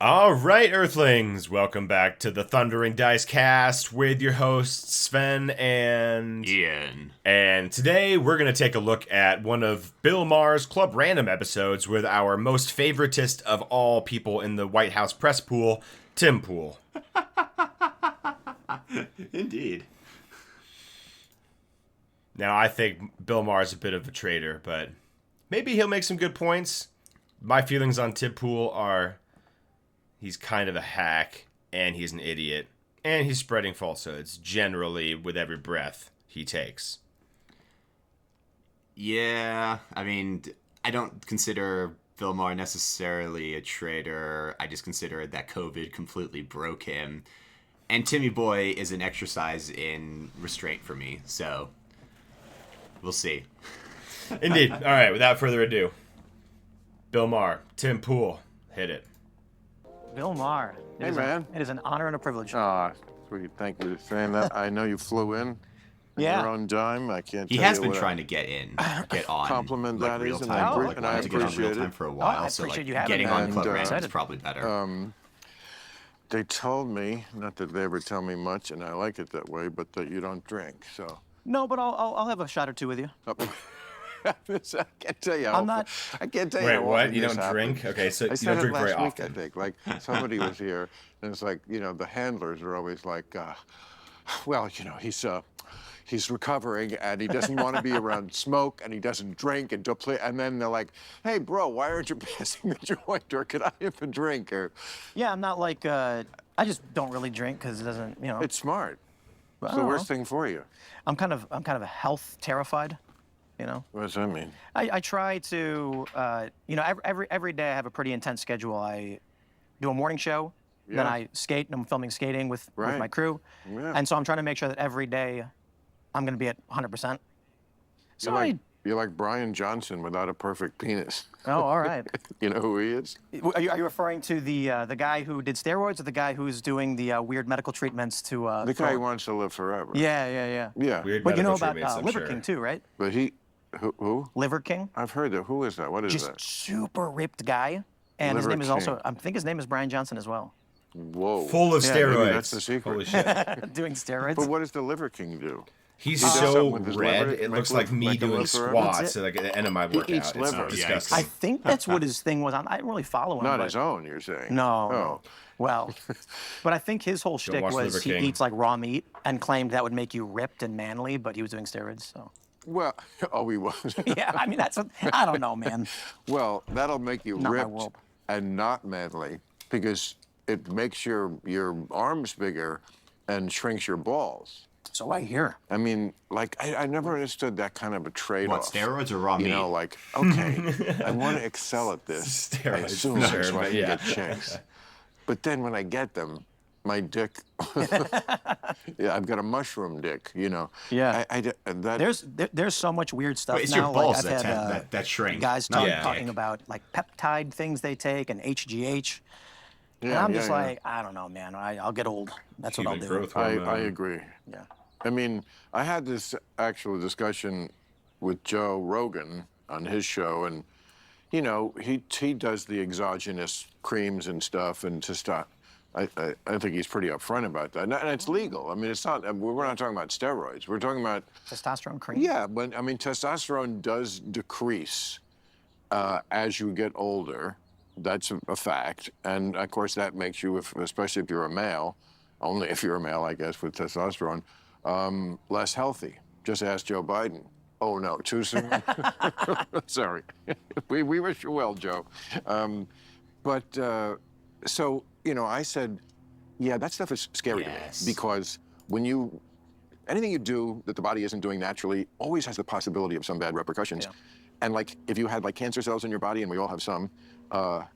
All right, Earthlings, welcome back to the Thundering Dice Cast with your hosts Sven and Ian. And today we're going to take a look at one of Bill Maher's Club Random episodes with our most favoritist of all people in the White House press pool, Tim Pool. Indeed. Now, I think Bill Maher's a bit of a traitor, but maybe he'll make some good points. My feelings on Tim Pool are he's kind of a hack, and he's an idiot, and he's spreading falsehoods, generally, with every breath he takes. Yeah, I mean, I don't consider Bill Maher necessarily a traitor. I just consider that COVID completely broke him. And Timmy Boy is an exercise in restraint for me, so we'll see. Indeed. All right, without further ado, Bill Maher, Tim Pool, hit it. Bill Maher. Hey, man. It is an honor and a privilege. Ah, sweet. Thank you for saying that. I know you flew in Yeah. your own dime. I can't He tell has you been what trying to get on. compliment like that real is, and time, I like, and wanted I to get on real appreciate time it. for a while. I so appreciate like you having getting me. on And, Club Random is excited. probably better. They told me, not that they ever tell me much, and I like it that way, but that you don't drink. So No, but I'll have a shot or two with you. I can't tell you. I'm not- I can't tell you. Wait, how what? often You this don't drink? happens. Okay, so I you said don't it drink very last week, often. I think. Like somebody was here, and it's like the handlers are always like, well, he's recovering and he doesn't want to be around smoke and he doesn't drink and and then they're like, hey, bro, why aren't you passing the joint, or could I have a drink? Or Yeah, I'm not like I just don't really drink because it doesn't, it's smart. It's I the don't worst know. thing for you. I'm kind of health terrified. What does that mean? I try to every day I have a pretty intense schedule. I do a morning show, then Yeah. I skate, and I'm filming skating with Right. my crew, Yeah. and so I'm trying to make sure that every day I'm going to be at 100%. So You're like Brian Johnson without a perfect penis. oh, all right. You know who he is? Are you referring to the guy who did steroids, or the guy who's doing the weird medical treatments to? The guy who wants to live forever. Yeah. Yeah. Weird But you know medical about treatments, I'm Liver sure. King too, right? But who? Liver King, I've heard that. Who is that? What is just that? super ripped guy, and his Liver name is also, King. I think his name is Brian Johnson as well. Whoa. Full of Yeah, steroids. maybe that's the secret. Holy shit. Doing steroids. But what does the Liver King do? He's He does so something with his red, liver, it make looks like me make him doing live forever? squats That's at like the end of my workout. eats It's liver. disgusting. I think that's what his thing was. I didn't really follow him. Not but his own, you're saying? No. Oh. No. Well, but I think his whole shtick watch was Liver he King. eats like raw meat and claimed that would make you ripped and manly, but he was doing steroids. So Well, oh, he was. yeah, I mean that's what I don't know, man. Well, that'll make you Not my ripped world. and not manly because it makes your arms bigger and shrinks your balls. So I hear. I mean, like, I never understood that kind of a trade-off. What, steroids or raw You meat? know, like, okay, I want to excel at this. I Steroids, assume sure, so I but can yeah. get chicks. But then when I get them, my dick, yeah, I've got a mushroom dick, Yeah. There's so much weird stuff Wait, it's now. your balls like I've had that shrink. guys not Yeah. talking dick. about like peptide things they take and HGH. And Yeah, I'm yeah, just yeah. like, I don't know, man. I'll get old. That's what I'll Human do. growth I hormone. agree. Yeah. I mean, I had this actual discussion with Joe Rogan on his show, and he does the exogenous creams and stuff, and I think he's pretty upfront about that, and it's legal. I mean, it's not. We're not talking about steroids. We're talking about Testosterone cream. yeah, but I mean, testosterone does decrease as you get older. That's a fact, and of course that makes you, especially if you're a male, only if you're a male, I guess, with testosterone, less healthy. Just ask Joe Biden. Oh no, too soon. Sorry, we wish you well, Joe. So I said, yeah, that stuff is scary Yes. to me because anything you do that the body isn't doing naturally always has the possibility of some bad repercussions. Yeah. And like if you had like cancer cells in your body, and we all have some, Well,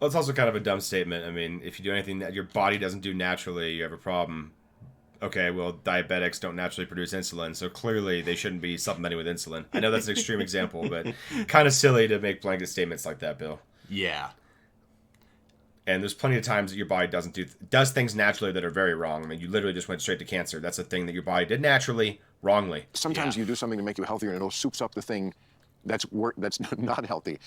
it's also kind of a dumb statement. I mean, if you do anything that your body doesn't do naturally, you have a problem. Okay, well, diabetics don't naturally produce insulin, so clearly they shouldn't be supplementing with insulin. I know that's an extreme example, but kind of silly to make blanket statements like that, Bill. Yeah. And there's plenty of times that your body does things naturally that are very wrong. I mean, you literally just went straight to cancer. That's a thing that your body did naturally, wrongly. sometimes Yeah. you do something to make you healthier, and it'll soups up the thing that's not healthy.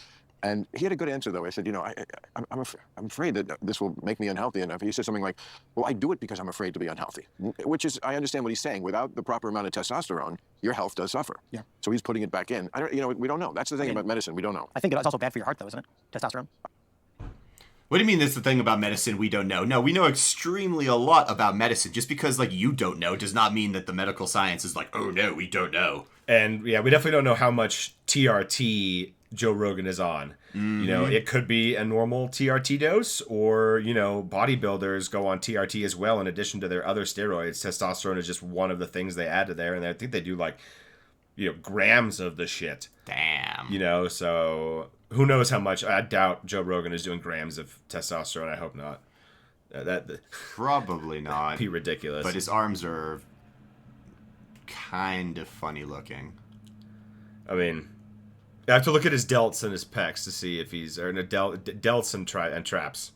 And he had a good answer, though. I said, I'm afraid that this will make me unhealthy enough. He said something like, well, I do it because I'm afraid to be unhealthy, which is, I understand what he's saying. Without the proper amount of testosterone, your health does suffer. Yeah. So he's putting it back in. We don't know. That's the thing about medicine. We don't know. I think it's also bad for your heart, though, isn't it? Testosterone. What do you mean that's the thing about medicine we don't know? No, we know extremely a lot about medicine. Just because, like, you don't know does not mean that the medical science is like, oh, no, we don't know. And, yeah, we definitely don't know how much TRT Joe Rogan is on. Mm-hmm. It could be a normal TRT dose, or, bodybuilders go on TRT as well in addition to their other steroids. Testosterone is just one of the things they add to there, and I think they do, like, grams of the shit. Damn. So who knows how much. I doubt Joe Rogan is doing grams of testosterone. I hope not. Probably not. Be ridiculous. But his arms are kind of funny looking. I mean, I have to look at his delts and his pecs to see if he's, or delts and traps.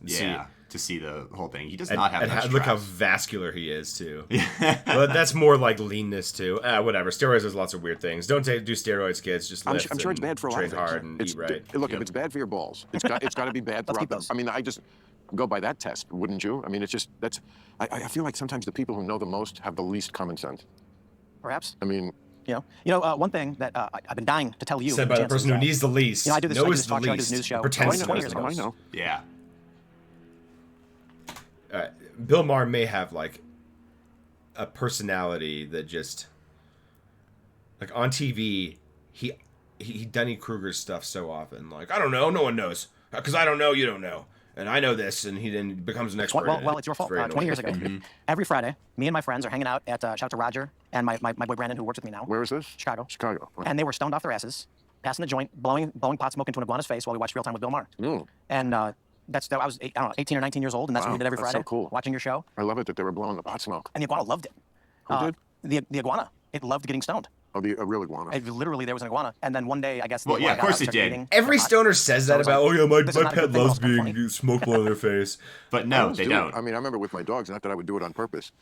To see the whole thing. He does not have much look how traps. vascular he is too. But that's more like leanness too. Whatever. Steroids, there's lots of weird things. Don't do steroids, kids. Just lift. I'm sure it's bad for a lot of train things. hard and eat right. Look, if it's bad for your balls, it's got to be bad for others. I mean, I just go by that test, wouldn't you? I mean, it's just I feel like sometimes the people who know the most have the least common sense. Perhaps. I mean. One thing that I've been dying to tell you. Said by the person who needs the least. I do this talk show, I do least. this news show. Pretends 20 years ago. I know. Yeah. Bill Maher may have like a personality that just, like, on TV, he Dunny Kruger's stuff so often. Like, I don't know, no one knows, because I don't know, you don't know, and I know this, and he then becomes an expert. Well, it's your fault. 20 years ago, every Friday, me and my friends are hanging out at shout out to Roger and my boy Brandon, who works with me now. Where is this? Chicago. Chicago. Right. And they were stoned off their asses, passing the joint, blowing pot smoke into an iguana's face while we watched Real Time with Bill Maher. And I was 18 or 19 years old, and that's what we did every Friday. So cool. Watching your show. I love it that they were blowing the pot smoke. And the iguana loved it. Who did? The iguana. It loved getting stoned. Oh, a real iguana. Literally, there was an iguana, and then one day, I guess. Well, yeah, of course it did. Every stoner says that about, my pet loves being funny. smoke blown in their face. But no, they don't. I mean, I remember with my dogs, not that I would do it on purpose.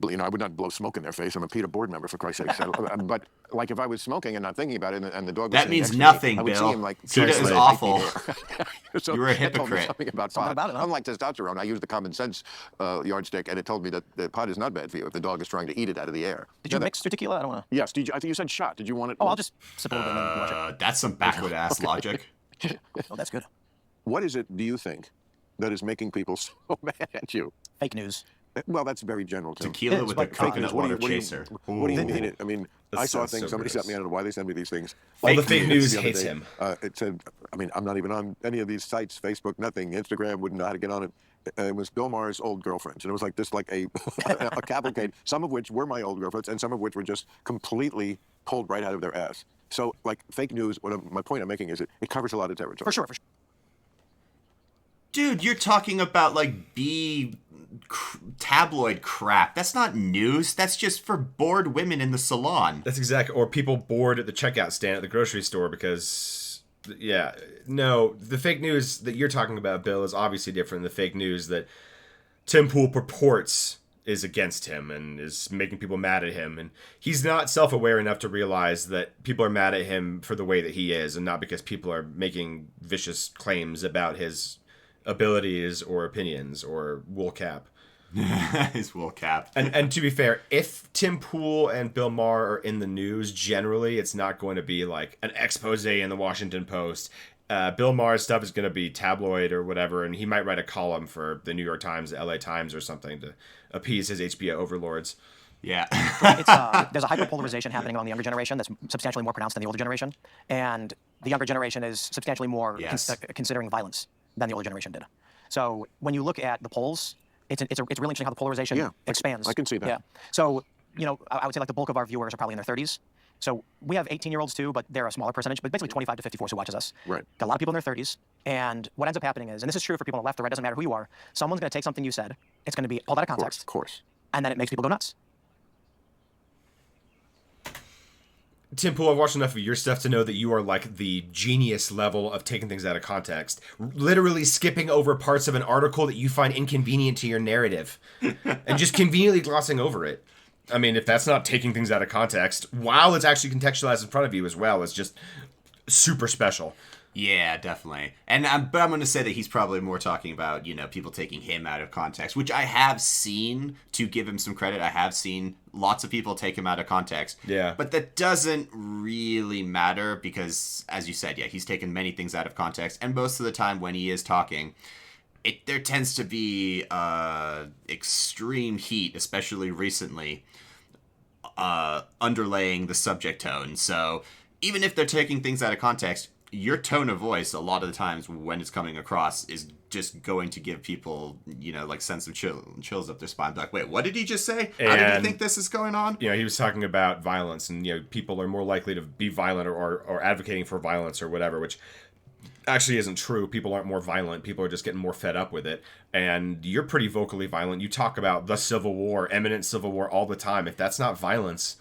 But, I would not blow smoke in their face. I'm a PETA board member, for Christ's sake. But, like, if I was smoking and not thinking about it, and the dog was That means next nothing, to me, Bill. I would see him, like, PETA is seriously. awful. So You're a it told me hypocrite. something about Something pot. about it, huh? Unlike testosterone, I use the common sense yardstick, and it told me that the pot is not bad for you if the dog is trying to eat it out of the air. Did you mix your tequila? I don't know. Yes. I think you said shot. Did you want it? Oh, I'll just sip a little bit and then watch it. That's some backward ass logic. Oh, that's good. What is it, do you think, that is making people so mad at you? Fake news. Well, that's very general, too. Tequila It's with like a fake coconut news. water chaser. What do you mean? I mean, That I saw sounds things. so Somebody gross. sent me. I don't know why they sent me these things. All the Fake fake news news The other hates day, him. It said, I mean, I'm not even on any of these sites, Facebook, nothing. Instagram, wouldn't know how to get on it. It was Bill Maher's old girlfriends. And it was like this, like a cavalcade, some of which were my old girlfriends, and some of which were just completely pulled right out of their ass. So, like, fake news, my point I'm making is it covers a lot of territory. For sure. Dude, you're talking about, like, tabloid crap. That's not news. That's just for bored women in the salon. That's exactly, or people bored at the checkout stand at the grocery store because, no, the fake news that you're talking about, Bill, is obviously different than the fake news that Tim Pool purports is against him and is making people mad at him. And he's not self-aware enough to realize that people are mad at him for the way that he is and not because people are making vicious claims about his abilities or opinions or wool cap. His wool cap. And to be fair, if Tim Pool and Bill Maher are in the news, generally it's not going to be like an expose in the Washington Post. Bill Maher's stuff is going to be tabloid or whatever, and he might write a column for the New York Times, the LA Times or something to appease his HBO overlords. Yeah. There's a hyperpolarization happening among the younger generation that's substantially more pronounced than the older generation. And the younger generation is substantially more considering violence than the older generation did. So when you look at the polls, it's really interesting how the polarization expands. I can see that. Yeah. So, I would say like the bulk of our viewers are probably in their 30s. So we have 18-year-olds too, but they're a smaller percentage, but basically 25 to 54 who watches us. Right. Got a lot of people in their 30s. And what ends up happening is, and this is true for people on the left or right, doesn't matter who you are, someone's going to take something you said, it's going to be pulled out of context. Of course. And then it makes people go nuts. Tim Pool, I've watched enough of your stuff to know that you are like the genius level of taking things out of context. Literally skipping over parts of an article that you find inconvenient to your narrative. And just conveniently glossing over it. I mean, if that's not taking things out of context, while it's actually contextualized in front of you as well, it's just super special. Yeah, definitely. And but I'm going to say that he's probably more talking about, people taking him out of context, which I have seen, to give him some credit. I have seen lots of people take him out of context. Yeah. But that doesn't really matter because, as you said, yeah, he's taken many things out of context. And most of the time when he is talking, there tends to be extreme heat, especially recently, underlaying the subject tone. So even if they're taking things out of context, your tone of voice a lot of the times when it's coming across is just going to give people, like sense of chills up their spine. Like, wait, what did he just say? How did he think this is going on? He was talking about violence, and people are more likely to be violent or advocating for violence or whatever, which actually isn't true. People aren't more violent. People are just getting more fed up with it. And you're pretty vocally violent. You talk about the Civil War, imminent Civil War all the time. If that's not violence,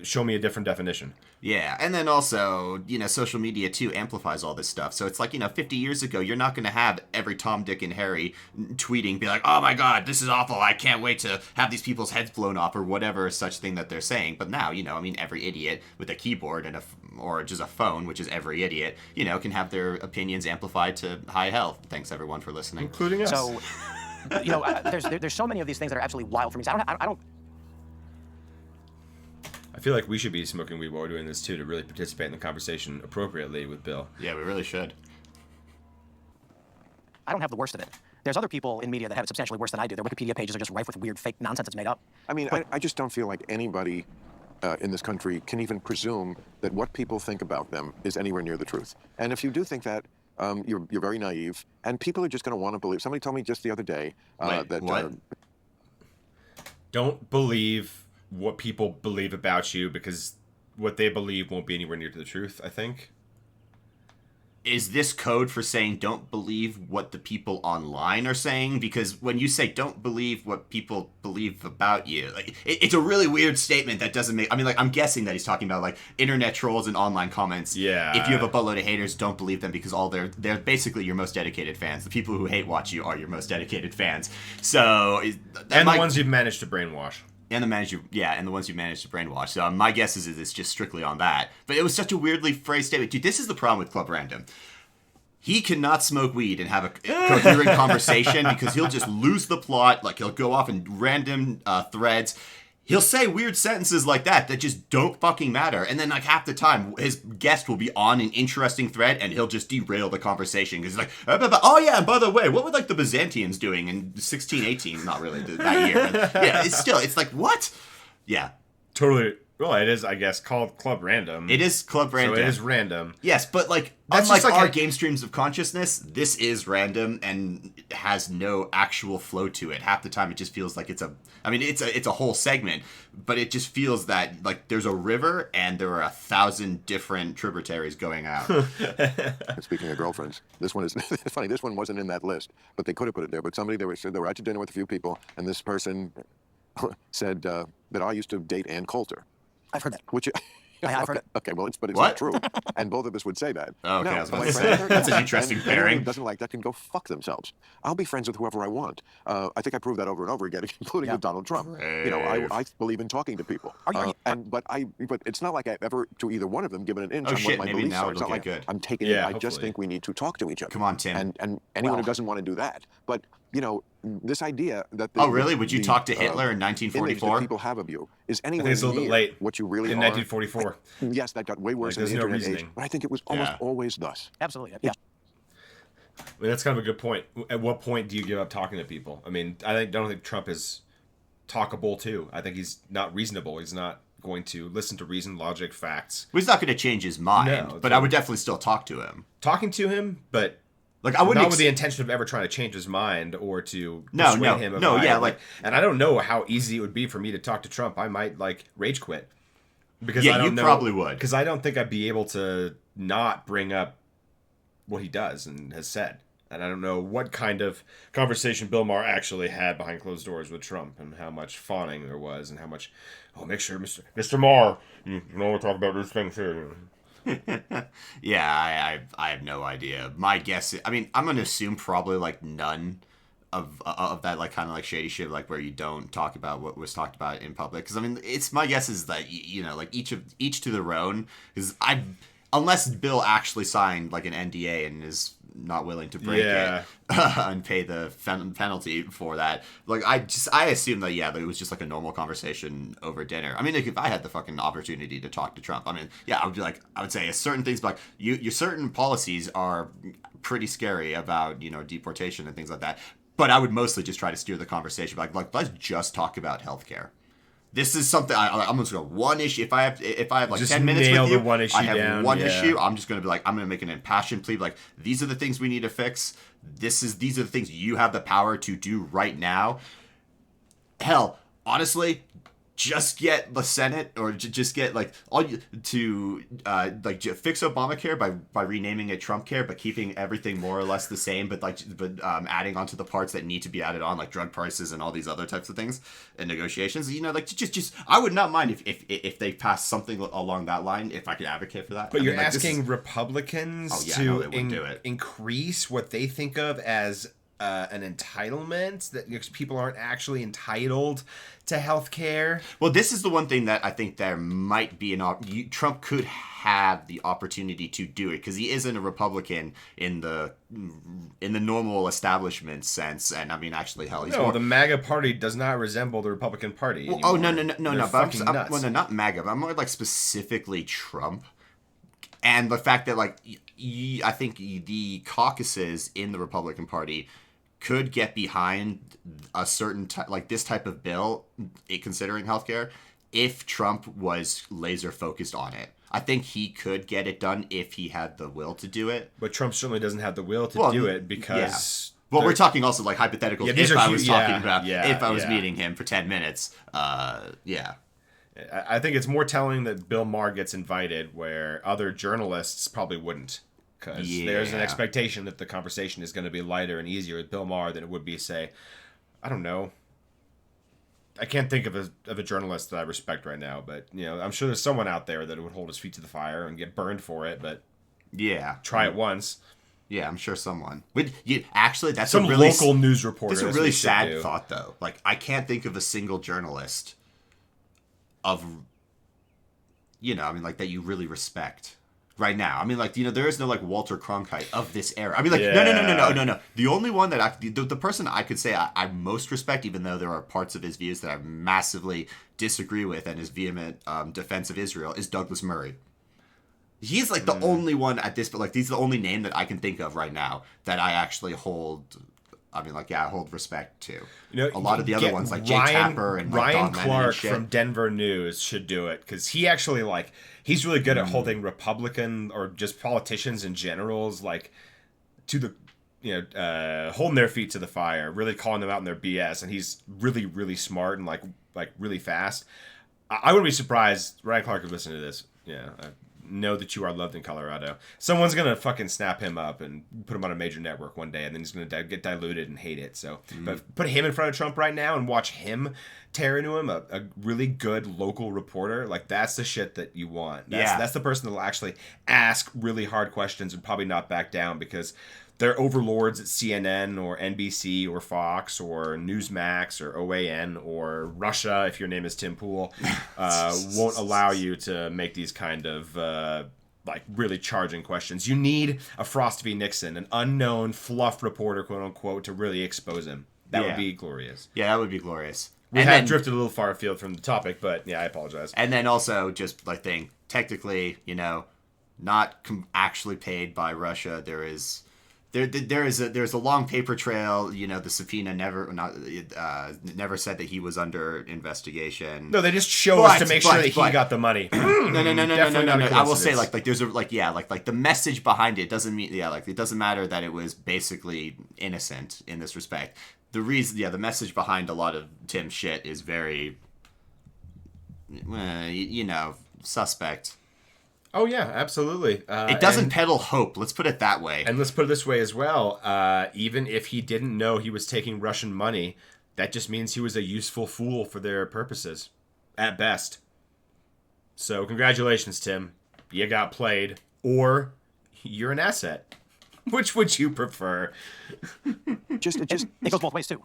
show me a different definition. Yeah, and then also, social media, too, amplifies all this stuff. So it's like, 50 years ago, you're not going to have every Tom, Dick, and Harry tweeting, be like, oh my god, this is awful, I can't wait to have these people's heads blown off, or whatever such thing that they're saying. But now, every idiot with a keyboard and or just a phone, which is every idiot, can have their opinions amplified to high health. Thanks, everyone, for listening. Including us. So, there's so many of these things that are absolutely wild for me. So I don't. I feel like we should be smoking weed while we're doing this too, to really participate in the conversation appropriately with Bill. Yeah, we really should. I don't have the worst of it. There's other people in media that have it substantially worse than I do. Their Wikipedia pages are just rife with weird, fake nonsense that's made up. I mean, I just don't feel like anybody in this country can even presume that what people think about them is anywhere near the truth. And if you do think that, you're very naive, and people are just going to want to believe. Somebody told me just the other day that... what? Don't believe what people believe about you, because what they believe won't be anywhere near to the truth, I think. Is this code for saying don't believe what the people online are saying? Because when you say don't believe what people believe about you, like, it's a really weird statement that doesn't make... I mean, like, I'm guessing that he's talking about, like, internet trolls and online comments. Yeah. If you have a buttload of haters, don't believe them because they're basically your most dedicated fans. The people who hate watch you are your most dedicated fans. So... And the ones you've managed to brainwash. And the ones you managed to brainwash. So my guess is it's just strictly on that. But it was such a weirdly phrased statement. Dude, this is the problem with Club Random. He cannot smoke weed and have a coherent conversation because he'll just lose the plot. Like, he'll go off in random threads. He'll say weird sentences like that just don't fucking matter. And then, like, half the time, his guest will be on an interesting thread, and he'll just derail the conversation. Because he's like, oh, yeah, and by the way, what were, like, the Byzantians doing in 1618? Not really that year. But, yeah, it's like, what? Yeah. Totally. Well, it is, I guess, called Club Random. It is Club Random. So it is random. Yes, but, like, That's unlike just like our game streams of consciousness, this is random and has no actual flow to it. Half the time, it just feels like it's a whole segment, but it just feels that, like, there's a river and there are 1,000 different tributaries going out. Speaking of girlfriends, this one is it's funny. This one wasn't in that list, but they could have put it there. But they were out to dinner with a few people, and this person said that I used to date Ann Coulter. I've heard that. Which I've heard it. Okay, well, it's What? not true, and both of us would say that. Oh, okay, Now, I was about my to friend say. with her- That's an interesting and anyone pairing. who doesn't like that can go fuck themselves. I'll be friends with whoever I want. I think I proved that over and over again, including with Donald Trump. I believe in talking to people. But it's not like I've ever, to either one of them, given an inch Oh, on shit, what my maybe beliefs now are. It's it'll not get like good. I'm taking Yeah, it. I just hopefully. think we need to talk to each other. Come on, Tim. And anyone who doesn't want to do that. But, this idea that... Oh, really? Would you talk to Hitler in image that 1944? people have of you is I anywhere think it's a little bit near late. what you really In are. 1944. Yes, that got way worse Like, in the there's no internet age, reasoning. but I think it was almost always thus. Absolutely. Yeah. I mean, that's kind of a good point. At what point do you give up talking to people? I mean, don't think Trump is talkable too. I think he's not reasonable. He's not going to listen to reason, logic, facts. Well, he's not going to change his mind, No, but I would definitely still talk to him. Talking to him, but Like, I wouldn't not with the intention of ever trying to change his mind or to No, persuade no, him. no, yeah, like- and I don't know how easy it would be for me to talk to Trump. I might rage quit because Yeah, I don't you know, probably would. because I don't think I'd be able to not bring up what he does and has said. And I don't know what kind of conversation Bill Maher actually had behind closed doors with Trump and how much fawning there was and how much, make sure, Mr. Maher, you know, we'll talk about these things here. Yeah, I have no idea. My guess is, I mean, I'm going to assume probably, like, none of that, like, kind of, like, shady shit, like, where you don't talk about what was talked about in public. Because, I mean, it's my guess is that, like, each to their own. Because unless Bill actually signed like an NDA and is not willing to break it and pay the penalty for that. Like I assume that that it was just like a normal conversation over dinner. I mean, like, if I had the fucking opportunity to talk to Trump, I mean, I would be like, I would say certain things, but your certain policies are pretty scary about deportation and things like that. But I would mostly just try to steer the conversation like let's just talk about healthcare. This is something I'm just gonna one issue. If I have like just 10 minutes with you, one issue I have down, one issue. I'm just gonna be like, I'm gonna make an impassioned plea. Like, these are the things we need to fix. These are the things you have the power to do right now. Hell, honestly, just get the Senate or just get like to fix Obamacare by renaming it Trump Care, but keeping everything more or less the same, but adding onto the parts that need to be added on, like drug prices and all these other types of things and negotiations. Just I would not mind if they pass something along that line, if I could advocate for that. But you're asking Republicans to increase what they think of as an entitlement, that people aren't actually entitled to health care. Well, this is the one thing that I think there might be Trump could have the opportunity to do it, because he isn't a Republican in the normal establishment sense. And I mean, actually, hell, he's the MAGA party does not resemble the Republican Party. Well, no. But nuts. Not MAGA, but I'm more like specifically Trump. And the fact that I think the caucuses in the Republican Party could get behind a certain this type of bill, considering healthcare, if Trump was laser focused on it. I think he could get it done if he had the will to do it. But Trump certainly doesn't have the will to do it because... Yeah. Well, we're talking also like hypotheticals. If I was meeting him for 10 minutes, I think it's more telling that Bill Maher gets invited where other journalists probably wouldn't. Because there's an expectation that the conversation is going to be lighter and easier with Bill Maher than it would be, say, I don't know. I can't think of a journalist that I respect right now, but I'm sure there's someone out there that would hold his feet to the fire and get burned for it. But try it once. Yeah, I'm sure someone. Actually, that's some local news reporter. That's a really sad thought, though. Like, I can't think of a single journalist of, that you really respect right now. I mean, there is no Walter Cronkite of this era. I mean, no. The only one that the person I could say I most respect, even though there are parts of his views that I massively disagree with, and his vehement defense of Israel, is Douglas Murray. He's the only one at this, but he's the only name that I can think of right now that I actually hold. I mean, I hold respect to. A lot of the other ones, like Jake Tapper and Ryan Clark from Denver News, should do it, because he actually he's really good at holding Republican or just politicians in generals to the holding their feet to the fire, really calling them out in their BS, and he's really, really smart and really fast. I wouldn't be surprised Ryan Clark would listen to this. Know that you are loved in Colorado. Someone's gonna fucking snap him up and put him on a major network one day, and then he's gonna get diluted and hate it. So, but put him in front of Trump right now and watch him tear into him, a really good local reporter. That's the shit that you want. That's the person that'll actually ask really hard questions and probably not back down, because their overlords at CNN or NBC or Fox or Newsmax or OAN or Russia, if your name is Tim Pool, won't allow you to make these kind of really charging questions. You need a Frost v. Nixon, an unknown fluff reporter, quote unquote, to really expose him. That would be glorious. Yeah, that would be glorious. We have drifted a little far afield from the topic, but I apologize. And then also just technically, not actually paid by Russia. There's a long paper trail. The subpoena never said that he was under investigation. No, they just show us to make sure that he got the money. No. I will say there's the message behind it doesn't mean it doesn't matter that it was basically innocent in this respect. The reason the message behind a lot of Tim's shit is very suspect. Oh, yeah, absolutely. It doesn't peddle hope. Let's put it that way. And let's put it this way as well. Even if he didn't know he was taking Russian money, that just means he was a useful fool for their purposes, at best. So congratulations, Tim. You got played. Or you're an asset. Which would you prefer? It goes both ways, too.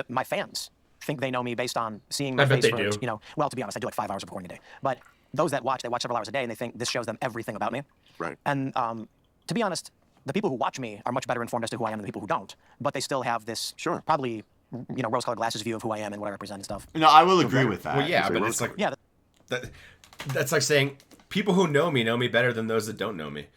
My fans think they know me based on seeing my face. They do. Well, to be honest, I do 5 hours of recording a day. But those that watch, they watch several hours a day, and they think this shows them everything about me. Right. And to be honest, the people who watch me are much better informed as to who I am than the people who don't. But they still have this probably rose-colored glasses view of who I am and what I represent and stuff. No, I will agree with that. Well, yeah, but it's like that's like saying people who know me better than those that don't know me.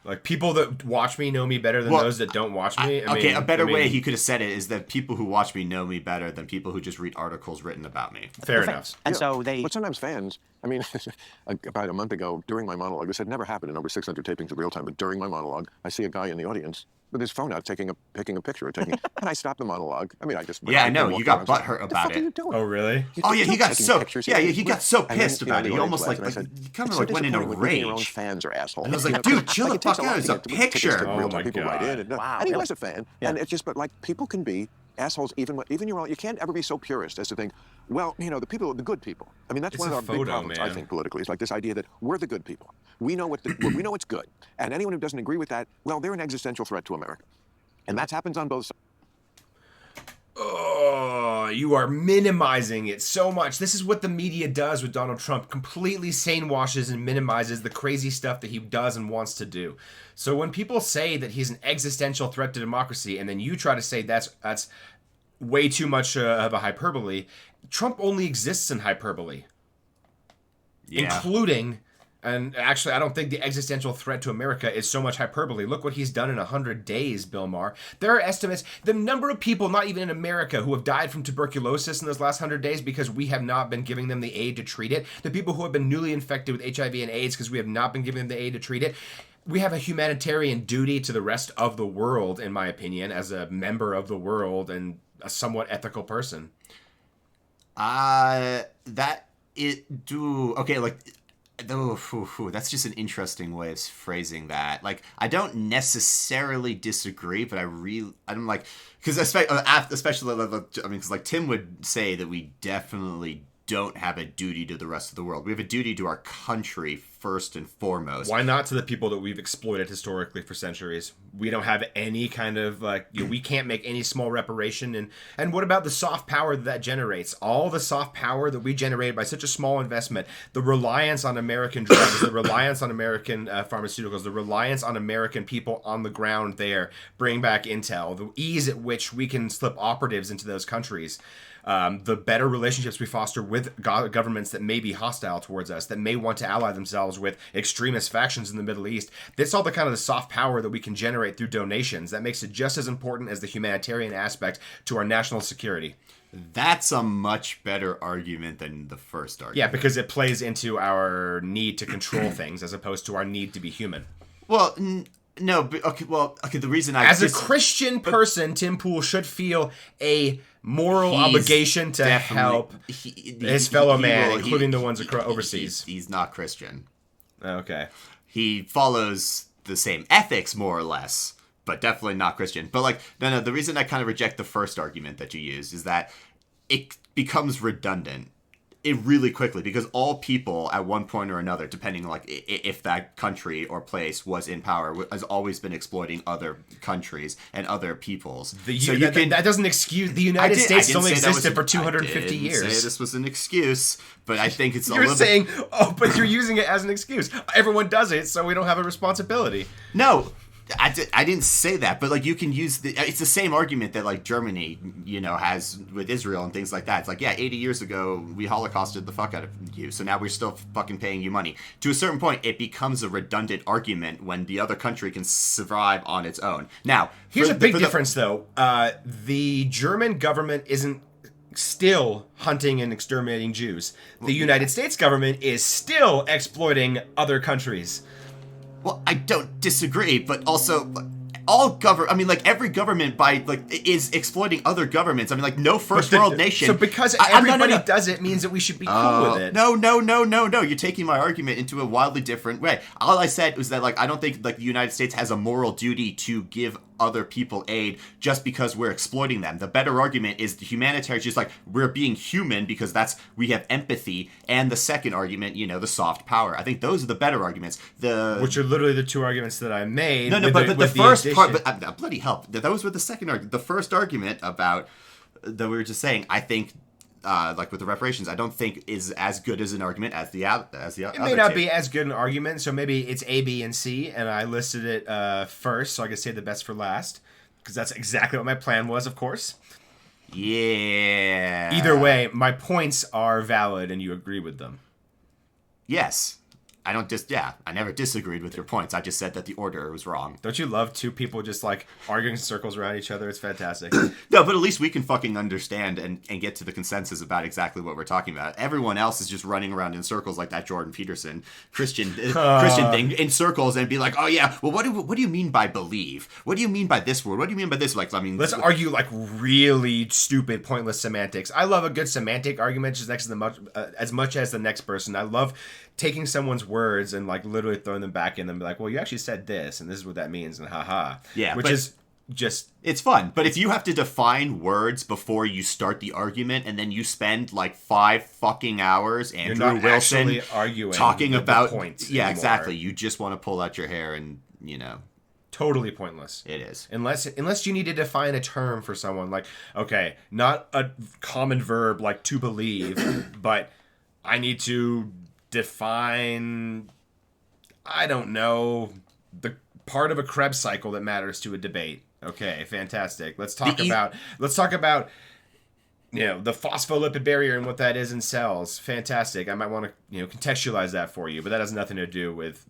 Like, people that watch me know me better than those that don't watch me. A better way he could have said it is that people who watch me know me better than people who just read articles written about me. Fair enough. And so they... But sometimes fans, I mean, about a month ago, during my monologue, this had never happened in over 600 tapings of real time, but during my monologue, I see a guy in the audience with his phone out taking a picture and I stopped the monologue. I mean, I just... Yeah, I know. You got butthurt about it. What are you doing? Oh, really? He got so... he got so pissed about it. He almost he kind of went in a rage. Your own fans are assholes. And I was like, dude, chill the fuck out. It's a picture. Oh, my God. Wow. And he was a fan. And it's just, but like, people can be assholes even your own. You can't ever be so purist as to think, well, the people, the good people. I mean, that's one of our big problems, I think, politically. It's like this idea that we're the good people. We know we know what's good. And anyone who doesn't agree with that, well, they're an existential threat to America. And that happens on both sides. Oh, you are minimizing it so much. This is what the media does with Donald Trump. Completely sane washes and minimizes the crazy stuff that he does and wants to do. So when people say that he's an existential threat to democracy, and then you try to say that's way too much of a hyperbole, Trump only exists in hyperbole. Yeah. Including... And actually, I don't think the existential threat to America is so much hyperbole. Look what he's done in 100 days, Bill Maher. There are estimates, the number of people, not even in America, who have died from tuberculosis in those last 100 days because we have not been giving them the aid to treat it. The people who have been newly infected with HIV and AIDS because we have not been giving them the aid to treat it. We have a humanitarian duty to the rest of the world, in my opinion, as a member of the world and a somewhat ethical person. That's just an interesting way of phrasing that. Like, I don't necessarily disagree, but I'm like, because especially, because like Tim would say that we definitely don't have a duty to the rest of the world. We have a duty to our country first and foremost. Why not to the people that we've exploited historically for centuries? We don't have any kind of we can't make any small reparation. And what about the soft power that generates? All the soft power that we generated by such a small investment, the reliance on American drugs, the reliance on American pharmaceuticals, the reliance on American people on the ground there, bring back intel, the ease at which we can slip operatives into those countries. The better relationships we foster with governments that may be hostile towards us, that may want to ally themselves with extremist factions in the Middle East. That's all the kind of the soft power that we can generate through donations. That makes it just as important as the humanitarian aspect to our national security. That's a much better argument than the first argument. Yeah, because it plays into our need to control things as opposed to our need to be human. Well, no, but the reason as a Christian person, Tim Pool should feel a moral obligation to help his fellow man, including the ones overseas. He's not Christian. Okay. He follows the same ethics, more or less, but definitely not Christian. But no, the reason I kind of reject the first argument that you used is that it becomes redundant. Really quickly, because all people at one point or another, depending if that country or place was in power, has always been exploiting other countries and other peoples. That doesn't excuse the United States only existed for 250 years. Say this was an excuse, but I think it's you're saying, but you're using it as an excuse. Everyone does it, so we don't have a responsibility. No. I didn't say that, but you can use it's the same argument that Germany, has with Israel and things like that. It's 80 years ago we holocausted the fuck out of you, so now we're still fucking paying you money. To a certain point, it becomes a redundant argument when the other country can survive on its own. Now, here's a big difference, though. The German government isn't still hunting and exterminating Jews. The United States government is still exploiting other countries. Well, I don't disagree, but also every government is exploiting other governments. no first world nation. So because everybody does it means that we should be cool with it. No. You're taking my argument into a wildly different way. All I said was that I don't think the United States has a moral duty to give other people aid just because we're exploiting them. The better argument is the humanitarian, just we're being human because we have empathy. And the second argument, the soft power. I think those are the better arguments. Which are literally the two arguments that I made. But the first part, bloody hell, those were the second argument. The first argument about that we were just saying, I think like with the reparations, I don't think is as good as an argument as the other It may not be as good an argument, so maybe it's A, B, and C, and I listed it first, so I could save the best for last, because that's exactly what my plan was, of course. Yeah. Either way, my points are valid, and you agree with them. Yes. I never disagreed with your points. I just said that the order was wrong. Don't you love two people just like arguing in circles around each other? It's fantastic. No, but at least we can fucking understand and get to the consensus about exactly what we're talking about. Everyone else is just running around in circles like that Jordan Peterson Christian thing in circles and be like, oh yeah, well what do you mean by believe? What do you mean by this word? What do you mean by this? Like, I mean, let's argue like really stupid, pointless semantics. I love a good semantic argument just as much as the next person. I love taking someone's words and like literally throwing them back in and be like, well, you actually said this and this is what that means and haha. Yeah, which is just it's fun. But if you have to define words before you start the argument and then you spend like 5 fucking hours, Andrew Wilson arguing talking about points. Yeah, anymore. exactly. You just want to pull out your hair and totally pointless. It is. Unless you need to define a term for someone, like, okay, not a common verb like to believe, but I need to define, I don't know, the part of a Krebs cycle that matters to a debate. Okay, fantastic. Let's talk about the phospholipid barrier and what that is in cells. Fantastic. I might want to contextualize that for you, but that has nothing to do with.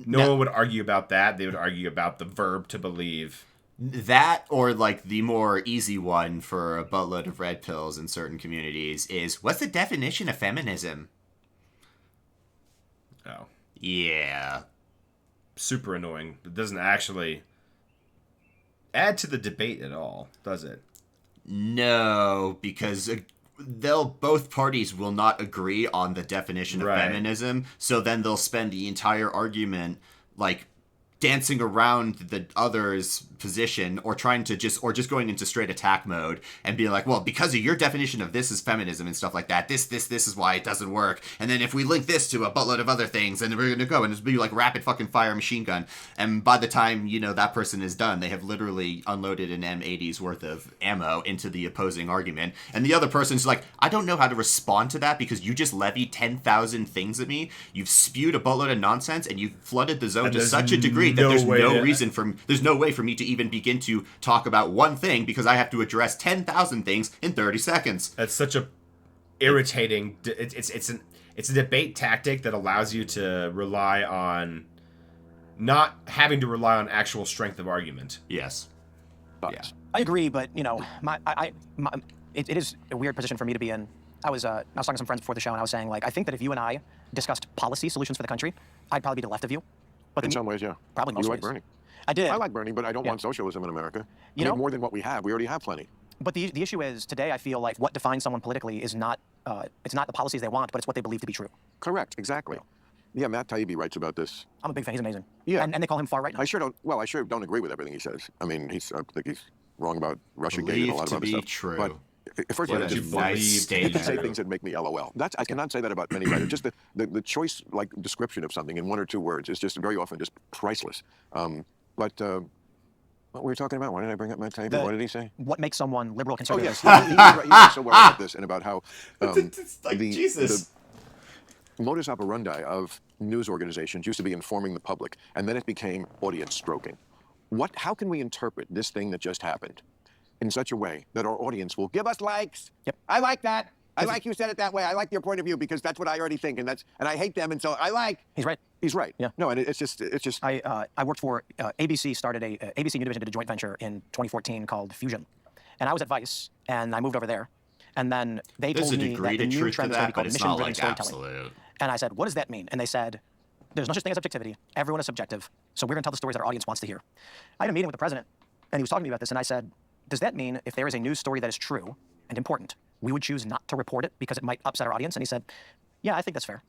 No one would argue about that. They would argue about the verb to believe. That, or like the more easy one for a buttload of red pills in certain communities is, what's the definition of feminism? Oh. Yeah. Super annoying. It doesn't actually add to the debate at all, does it? No, because both parties will not agree on the definition of feminism, so then they'll spend the entire argument like dancing around the other's position or just going into straight attack mode and being like, well, because of your definition of this is feminism and stuff like that, this is why it doesn't work. And then if we link this to a buttload of other things, and we're going to go and just be like rapid fucking fire machine gun. And by the time, that person is done, they have literally unloaded an M80's worth of ammo into the opposing argument. And the other person's like, I don't know how to respond to that because you just levied 10,000 things at me. You've spewed a buttload of nonsense and you've flooded the zone to such a degree that there's there's no way for me to even begin to talk about one thing because I have to address 10,000 things in 30 seconds. That's such a irritating. It's a debate tactic that allows you to rely on not having to rely on actual strength of argument. Yes. Yeah. I agree, but it is a weird position for me to be in. I was talking to some friends before the show, and I was saying, like, I think that if you and I discussed policy solutions for the country, I'd probably be to the left of you. But in some ways, yeah. Probably most ways. You like Bernie. I did. I like Bernie, but I don't want socialism in America. We need more than what we have. We already have plenty. But the issue is, today I feel like what defines someone politically is not it's not the policies they want, but it's what they believe to be true. Correct, exactly. Yeah, Matt Taibbi writes about this. I'm a big fan. He's amazing. Yeah. And they call him far right now. I sure don't agree with everything he says. I mean, I think he's wrong about Russiagate and a lot of other stuff. True. But first of all, you say things that make me LOL. I cannot say that about many writers. Just the choice, like, description of something in 1 or 2 words is just very often just priceless. What were we talking about? Why did I bring up Matt Taibbi? What did he say? What makes someone liberal conservative? Oh, yes. He's so well about this and about how it's like Jesus. The modus operandi of news organizations used to be informing the public, and then it became audience stroking. How can we interpret this thing that just happened in such a way that our audience will give us likes? Yep. I like that. I like you said it that way. I like your point of view because that's what I already think, and I hate them, and so I like. He's right. He's right. Yeah. No, and it's just. I worked for ABC. Started ABC New Division did a joint venture in 2014 called Fusion, and I was at Vice, and I moved over there, and then they told me that the new trend was going to be called mission-driven storytelling. Absolute. And I said, what does that mean? And they said, there's no such thing as objectivity. Everyone is subjective. So we're going to tell the stories that our audience wants to hear. I had a meeting with the president, and he was talking to me about this, and I said, does that mean if there is a news story that is true and important, we would choose not to report it because it might upset our audience? And he said, yeah, I think that's fair.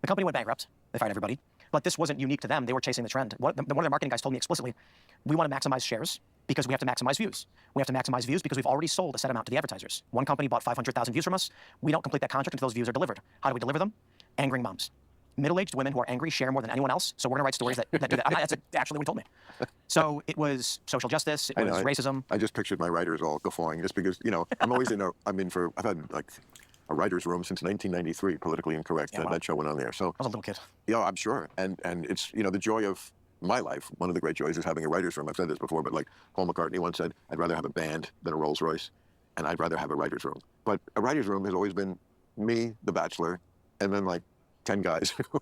The company went bankrupt. They fired everybody. But this wasn't unique to them. They were chasing the trend. One of their marketing guys told me explicitly, we want to maximize shares because we have to maximize views. We have to maximize views because we've already sold a set amount to the advertisers. One company bought 500,000 views from us. We don't complete that contract until those views are delivered. How do we deliver them? Angering moms. Middle-aged women who are angry share more than anyone else, so we're going to write stories that do that. That's actually what he told me. So it was social justice, it was racism. I just pictured my writers all guffawing just because, I'm always I've had like a writer's room since 1993, Politically Incorrect. Yeah, wow. That show went on there. So I was a little kid. yeah, I'm sure. And it's, you know, the joy of my life, one of the great joys is having a writer's room. I've said this before, but like Paul McCartney once said, I'd rather have a band than a Rolls Royce, and I'd rather have a writer's room. But a writer's room has always been me, the bachelor, and then like 10 guys who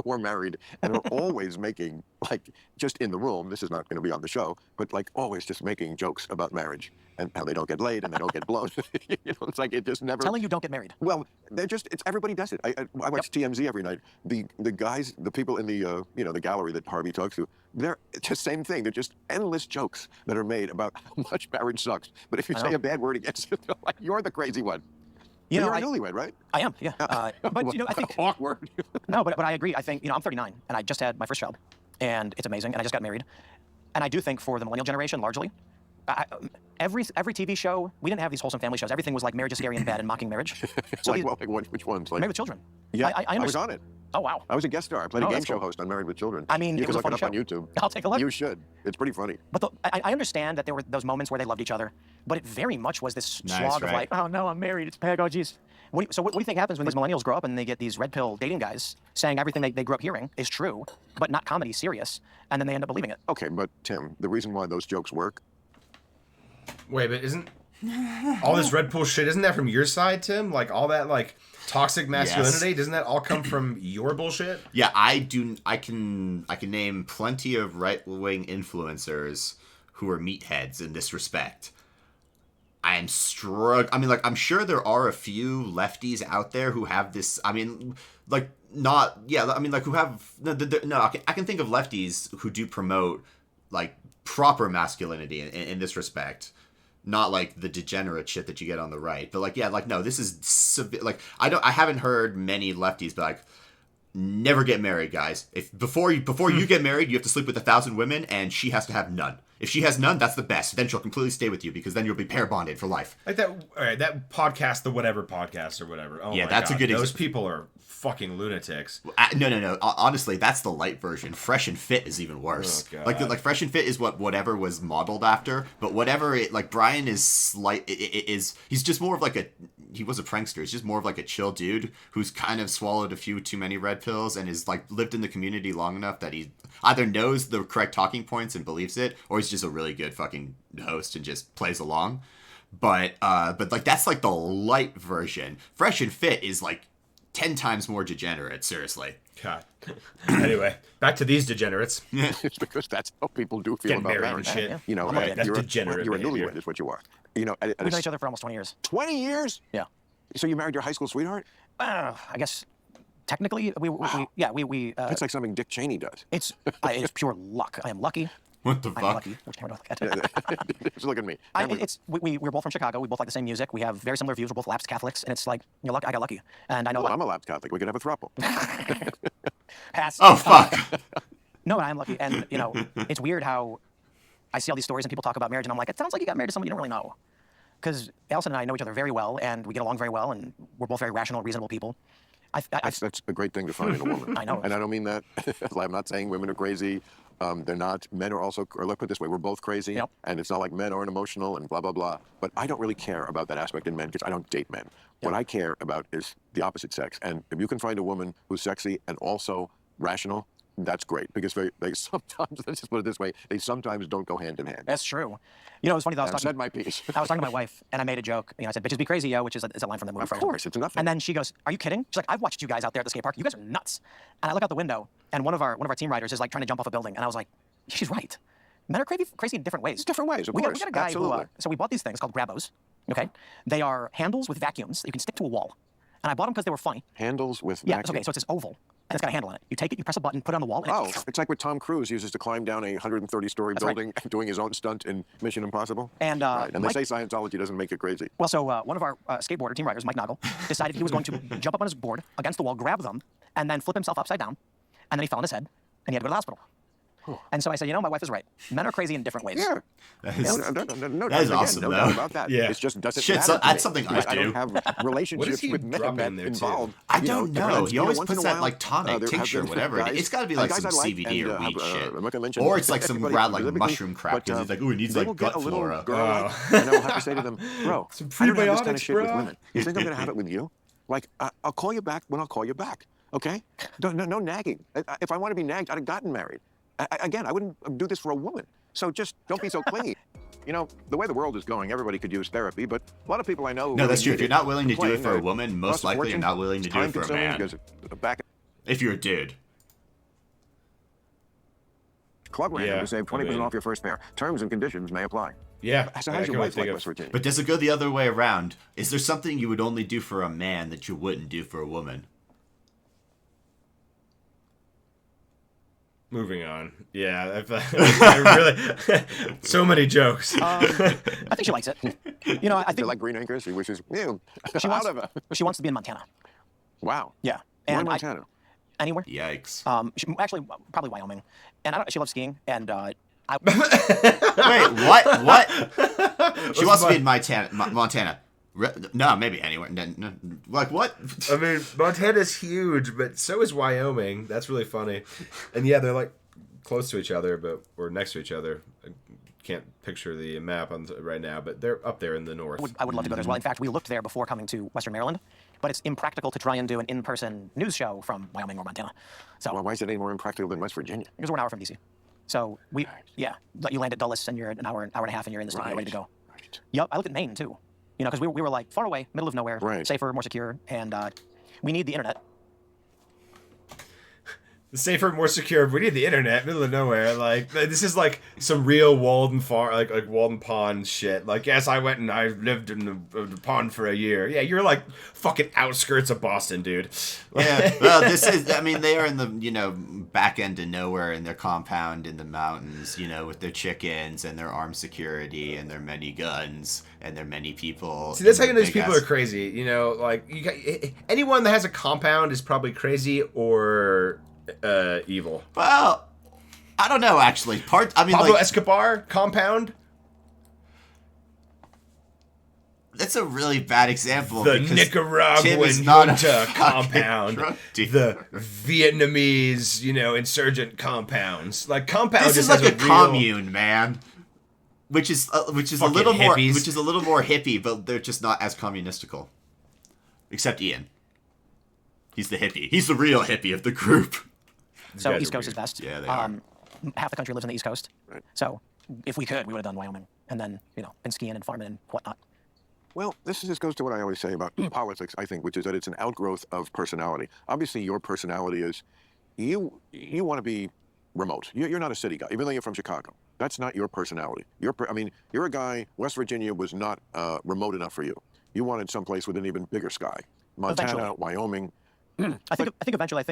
were married and are always making, like, just in the room, this is not going to be on the show, but like always just making jokes about marriage and how they don't get laid and they don't get blown. You know, it's like it just never. Telling you don't get married. Well, they're just, it's everybody does it. I watch TMZ every night. The guys, the people in the, you know, the gallery that Harvey talks to, they're just same thing. They're just endless jokes that are made about how much marriage sucks. But if you say a bad word against it, they're like, you're the crazy one. You know, you're a newlywed, right? I am, yeah. But, you know, I think... Awkward. No, but I agree. I think, you know, I'm 39, and I just had my first child, and it's amazing, and I just got married. And I do think for the millennial generation, largely, every TV show, we didn't have these wholesome family shows. Everything was like Marriage is Scary and Bad and mocking marriage. So which ones? Like, Married with Children. Yeah, I was on it. Oh, wow. I was a guest star. I played a game that's show cool. host on Married with Children. I mean, you it can was a look it funny up show. on YouTube. I'll take a look. You should. It's pretty funny. But I understand that there were those moments where they loved each other, but it very much was this slog of like, oh, no, I'm married. It's bad. Oh, geez. So what do you think happens when these millennials grow up and they get these red pill dating guys saying everything they grew up hearing is true, but not comedy, serious, and then they end up believing it? Okay, but Tim, the reason why those jokes work. Wait, but isn't all this red pill shit, isn't that from your side, Tim? Like all that like toxic masculinity, Yes. doesn't that all come from your bullshit? Yeah, I can name plenty of right-wing influencers who are meatheads in this respect. I'm I'm sure there are a few lefties out there who have this. I mean, like not. Yeah, I mean, like who have no. I can think of lefties who do promote like proper masculinity in this respect. Not like the degenerate shit that you get on the right, but like yeah, like no, this is like I haven't heard many lefties be like, never get married, guys. If before you get married, you have to sleep with 1,000 women, and she has to have none. If she has none, that's the best. Then she'll completely stay with you because then you'll be pair bonded for life. Like that. All right, that podcast, the whatever podcast or whatever. Oh Yeah, my that's God. a good Those people are fucking lunatics. No. Honestly, that's the light version. Fresh and Fit is even worse. Oh, like Fresh and Fit is whatever was modeled after, but whatever it like Brian is he's just more of like he was a prankster. He's just more of like a chill dude who's kind of swallowed a few too many red pills and is like lived in the community long enough that he either knows the correct talking points and believes it, or he's just a really good fucking host and just plays along. But like that's like the light version. Fresh and Fit is like 10 times more degenerate, seriously. God. Anyway, back to these degenerates. It's because that's how people do feel Getting about married marriage. and shit. Yeah. You know, Right, that's you're degenerate you're a behavior. newlywed is what you are. You know, at We've known each other for almost 20 years. 20 years? Yeah. So you married your high school sweetheart? I guess technically, we That's like something Dick Cheney does. it's pure luck. I am lucky. What the I'm fuck? lucky. Which camera do I look at? Just look at me. We're both from Chicago. We both like the same music. We have very similar views. We're both lapsed Catholics, and it's like you're lucky. I got lucky, and I know. Well, I'm a lapsed Catholic. We could have a throuple. Pass. Oh fuck. No, I am lucky, and you know, it's weird how I see all these stories and people talk about marriage, and I'm like, it sounds like you got married to someone you don't really know, because Allison and I know each other very well, and we get along very well, and we're both very rational, reasonable people. That's a great thing to find in a woman. I know. And I don't mean that. I'm not saying women are crazy. They're not. Men are also, or let's put it this way, we're both crazy. Yep. And it's not like men aren't emotional and blah, blah, blah. But I don't really care about that aspect in men because I don't date men. What I care about is the opposite sex. And if you can find a woman who's sexy and also rational, that's great. Because they sometimes, let's just put it this way, they sometimes don't go hand in hand. That's true. You know, it was funny that I've said my piece. I was talking to my wife, and I made a joke. You know, I said, "Bitches be crazy, yo," which is a line from the movie. Of Frozen. course, it's nothing. And then she goes, "Are you kidding?" She's like, "I've watched you guys out there at the skate park. You guys are nuts." And I look out the window, and one of our team riders is like trying to jump off a building, and I was like, "She's right. Men are crazy in different ways. Different ways, of we course. Got a guy Absolutely. who. So we bought these things called Grabos. Okay, they are handles with vacuums that you can stick to a wall, and I bought them because they were funny. Handles with Yeah. vacuum. Okay. So it's this oval, and it's got a handle on it. You take it, you press a button, put it on the wall. And Oh, it's like what Tom Cruise uses to climb down a 130-story That's right. building doing his own stunt in Mission Impossible. And right. And Mike- they say Scientology doesn't make it crazy. Well, so one of our skateboarder team riders, Mike Noggle, decided he was going to jump up on his board against the wall, grab them, and then flip himself upside down. And then he fell on his head, and he had to go to the hospital. And so I said, you know, my wife is right. Men are crazy in different ways. Yeah. That is No that is doubt, awesome, no though. doubt about that. Yeah. It's just doesn't Shit, matter so to that's me, something I because I don't do. have relationships he with men dropping in there, too? involved. I You know, don't know. depends. He You know, always once puts in a that while, like tonic, there have tincture, been whatever. guys- It's got to be like guys some I like, CBD or and, weed shit. I'm not gonna mention Or it's like some anybody rad like specifically, mushroom crap but, because he's like, ooh, it needs they like will get gut a little flora. girl, and I will have to say to them, bro, Some I don't have this kind prebiotics, of shit with bro. women. You think I'm gonna have it with you? Like, I'll call you back when I'll call you back. Okay? No nagging. If I want to be nagged, I'd have gotten married. Again, I wouldn't do this for a woman. So just don't be so clingy. You know, the way the world is going, everybody could use therapy, but a lot of people I know... No, that's true. If you're not willing to do it for a complain, woman, most likely you're not willing to do it for a man. Because back If you're a dude. Club random Yeah, to save 20% I mean- off your first pair. Terms and conditions may apply. Yeah. So I how's can your really wife think like of- West Virginia? But does it go the other way around? Is there something you would only do for a man that you wouldn't do for a woman? Moving on. Yeah, I really so many jokes. I think she likes it. You know, I They think like green acres. She wishes, ew, she out wants, of it. she wants to be in Montana. Wow. Yeah. Why And Montana? anywhere. Yikes. Actually, probably Wyoming. And I don't. She loves skiing. And Wait, what? She wants to be in Montana. No, maybe anywhere. No. Like, what? I mean, Montana's huge, but so is Wyoming. That's really funny. And yeah, they're like close to each other, or next to each other. I can't picture the map right now, but they're up there in the north. I would love to go there as well. In fact, we looked there before coming to Western Maryland, but it's impractical to try and do an in-person news show from Wyoming or Montana. So Well, why is it any more impractical than West Virginia? because we're an hour from DC. So you land at Dulles and you're an hour and a half and you're in the studio ready to go. Right. Yep, I looked at Maine too. You know, because we were like far away, middle of nowhere, Right. safer, more secure, and we need the internet. Safer, more secure. We need the internet, middle of nowhere. Like, this is like some real Walden farm, like Walden Pond shit. Like, yes, I went and I lived in the pond for a year. Yeah, you're like fucking outskirts of Boston, dude. Yeah, well, this is, I mean, they are in the, back end of nowhere in their compound in the mountains, with their chickens and their armed security and their many guns and their many people. See, that's how you know these big people are crazy. Like, anyone that has a compound is probably crazy or evil. Well, I don't know, actually. Pablo Escobar compound. That's a really bad example. The because Nicaraguan Tim is not a junta fucking compound. drug dealer. The Vietnamese, insurgent compounds. Like, compound This is just like has a real... commune, man. Which is a Fucking little more, hippies. which is a little more hippie, but they're just not as communistical. Except Ian. He's the hippie. He's the real hippie of the group. So guys East are Coast is weird. best. Yeah, they are. Half the country lives on the East Coast. Right. So if we could, we would have done Wyoming, and then been skiing and farming and whatnot. Well, this just goes to what I always say about politics, I think, which is that it's an outgrowth of personality. Obviously, your personality is you want to be remote. You're not a city guy, even though you're from Chicago. That's not your personality. You're a guy, West Virginia was not remote enough for you. You wanted someplace with an even bigger sky. Montana, Eventually. Wyoming. I think eventually,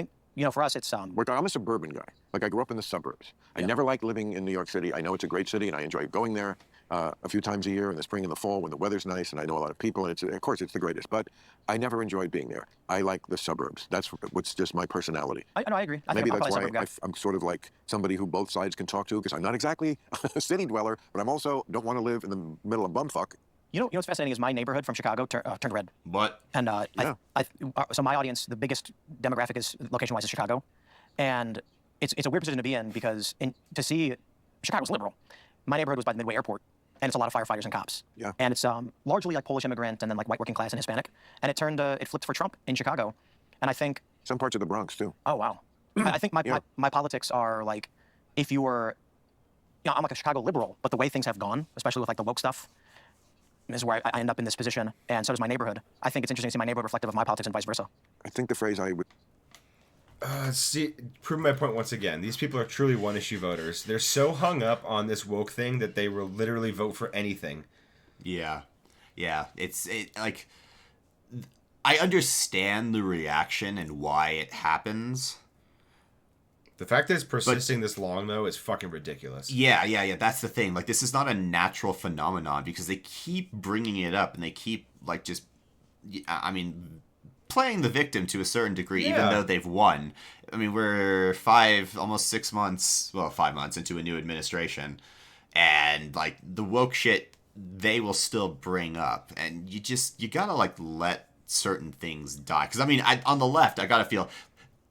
for us, it's I'm a suburban guy. Like, I grew up in the suburbs. I never liked living in New York City. I know it's a great city, and I enjoy going there a few times a year in the spring and the fall when the weather's nice, and I know a lot of people, and of course, it's the greatest. But I never enjoyed being there. I like the suburbs. That's what's just my personality. I agree. I Maybe think I'm that's probably a why suburb guy. I'm sort of like somebody who both sides can talk to, because I'm not exactly a city dweller, but I'm also don't want to live in the middle of bumfuck. You know what's fascinating is my neighborhood from Chicago turned red. What? And Yeah. so my audience, the biggest demographic is location-wise is Chicago, and it's a weird position to be in because to see Chicago's liberal. My neighborhood was by the Midway Airport, and it's a lot of firefighters and cops. Yeah. And it's largely like Polish immigrant and then like white working class and Hispanic, and it flipped for Trump in Chicago, and I think Some parts of the Bronx too. oh wow, I think my politics are like if you were, I'm like a Chicago liberal, but the way things have gone, especially with like the woke stuff. Is where I end up in this position, and so does my neighborhood. I think it's interesting to see my neighborhood reflective of my politics and vice versa. I think the phrase I would See, prove my point once again. These people are truly one-issue voters. They're so hung up on this woke thing that they will literally vote for anything. Yeah. Like, I understand the reaction and why it happens. The fact that it's persisting this long, though, is fucking ridiculous. Yeah. That's the thing. Like, this is not a natural phenomenon because they keep bringing it up and they keep, like, just, playing the victim to a certain degree, even though they've won. I mean, we're 5 months into a new administration. And, like, the woke shit, they will still bring up. And you gotta, like, let certain things die. Because, on the left, I gotta feel...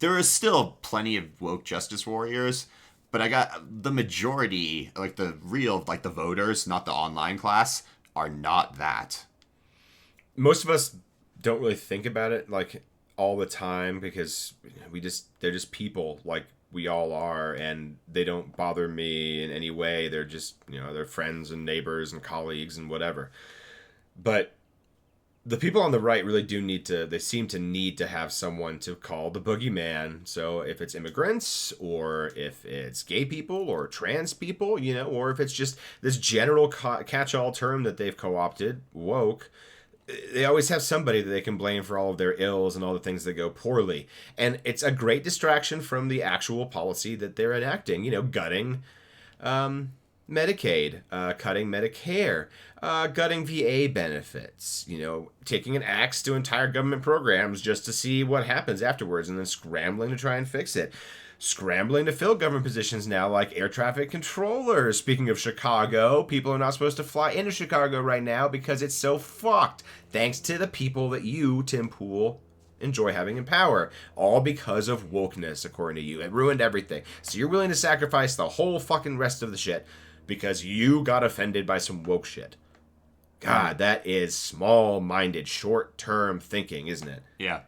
There is still plenty of woke justice warriors, but I got the majority, like the real, like the voters, not the online class, are not that. Most of us don't really think about it like all the time because they're just people like we all are, and they don't bother me in any way. They're just, they're friends and neighbors and colleagues and whatever. But the people on the right really they seem to need to have someone to call the boogeyman. So if it's immigrants, or if it's gay people or trans people, or if it's just this general catch-all term that they've co-opted, woke, they always have somebody that they can blame for all of their ills and all the things that go poorly. And it's a great distraction from the actual policy that they're enacting, gutting Medicaid, cutting Medicare, gutting VA benefits, taking an axe to entire government programs just to see what happens afterwards, and then scrambling to try and fix it. Scrambling to fill government positions now, like air traffic controllers. Speaking of Chicago, people are not supposed to fly into Chicago right now because it's so fucked. Thanks to the people that you, Tim Pool, enjoy having in power. All because of wokeness, according to you. It ruined everything. So you're willing to sacrifice the whole fucking rest of the shit because you got offended by some woke shit. God, that is small-minded, short-term thinking, isn't it? Yeah.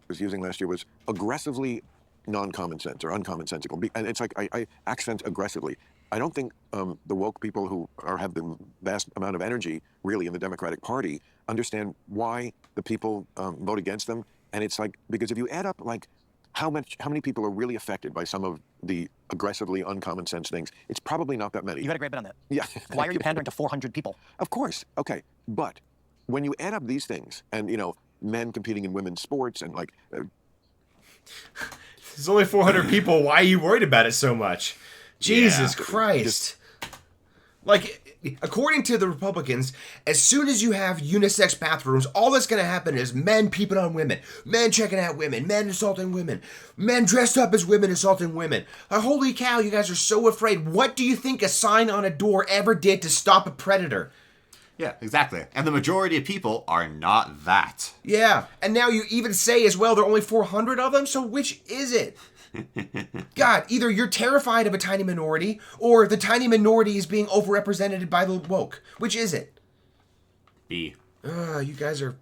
Was using last year was aggressively non-common sense or uncommonsensical. And it's like I accent aggressively. I don't think the woke people who have the vast amount of energy really in the Democratic Party understand why the people vote against them. And it's like, because if you add up like how many people are really affected by some of the aggressively uncommon sense things, it's probably not that many. You had a great bit on that. Yeah. Why are you pandering to 400 people? Of course. Okay. But when you add up these things and, men competing in women's sports and like... There's only 400 people. Why are you worried about it so much? Jesus Christ. Like, according to the Republicans, as soon as you have unisex bathrooms, all that's going to happen is men peeping on women, men checking out women, men assaulting women, men dressed up as women assaulting women. Holy cow, you guys are so afraid. What do you think a sign on a door ever did to stop a predator? Yeah, exactly. And the majority of people are not that. Yeah, and now you even say as well there are only 400 of them, so which is it? God, either you're terrified of a tiny minority, or the tiny minority is being overrepresented by the woke. Which is it? B. You guys are too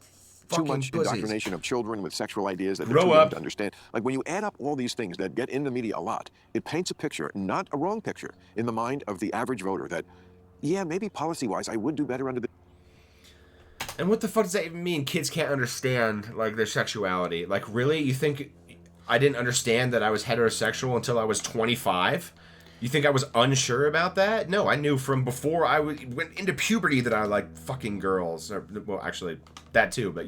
fucking much pussies. indoctrination of children with sexual ideas that Grow they're too young up. to understand. Like when you add up all these things that get in the media a lot, it paints a picture, not a wrong picture, in the mind of the average voter that, yeah, maybe policy-wise I would do better under the... And what the fuck does that even mean? Kids can't understand, like, their sexuality. Like, really? You think I didn't understand that I was heterosexual until I was 25? You think I was unsure about that? No, I knew from before I went into puberty that I like fucking girls. Well, actually, that too, but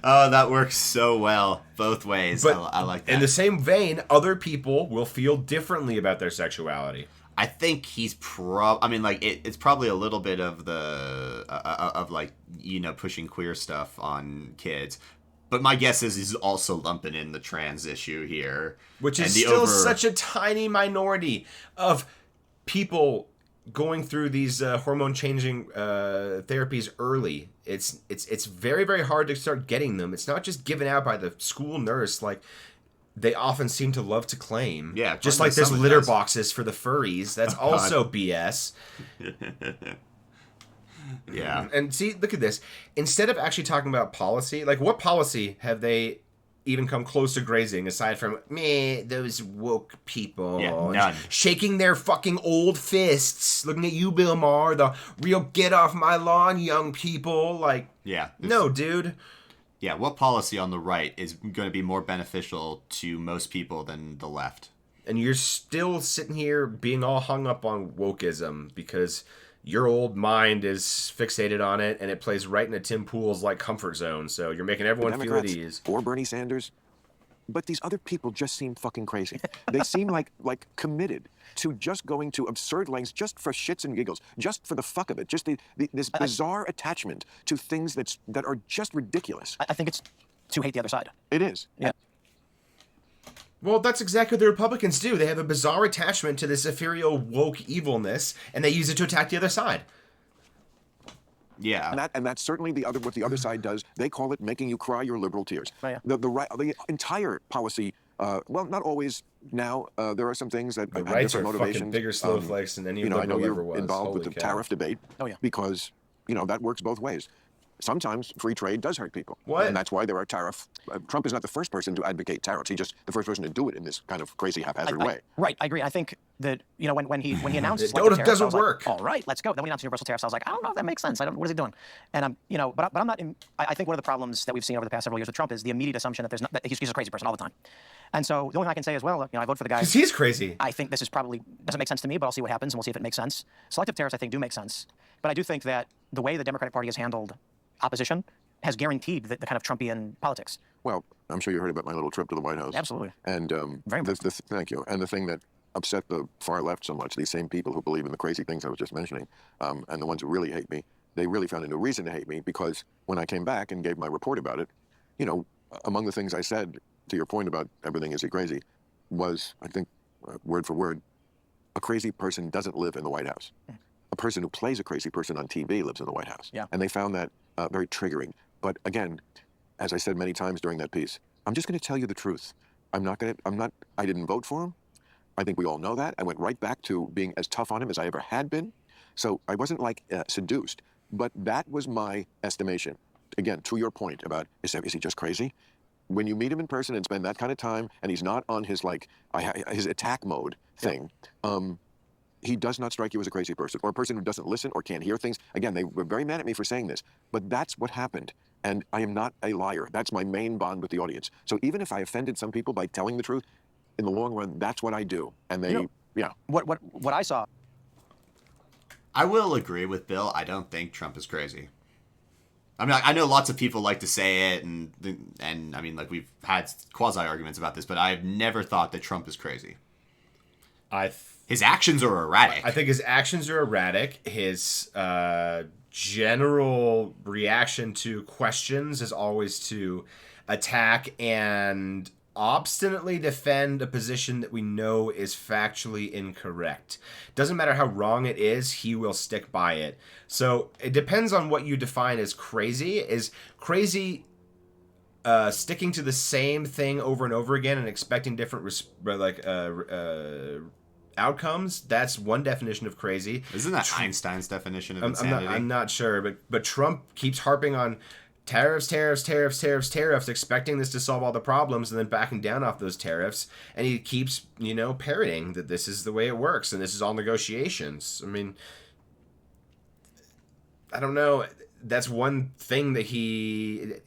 Oh, that works so well both ways. But I like that. in the same vein, other people will feel differently about their sexuality. I think he's it's probably a little bit of the pushing queer stuff on kids, but my guess is he's also lumping in the trans issue here, which is still such a tiny minority of people going through these hormone changing therapies early. It's very, very hard to start getting them. It's not just given out by the school nurse like they often seem to love to claim. Yeah, just like there's litter boxes for the furries. That's also BS. Yeah. And see, look at this. Instead of actually talking about policy, like what policy have they even come close to grazing aside from those woke people? Yeah, none. Shaking their fucking old fists, looking at you, Bill Maher, the real get off my lawn, young people. Like, yeah, no, dude. Yeah, what policy on the right is going to be more beneficial to most people than the left? And you're still sitting here being all hung up on wokeism because your old mind is fixated on it and it plays right into Tim Pool's like comfort zone. So you're making everyone feel at ease. Or Bernie Sanders. But these other people just seem fucking crazy. They seem like committed to just going to absurd lengths just for shits and giggles, just for the fuck of it, just this bizarre attachment to things that are just ridiculous. I think it's to hate the other side. It is. Yeah. Well, that's exactly what the Republicans do. They have a bizarre attachment to this ethereal woke evilness, and they use it to attack the other side. Yeah, and that's certainly what the other side does. They call it making you cry your liberal tears. Oh, yeah. The entire policy. Well, not always. Now there are some things that the have rights different are motivations. fucking bigger snowflakes than any I know liberal you're ever was. involved Holy with the cow. tariff debate. Oh yeah. Because that works both ways. sometimes free trade does hurt people. What? And that's why there are tariffs. Trump is not the first person to advocate tariffs. He's just the first person to do it in this kind of crazy, haphazard way. Right, I agree. I think that, when he announced It selective tariffs, doesn't I was like, work. all right, let's go. Then when he announced universal tariffs, I was like, I don't know if that makes sense. What is he doing? And but I'm not. I think one of the problems that we've seen over the past several years with Trump is the immediate assumption that he's a crazy person all the time. And so the only thing I can say is, well, I vote for the guy. Because he's crazy. I think this is probably doesn't make sense to me, but I'll see what happens and we'll see if it makes sense. Selective tariffs, I think, do make sense. But I do think that the way the Democratic Party has handled opposition has guaranteed the kind of Trumpian politics. Well, I'm sure you heard about my little trip to the White House. Absolutely. And Very much. thank you. And the thing that upset the far left so much, these same people who believe in the crazy things I was just mentioning, and the ones who really hate me, they really found a new reason to hate me, because when I came back and gave my report about it, among the things I said, to your point about everything is crazy, was, I think, word for word, a crazy person doesn't live in the White House. A person who plays a crazy person on TV lives in the White House. Yeah. And they found that very triggering. But again, as I said many times during that piece, I'm just going to tell you the truth. I didn't vote for him. I think we all know that. I went right back to being as tough on him as I ever had been. So I wasn't seduced, but that was my estimation. Again, to your point about, is he just crazy? When you meet him in person and spend that kind of time, and he's not on his his attack mode thing, he does not strike you as a crazy person or a person who doesn't listen or can't hear things. Again, they were very mad at me for saying this, but that's what happened. And I am not a liar. That's my main bond with the audience. So even if I offended some people by telling the truth, in the long run, that's what I do. And they, What I saw. I will agree with Bill. I don't think Trump is crazy. I mean, I know lots of people like to say it, and I mean, like, we've had quasi-arguments about this, but I've never thought that Trump is crazy. His actions are erratic. I think his actions are erratic. His general reaction to questions is always to attack and obstinately defend a position that we know is factually incorrect. Doesn't matter how wrong it is, he will stick by it. So it depends on what you define as crazy. Is crazy sticking to the same thing over and over again and expecting different outcomes? That's one definition of crazy. Isn't that Einstein's definition of insanity? I'm not sure, but Trump keeps harping on tariffs, expecting this to solve all the problems, and then backing down off those tariffs. And he keeps, parroting that this is the way it works, and this is all negotiations. I mean, I don't know. That's one thing that he's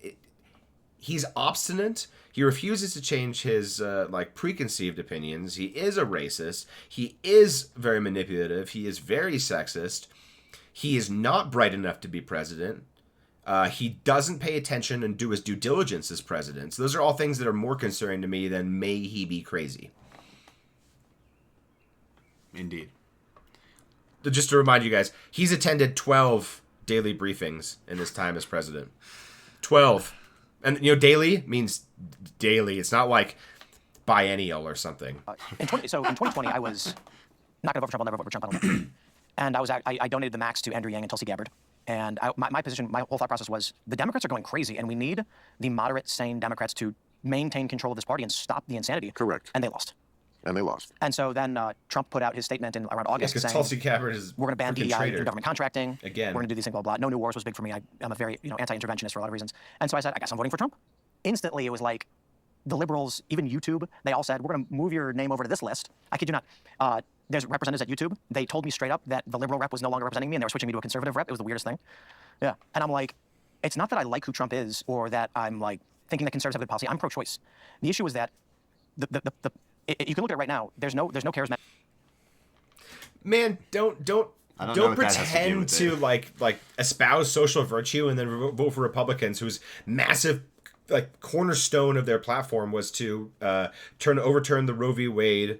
obstinate. He refuses to change his preconceived opinions. He is a racist. He is very manipulative. He is very sexist. He is not bright enough to be president. He doesn't pay attention and do his due diligence as president. So those are all things that are more concerning to me than may he be crazy. Indeed. Just to remind you guys, he's attended 12 daily briefings in his time as president. 12. And, daily means daily. It's not like biennial or something. In 2020, I was not going to vote for Trump. I'll never vote for Trump. I don't know. And I donated the max to Andrew Yang and Tulsi Gabbard. And my position, my whole thought process was, the Democrats are going crazy, and we need the moderate, sane Democrats to maintain control of this party and stop the insanity. Correct. And they lost. And so then Trump put out his statement in around August saying, Tulsi Gabbard is we're going to ban DEI in government contracting. Again. We're going to do these things, blah, blah. No new wars was big for me. I'm a very anti-interventionist for a lot of reasons. And so I said, I guess I'm voting for Trump. Instantly, it was like the liberals, even YouTube, they all said, we're going to move your name over to this list. I kid you not. There's representatives at YouTube. They told me straight up that the liberal rep was no longer representing me, and they were switching me to a conservative rep. It was the weirdest thing. Yeah. And I'm like, it's not that I like who Trump is or that I'm thinking that conservatives have good policy. I'm pro-choice. The issue is that you can look at it right now. There's no charismatic. Man, don't pretend to espouse social virtue and then vote for Republicans whose massive cornerstone of their platform was to overturn the Roe v. Wade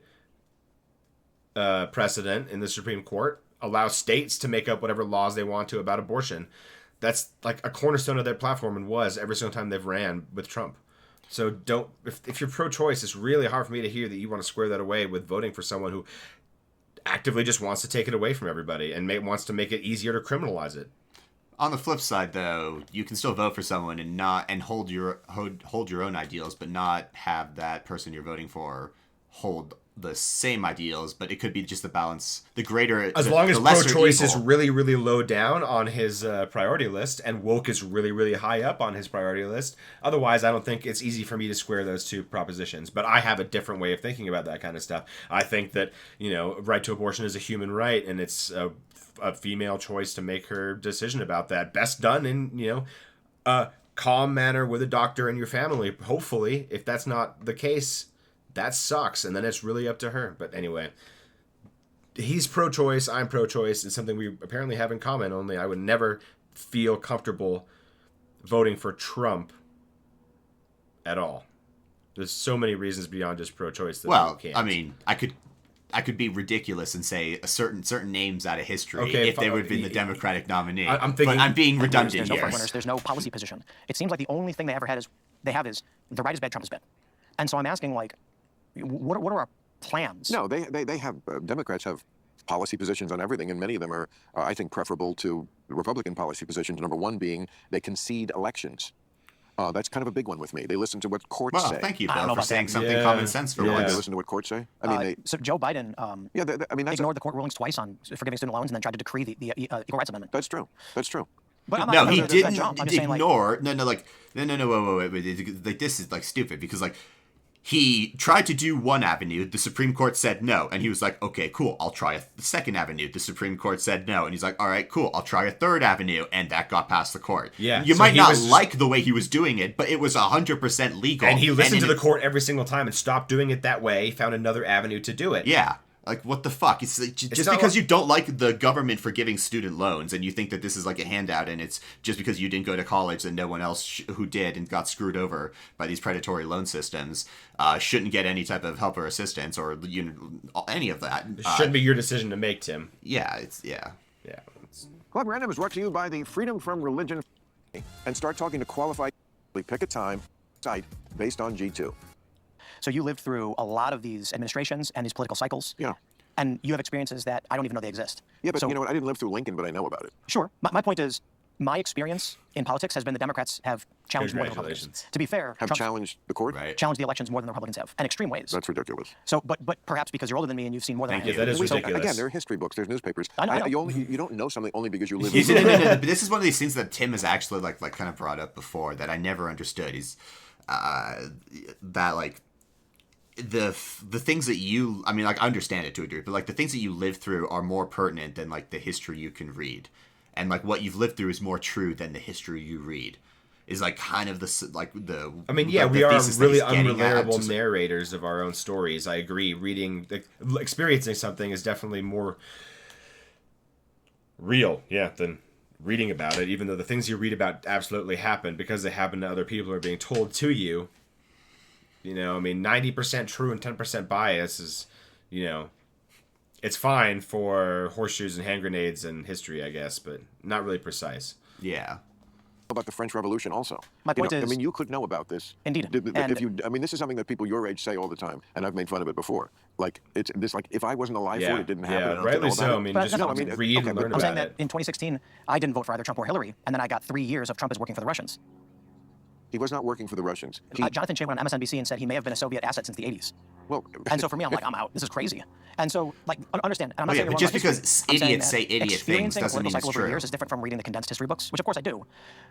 precedent in the Supreme Court, allow states to make up whatever laws they want to about abortion. That's a cornerstone of their platform, and was every single time they've ran with Trump. So if you're pro-choice, it's really hard for me to hear that you want to square that away with voting for someone who actively just wants to take it away from everybody and wants to make it easier to criminalize it. On the flip side, though, you can still vote for someone and hold your own ideals, but not have that person you're voting for hold the same ideals, but it could be just the balance, the greater. As long as pro-choice is really, really low down on his priority list, and woke is really, really high up on his priority list. Otherwise, I don't think it's easy for me to square those two propositions. But I have a different way of thinking about that kind of stuff. I think that, right to abortion is a human right, and it's a female choice to make her decision about that. Best done in, a calm manner with a doctor and your family. Hopefully, if that's not the case, that sucks, and then it's really up to her. But anyway, he's pro-choice, I'm pro-choice. It's something we apparently have in common, only I would never feel comfortable voting for Trump at all. There's so many reasons beyond just pro-choice that you can't. I mean, I could be ridiculous and say certain names out of history if they would have been the Democratic nominee. I'm thinking, but I'm being redundant here. Here. There's no policy position. It seems like the only thing they have is the right is bad, Trump is bad. And so I'm asking, like, what are our plans? No, they have, Democrats have policy positions on everything, and many of them are, I think, preferable to Republican policy positions. Number one being they concede elections. That's kind of a big one with me. They listen to what courts say. Well, thank you, Bill, for saying something common sense for once. They listen to what courts say. I mean, so Joe Biden ignored the court rulings twice on forgiving student loans and then tried to decree the Equal Rights Amendment. That's true. That's true. But no, he didn't ignore. Wait. Like, this is like stupid because like. He tried to do one avenue. The Supreme Court said no. And he was like, okay, cool. I'll try the second avenue. The Supreme Court said no. And he's like, all right, cool. I'll try a third avenue. And that got past the court. Yeah. You might not like the way he was doing it, but it was 100% legal. And he listened to the court every single time and stopped doing it that way, found another avenue to do it. Yeah. Like, what the fuck? It's like, just because you don't like the government for giving student loans and you think that this is like a handout and it's just because you didn't go to college and no one else who did and got screwed over by these predatory loan systems shouldn't get any type of help or assistance or any of that. It shouldn't be your decision to make, Tim. Yeah, Club Random is brought to you by the Freedom from Religion and start talking to qualified. Pick a time, site based on G2. So you lived through a lot of these administrations and these political cycles. Yeah. And you have experiences that I don't even know they exist. Yeah, but you know what? I didn't live through Lincoln, but I know about it. Sure. My point is, my experience in politics has been the Democrats have challenged more than the Republicans. To be fair, Trump challenged the court? Right. Challenged the elections more than the Republicans have, in extreme ways. That's ridiculous. So, but perhaps because you're older than me and you've seen more than I have. That is ridiculous. Again, there are history books, there's newspapers. I know. You don't know something only because you live in it. But this is one of these things that Tim has actually like kind of brought up before that I never understood. Is that like the things that you, I mean, like, I understand it to a degree, but like the things that you live through are more pertinent than like the history you can read, and like what you've lived through is more true than the history you read. Is like kind of the. I mean, yeah, we are really unreliable narrators of our own stories. I agree. Reading, experiencing something is definitely more real, than reading about it. Even though the things you read about absolutely happen because they happen to other people or are being told to you. You know, I mean, 90% true and 10% bias is, it's fine for horseshoes and hand grenades and history, I guess, but not really precise. Yeah. About the French Revolution also. My point is... I mean, you could know about this. Indeed. This is something that people your age say all the time, and I've made fun of it before. Like, it's this, like, if I wasn't alive for it, it didn't happen. Yeah, rightly so. I mean, just read and learn about it. I'm saying that in 2016, I didn't vote for either Trump or Hillary, and then I got 3 years of Trump as working for the Russians. He was not working for the Russians. Jonathan Chait went on MSNBC and said he may have been a Soviet asset since the 80s. Well, and so for me, I'm like, I'm out. This is crazy. And so, like, understand. And I'm not saying but just because idiots say idiot things doesn't mean it's true. Years is different from reading the condensed history books, which of course I do.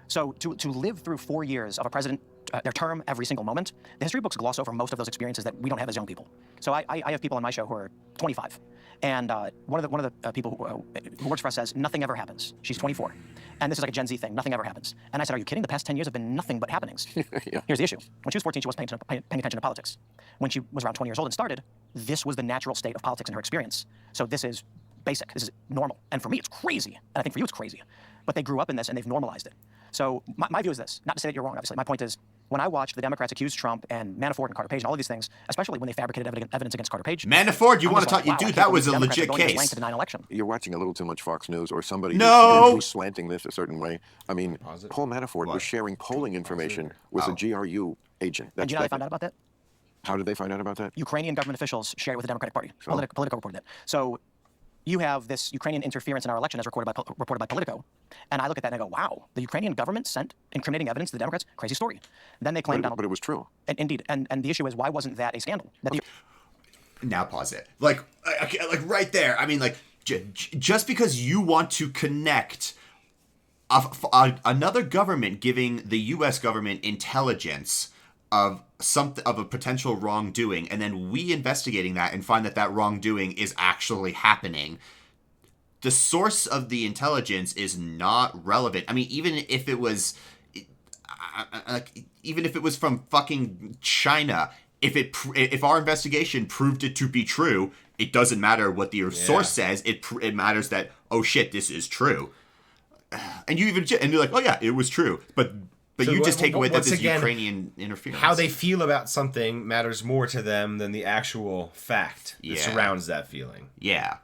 So to live through 4 years of a president, their term every single moment, the history books gloss over most of those experiences that we don't have as young people. So I have people on my show who are 25, and one of the people who works for us says nothing ever happens. She's 24, and this is like a Gen Z thing. Nothing ever happens. And I said, are you kidding? The past 10 years have been nothing but happenings. Yeah. Here's the issue. When she was 14, she wasn't paying attention to politics. When she was around 20 years old and started, this was the natural state of politics in her experience. So this is basic. This is normal. And for me, it's crazy. And I think for you, it's crazy. But they grew up in this and they've normalized it. So my view is this. Not to say that you're wrong, obviously. My point is, when I watched the Democrats accuse Trump and Manafort and Carter Page and all of these things, especially when they fabricated evidence against Carter Page. Manafort, you want to talk? Wow, dude, that was a legit case. To deny an election. You're watching a little too much Fox News or somebody who's slanting this a certain way. I mean, Paul Manafort was sharing polling information with a GRU agent. And do you know how they found out about that? How did they find out about that? Ukrainian government officials shared it with the Democratic Party. Politico reported it. So you have this Ukrainian interference in our election as reported by Politico. And I look at that and I go, wow, the Ukrainian government sent incriminating evidence to the Democrats? Crazy story. Then they claim Donald... But it was true. Indeed. And the issue is, why wasn't that a scandal? Now pause it. Like right there. I mean, like, just because you want to connect another government giving the U.S. government intelligence of a potential wrongdoing, and then we investigating that and find that wrongdoing is actually happening. The source of the intelligence is not relevant. I mean, even if it was from fucking China, if our investigation proved it to be true, it doesn't matter what the source says. It matters that, oh shit, this is true. And you're like, oh yeah, it was true. But so you just take away that this Ukrainian interference. How they feel about something matters more to them than the actual fact that surrounds that feeling. Yeah.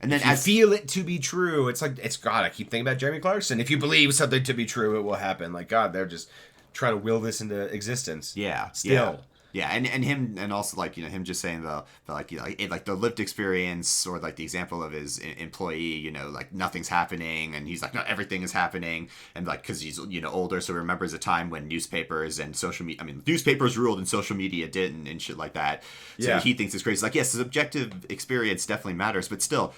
And then if you feel it to be true, it's like, God, I keep thinking about Jeremy Clarkson. If you believe something to be true, it will happen. Like, God, they're just trying to will this into existence. Yeah. Still. Yeah, and him, and also, like, you know, him just saying the like, you know, like the lived experience, or like the example of his employee, you know, like nothing's happening, and he's like, no, everything is happening, and like, because he's, you know, older, so he remembers a time when newspapers and social media, I mean, newspapers ruled and social media didn't, and shit like that. So he thinks it's crazy. Like, yes, the subjective experience definitely matters, but still,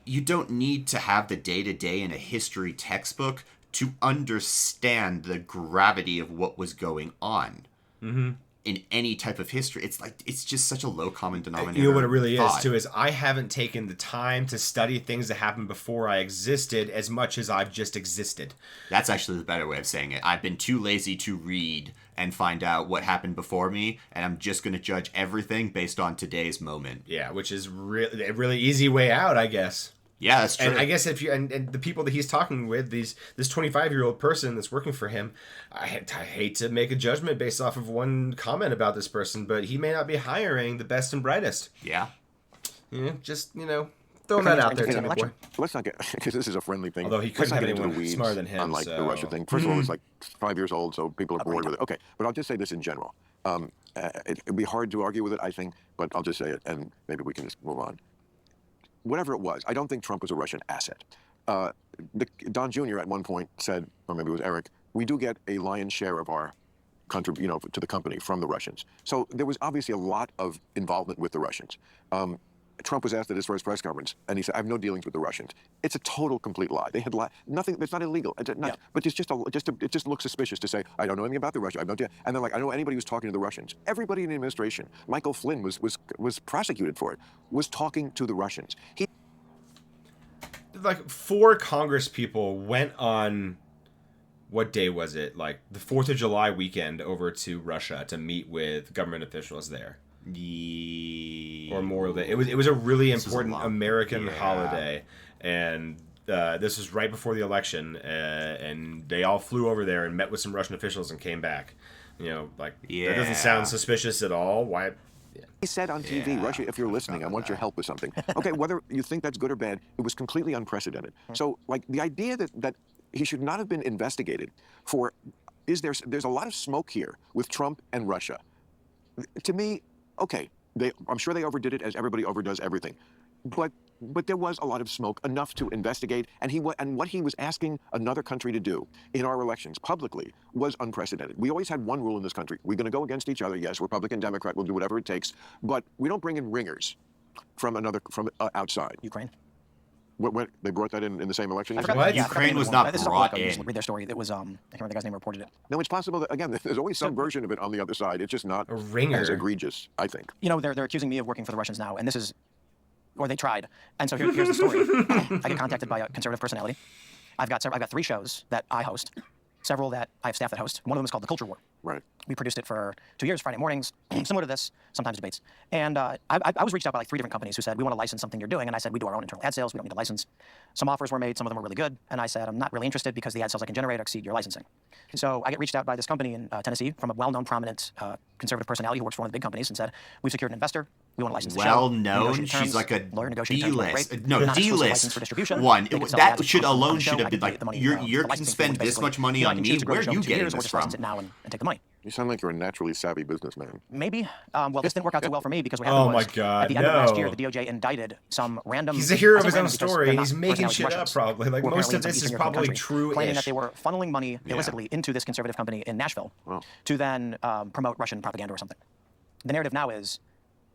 you don't need to have the day-to-day in a history textbook to understand the gravity of what was going on. Mm-hmm. In any type of history. It's like, it's just such a low common denominator. You know what it really is too, is I haven't taken the time to study things that happened before I existed as much as I've just existed. That's actually the better way of saying it. I've been too lazy to read and find out what happened before me, and I'm just going to judge everything based on today's moment. Yeah, which is a really easy way out, I guess. Yeah, that's true. And I guess if you and the people that he's talking with, this 25-year-old person that's working for him, I hate to make a judgment based off of one comment about this person, but he may not be hiring the best and brightest. Yeah. Just, you know, throwing that out there, Timmy boy. Let's not get, because this is a friendly thing. Although he couldn't get anyone weeds, smarter than him. Unlike the Russia thing. First of all, it's like 5 years old, so people are bored with it. Okay, but I'll just say this in general. It'd be hard to argue with it, I think, but I'll just say it, and maybe we can just move on. Whatever it was, I don't think Trump was a Russian asset. Don Jr. at one point said, or maybe it was Eric, we do get a lion's share of our country, you know, to the company from the Russians. So there was obviously a lot of involvement with the Russians. Trump was asked at his first press conference, and he said, I have no dealings with the Russians. It's a total, complete lie. They had nothing, it's not illegal. It's not, but it's it just looks suspicious to say, I don't know anything about the Russians. I have no idea. And they're like, I don't know anybody who's talking to the Russians. Everybody in the administration, Michael Flynn was prosecuted for it, was talking to the Russians. Like 4 Congress people went on, what day was it? Like the 4th of July weekend over to Russia to meet with government officials there. Or Memorial Day. It was a really important American holiday, and this was right before the election, and they all flew over there and met with some Russian officials and came back. You know, like that doesn't sound suspicious at all. Why? Yeah. He said on TV, Russia, if you're listening, I want your help with something. Okay, whether you think that's good or bad, it was completely unprecedented. So, like, the idea that he should not have been investigated for, there's a lot of smoke here with Trump and Russia. To me, okay, I'm sure they overdid it, as everybody overdoes everything, but there was a lot of smoke, enough to investigate, and what he was asking another country to do in our elections publicly was unprecedented. We always had one rule in this country: we're going to go against each other. Yes, Republican, Democrat, we'll do whatever it takes, but we don't bring in ringers from outside. Ukraine. What they brought that in the same election? What? Ukraine was not brought in. Read their story. It was I can't remember the guy's name who reported it. No, it's possible that, again, there's always some version of it on the other side. It's just not a ringer as egregious, I think. You know, they're accusing me of working for the Russians now, and this is, or they tried. And so here's the story. I get contacted by a conservative personality. I've got 3 shows that I host, several that I have staff that host. One of them is called The Culture War. Right. We produced it for 2 years, Friday mornings, similar to this, sometimes debates. And I was reached out by like 3 different companies who said, we want to license something you're doing. And I said, we do our own internal ad sales. We don't need a license. Some offers were made. Some of them were really good. And I said, I'm not really interested because the ad sales I can generate exceed your licensing. So I get reached out by this company in Tennessee from a well-known, prominent conservative personality who works for one of the big companies and said, we've secured an investor. We want to license the show. Well-known? She's like a D-list. No, D-list one. That should alone should have been like, you can spend this much money on me. Where are you getting this from? Now and take the money. You sound like you're a naturally savvy businessman. Maybe. Well, this didn't work out too well for me because what Oh happened my was God, at the end of last year, the DOJ indicted some random. He's a hero of his own random because story, they're and he's not making personality shit up Russians probably. Like who are most of apparently in this some is Eastern probably European country, true-ish. claiming that they were funneling money illicitly into this conservative company in Nashville to then promote Russian propaganda or something. The narrative now is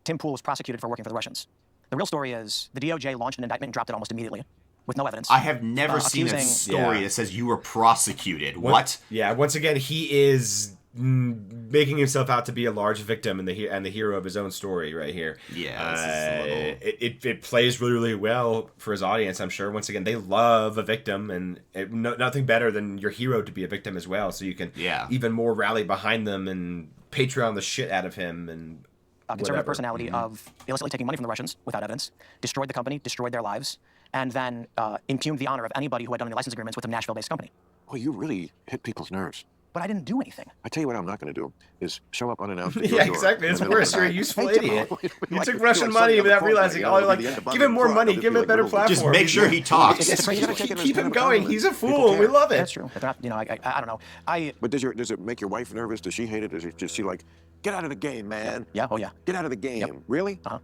Tim Pool was prosecuted for working for the Russians. The real story is the DOJ launched an indictment and dropped it almost immediately with no evidence. I have never seen a story that says you were prosecuted. What? Yeah, once again, he is making himself out to be a large victim and the hero of his own story right here. Yeah, this is a little... it plays really, really well for his audience, I'm sure. Once again, they love a victim, and nothing better than your hero to be a victim as well, so you can even more rally behind them and Patreon the shit out of him and conservative personality of illicitly taking money from the Russians without evidence, destroyed the company, destroyed their lives, and then impugned the honor of anybody who had done any license agreements with a Nashville-based company. Well, you really hit people's nerves. But I didn't do anything. I tell you what I'm not going to do is show up unannounced. Yeah, exactly. It's worse. You're a useful idiot. You took Russian money without realizing. Oh, like, give him more money. Give him a better platform. Just make sure he talks. Keep him going. He's a fool. We love it. That's true. They're not, I don't know. But does it make your wife nervous? Does she hate it? Does she like, get out of the game, man? Yeah. Oh, yeah. Get out of the game. Yep. Really? Uh-huh.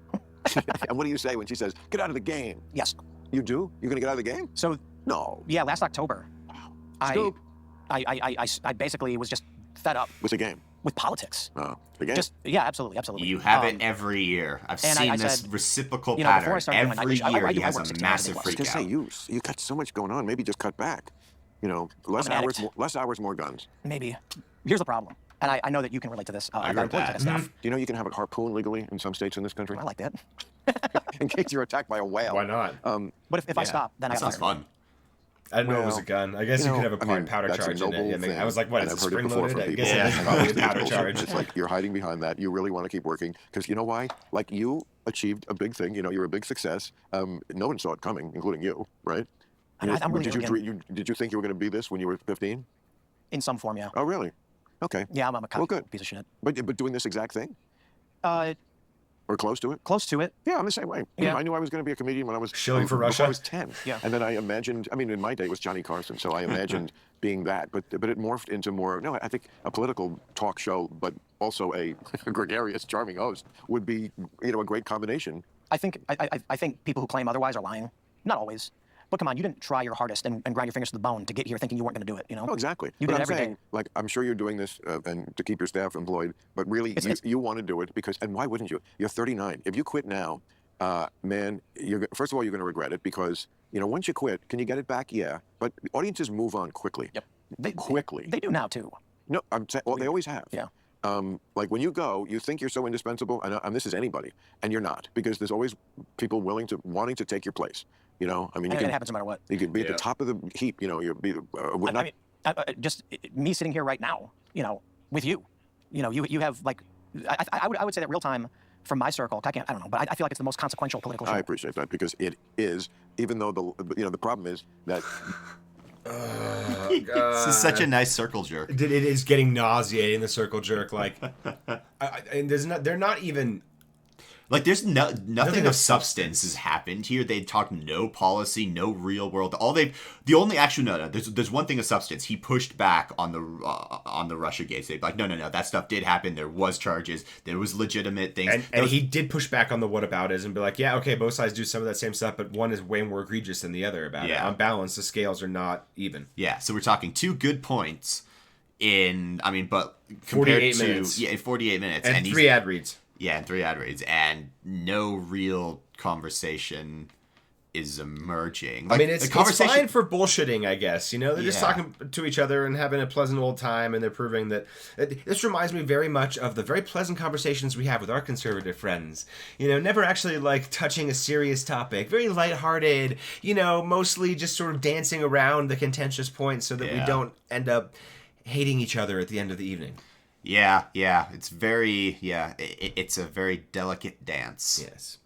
And what do you say when she says, get out of the game? Yes. You do? You're going to get out of the game? So. No. Yeah, last October. Scoop. I basically was just fed up. With the game? With politics. Oh, the game? Yeah, absolutely. You have it every year. I've seen this reciprocal pattern. Every year he has a massive freak out. I was say, you got so much going on. Maybe just cut back. Less hours, more guns. Maybe. Here's the problem. And I know that you can relate to this. I've got employed to this stuff. Do you know you can have a harpoon legally in some states in this country? I like that. In case you're attacked by a whale. Why not? But if I stop, then I got sounds fun. I didn't know it was a gun. I guess you could have a powder charge in it. I was like, what, is it spring-loaded? I guess it is probably a powder charge. It's like you're hiding behind that. You really want to keep working. Because you know why? Like, you achieved a big thing. You're a big success. No one saw it coming, including you, right? Did you think you were going to be this when you were 15? In some form, yeah. Oh, really? Okay. Yeah, I'm a piece of shit. But doing this exact thing? Or close to it? Close to it. Yeah, I'm the same way. Yeah. I knew I was going to be a comedian when I was... Shilling for Russia? Before I was 10. Yeah. And then I imagined... in my day it was Johnny Carson, so I imagined being that. But it morphed into more... No, I think a political talk show, but also a gregarious, charming host would be, a great combination. I think people who claim otherwise are lying. Not always. But come on, you didn't try your hardest and grind your fingers to the bone to get here thinking you weren't going to do it, Oh, exactly. You did every day. Like, I'm sure you're doing this and to keep your staff employed, but really, you want to do it because, and why wouldn't you? You're 39. If you quit now, man, first of all, you're going to regret it because, once you quit, can you get it back? Yeah. But audiences move on quickly. Yep. Quickly. They do now, too. No, I'm saying, well, they always have. Yeah. Like when you go, you think you're so indispensable, and this is anybody, and you're not, because there's always people wanting to take your place. It happens no matter what. You can be at the top of the heap. You'll be. Just me sitting here right now, with you, you have like, I would say that real time from my circle. I don't know, but I feel like it's the most consequential political show. I appreciate that because it is, even though the problem is that. This is such a nice circle jerk. It is getting nauseating, the circle jerk. Like, and they're not even. Like, there's nothing of substance has happened here. They talked no policy, no real world. There's one thing of substance. He pushed back on the Russia gates. They'd be like, no, that stuff did happen. There was charges. There was legitimate things. And he did push back on the whataboutism and be like, yeah, okay, both sides do some of that same stuff, but one is way more egregious than the other about it. On balance, the scales are not even. Yeah, so we're talking 2 good points but compared 48 minutes. Yeah, in 48 minutes. And 3 ad reads. Yeah, and 3 ad reads, and no real conversation is emerging. Like, it's fine for bullshitting, I guess. They're just talking to each other and having a pleasant old time, and they're proving that... This reminds me very much of the very pleasant conversations we have with our conservative friends. Never actually, touching a serious topic. Very lighthearted, mostly just sort of dancing around the contentious points so that we don't end up hating each other at the end of the evening. Yeah, it's very, it's a very delicate dance. Yes.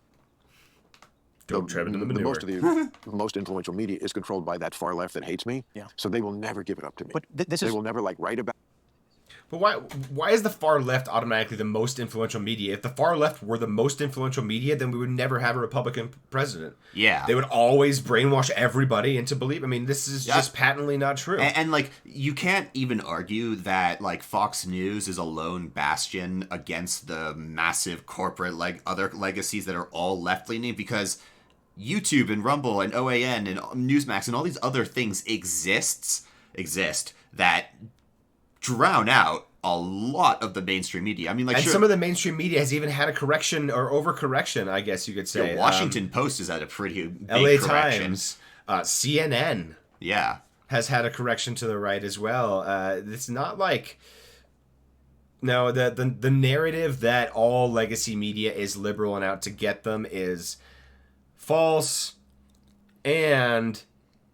Don't tread into the manure. Most of the most influential media is controlled by that far left that hates me. Yeah. So they will never give it up to me. But they will never write about. But why is the far left automatically the most influential media? If the far left were the most influential media, then we would never have a Republican president. Yeah. They would always brainwash everybody into believing. This is just patently not true. And you can't even argue that, Fox News is a lone bastion against the massive corporate, other legacies that are all left-leaning, because YouTube and Rumble and OAN and Newsmax and all these other things exist that drown out a lot of the mainstream media. I mean, like, and sure, some of the mainstream media has even had a correction or overcorrection, I guess you could say. Washington Post has had a pretty big LA correction. Times, CNN Yeah. has had a correction to the right as well. It's not like... No, the narrative that all legacy media is liberal and out to get them is false, and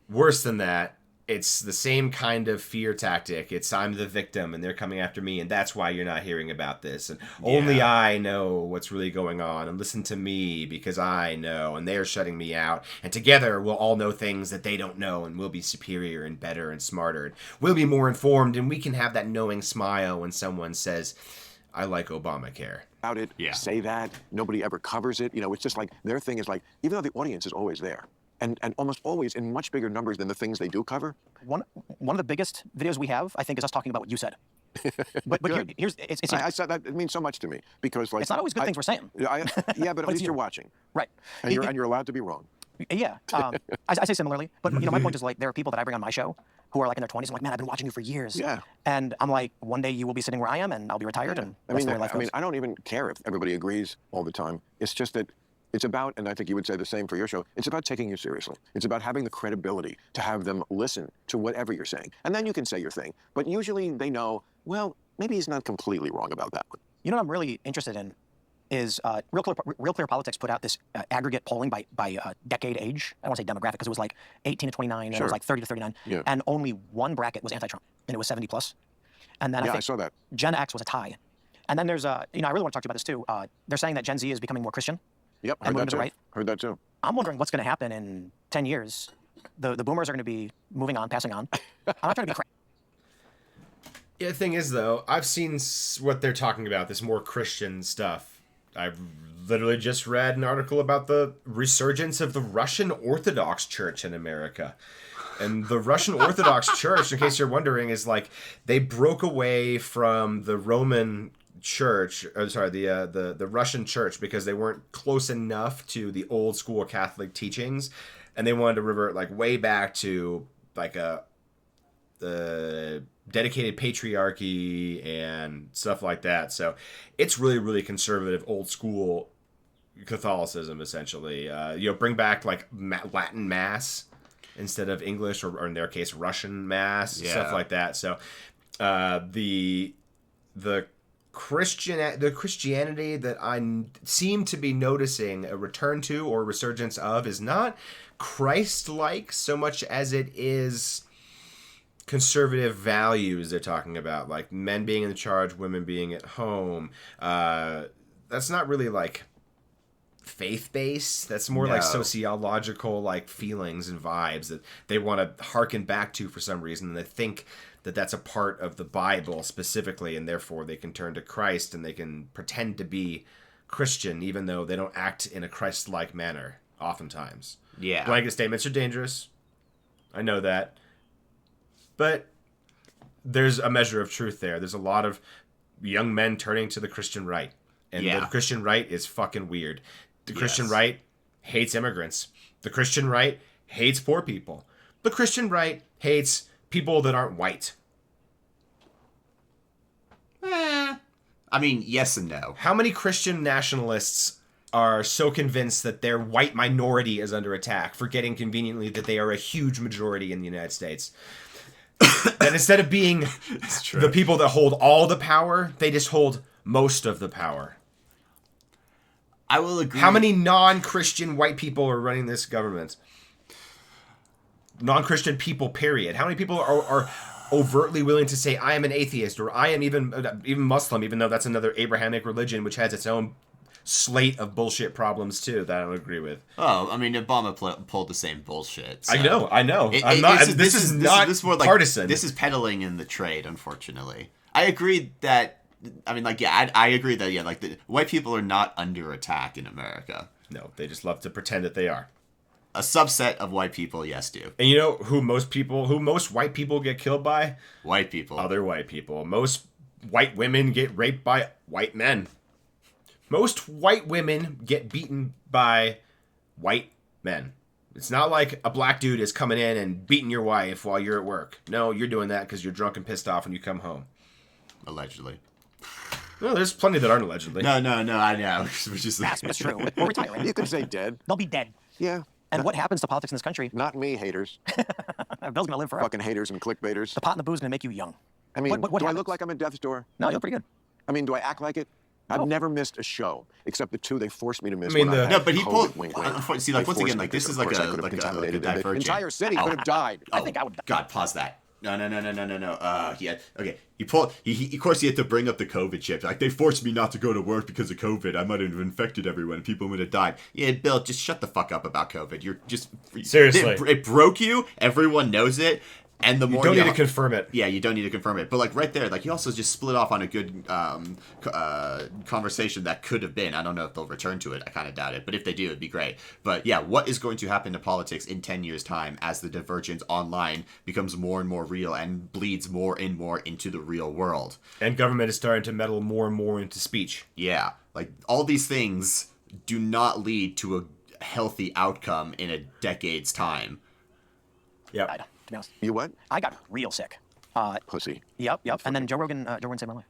worse than that, it's the same kind of fear tactic. It's I'm the victim and they're coming after me, and that's why you're not hearing about this, and only I know what's really going on, and listen to me because I know, and they're shutting me out, and together we'll all know things that they don't know, and we'll be superior and better and smarter, and we'll be more informed, and we can have that knowing smile when someone says, I like Obamacare. About it, say that. Nobody ever covers it. You know, it's just like their thing is like, even though the audience is always there, and almost always in much bigger numbers than the things they do cover. One of the biggest videos we have, I think, is us talking about what you said. But here's it's I said that it means so much to me because like it's not always good things we're saying. Yeah, but at least you're watching, right? And you're allowed to be wrong. Yeah, I say similarly, but you know, my point is like there are people that I bring on my show who are like in their 20s. I'm like, man, I've been watching you for years. Yeah. And I'm like, one day you will be sitting where I am, and I'll be retired, and that's the way life goes. I mean, I don't even care if everybody agrees all the time. It's just that it's about, and I think you would say the same for your show, it's about taking you seriously. It's about having the credibility to have them listen to whatever you're saying. And then you can say your thing. But usually they know, well, maybe he's not completely wrong about that one. You know what I'm really interested in is Real Clear Politics put out this aggregate polling by decade age. I don't want to say demographic because it was like 18 to 29, and it was like 30 to 39. Yeah. And only one bracket was anti-Trump, and it was 70 plus. And then I saw that. Gen X was a tie. And then there's I really want to talk to you about this too. They're saying that Gen Z is becoming more Christian. Yep, and moving to the right. Heard that too. I'm wondering what's going to happen in 10 years. The boomers are going to be moving on, passing on. I'm not trying to be crazy. Yeah, the thing is, though, I've seen what they're talking about, this more Christian stuff. I've literally just read an article about the resurgence of the Russian Orthodox Church in America. And the Russian Orthodox Church, in case you're wondering, is like they broke away from the Roman Church, or sorry, the Russian Church, because they weren't close enough to the old school Catholic teachings, and they wanted to revert like way back to like the dedicated patriarchy and stuff like that. So it's really, really conservative, old school Catholicism, essentially. Bring back like Latin Mass instead of English, or in their case, Russian Mass, stuff like that. So the Christianity that I seem to be noticing a return to or resurgence of is not Christ-like so much as it is conservative values they're talking about, like men being in charge, women being at home. That's not really like faith-based. That's more like sociological, like feelings and vibes that they want to harken back to for some reason, and they think that that's a part of the Bible specifically, and therefore they can turn to Christ and they can pretend to be Christian even though they don't act in a Christ-like manner oftentimes. Yeah. Blanket statements are dangerous. I know that. But there's a measure of truth there. There's a lot of young men turning to the Christian right. And the Christian right is fucking weird. The Christian right hates immigrants. The Christian right hates poor people. The Christian right hates people that aren't white. I mean, yes and no. How many Christian nationalists are so convinced that their white minority is under attack, forgetting conveniently that they are a huge majority in the United States? And instead of being the people that hold all the power, they just hold most of the power. I will agree. How many non-Christian white people are running this government? Non-Christian people, period. How many people are overtly willing to say, I am an atheist, or I am even Muslim, even though that's another Abrahamic religion, which has its own slate of bullshit problems, too, that I don't agree with. Oh, I mean, Obama pulled the same bullshit. So. I know. This is not partisan. This is peddling in the trade, unfortunately. I agree that... I mean, like, yeah, I agree that, like, the white people are not under attack in America. No, they just love to pretend that they are. A subset of white people, yes, do. And you know who most white people get killed by? White people. Other white people. Most white women get raped by white men. Most white women get beaten by white men. It's not like a black dude is coming in and beating your wife while you're at work. No, you're doing that because you're drunk and pissed off when you come home. allegedly. No, there's plenty that aren't allegedly. No, I know. Which is That's true. Or retiring. You could say dead. They'll be dead. Yeah. And what happens to politics in this country? Not me, haters. Bill's gonna live forever. Fucking haters and clickbaiters. The pot and the booze gonna make you young. I mean, what do I happens? look like I'm at death's door? No, you look pretty good. I mean, do I act like it? I've No. never missed a show except the two they forced me to miss. I mean, when I the- had No, but he COVID, pulled. wink, wink. See, like They once forced again, me like this because, is of like course, I a could have like a contaminated the divergent. entire city could have died. I think I would. God, pause that. No. Yeah. Okay. He pulled. He of course he had to bring up the COVID chip. Like they forced me not to go to work because of COVID. I might have infected everyone. People would have died. Yeah, Bill, just shut the fuck up about COVID. You're just Seriously. It broke you. Everyone knows it. And the You more don't need to confirm it. Yeah, you don't need to confirm it. But like right there, like he also just split off on a good conversation that could have been. I don't know if they'll return to it. I kind of doubt it. But if they do, it'd be great. But yeah, what is going to happen to politics in 10 years' time as the divergence online becomes more and more real and bleeds more and more into the real world? And government is starting to meddle more and more into speech. Yeah, like all these things do not lead to a healthy outcome in a decade's time. Yeah. Died, to be honest. You what? I got real sick. Pussy. Yep. And then Joe Rogan saved my life.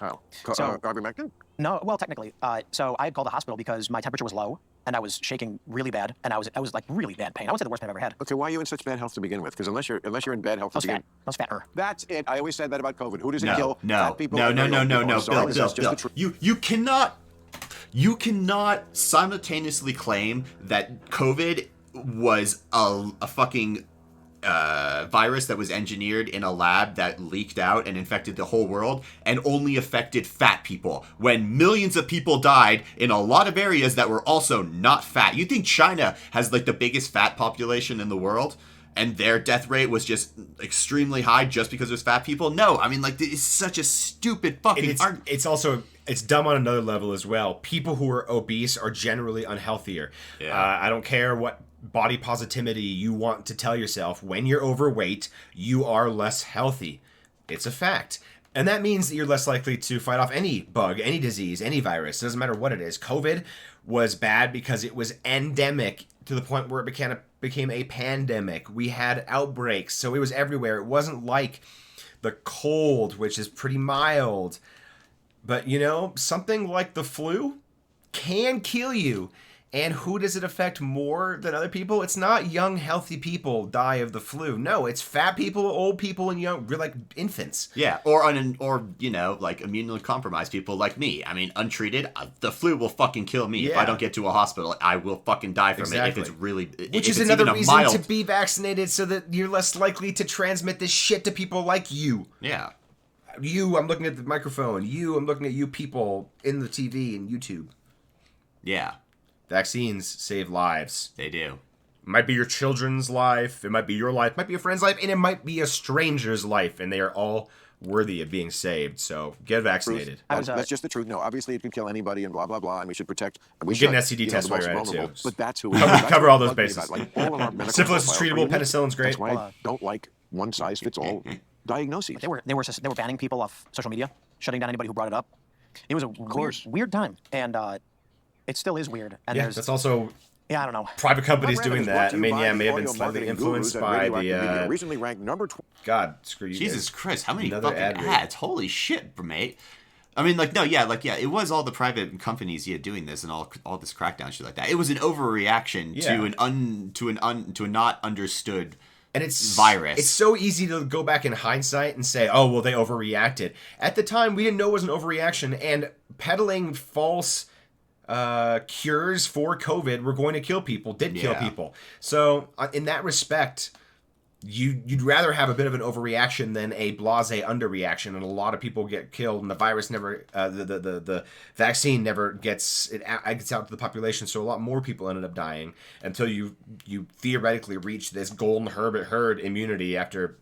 How? So- Ivermectin? No, well, technically. So I had called the hospital because my temperature was low and I was shaking really bad, and I was like really bad pain. I would say the worst pain I've ever had. Okay, why are you in such bad health to begin with? Because unless you're in bad health I was to begin, fat. I was fatter. that's it. I always said that about COVID. Who does it kill? No, Fat people. no, or young people? I'm sorry, Bill, that's just the truth. you cannot simultaneously claim that COVID was a fucking virus that was engineered in a lab that leaked out and infected the whole world and only affected fat people when millions of people died in a lot of areas that were also not fat. You think China has like the biggest fat population in the world and their death rate was just extremely high just because there's fat people? No, I mean, like, it's such a stupid fucking argument. It's also it's dumb on another level as well. People who are obese are generally unhealthier. Yeah. I don't care what body positivity you want to tell yourself. When you're overweight, you are less healthy. It's a fact. And that means that you're less likely to fight off any bug, any disease, any virus. It doesn't matter what it is. COVID was bad because it was endemic to the point where it became a pandemic. We had outbreaks, so it was everywhere. It wasn't like the cold, which is pretty mild. But, you know, something like the flu can kill you. And who does it affect more than other people? It's not young, healthy people die of the flu. No, it's fat people, old people, and young, like infants. Yeah, or you know, like immunocompromised people like me. I mean, untreated, the flu will fucking kill me. If I don't get to a hospital, I will fucking die from it if it's really... Which is another reason to be vaccinated so that you're less likely to transmit this shit to people like you. Yeah. You, I'm looking at the microphone. You, I'm looking at you people in the TV and YouTube. Yeah. Vaccines save lives. They do. It might be your children's life, it might be your life, it might be a friend's life, and it might be a stranger's life, and they are all worthy of being saved. So get vaccinated. That's just the truth. No, obviously it can kill anybody and blah, blah, blah, and we should protect. And we Get an should, STD test the while most you're at it, vulnerable. too. But that's who Cover all those bugs me bases. about, like, all of our medical Syphilis is profile treatable, premiums. penicillin's great. That's why I don't like one-size-fits-all diagnoses. They were banning people off social media, shutting down anybody who brought it up. It was a weird time, and it still is weird. And Yeah, there's that's also I don't know. private companies Brandon doing is brought that. to I you mean, by yeah, the may have been audio slightly marketing influenced gurus at by Radioactive Media, the... recently ranked number 12. God, screw you Jesus guys. Christ, how many Another fucking ad read. ads? Holy shit, mate. I mean, like, no, yeah, it was all the private companies, doing this and all this crackdown shit like that. It was an overreaction to a not understood And it's virus. It's so easy to go back in hindsight and say, oh, well, they overreacted. At the time, we didn't know it was an overreaction, and peddling false cures for COVID were going to kill people, kill people. So in that respect, you'd rather have a bit of an overreaction than a blasé underreaction, and a lot of people get killed, and the virus never, the vaccine never gets out to the population, so a lot more people ended up dying until you theoretically reach this golden herd immunity after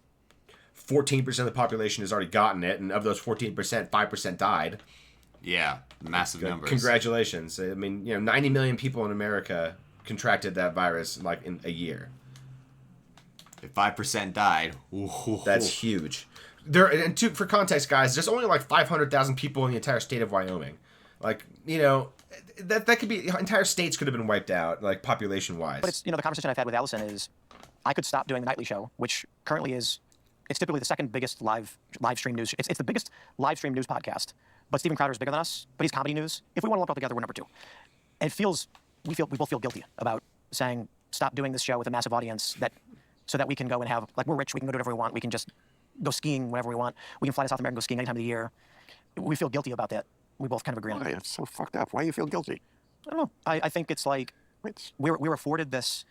14% of the population has already gotten it, and of those 14%, 5% died. Yeah, massive numbers. Congratulations. I mean, 90 million people in America contracted that virus like in a year. If 5% died, That's huge. For context, guys, there's only like 500,000 people in the entire state of Wyoming. Like, that could be, entire states could have been wiped out, like population wise. But it's the conversation I've had with Allison is, I could stop doing the nightly show, which currently is It's typically the second biggest live stream news. It's the biggest live stream news podcast. But Steven Crowder is bigger than us. But he's comedy news. If we want to lump it all together, we're number 2. And we both feel guilty about saying stop doing this show with a massive audience so that we can go and have, like, we're rich, we can go do whatever we want, we can just go skiing whenever we want, we can fly to South America and go skiing any time of the year. We feel guilty about that. We both kind of agree on it. Why? It's so fucked up. Why do you feel guilty? I don't know. I think it's like we're afforded this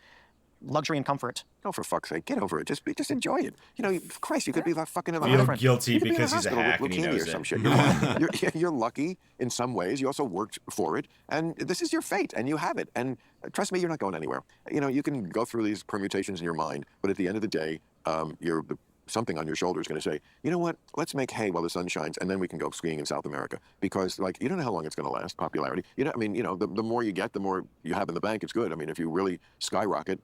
luxury and comfort. Oh, for fuck's sake, get over it. Just enjoy it. You know, Christ, you could be like fucking in the Feel hospital. guilty You could be in the because he's a hospital hack with and he leukemia knows or some it. shit. You're lucky in some ways. You also worked for it, and this is your fate, and you have it. And trust me, you're not going anywhere. You know, you can go through these permutations in your mind, but at the end of the day, something on your shoulder is going to say, you know what, let's make hay while the sun shines, and then we can go skiing in South America. Because, like, you don't know how long it's going to last, popularity. You know, I mean, you know, the more you get, the more you have in the bank, it's good. I mean, if you really skyrocket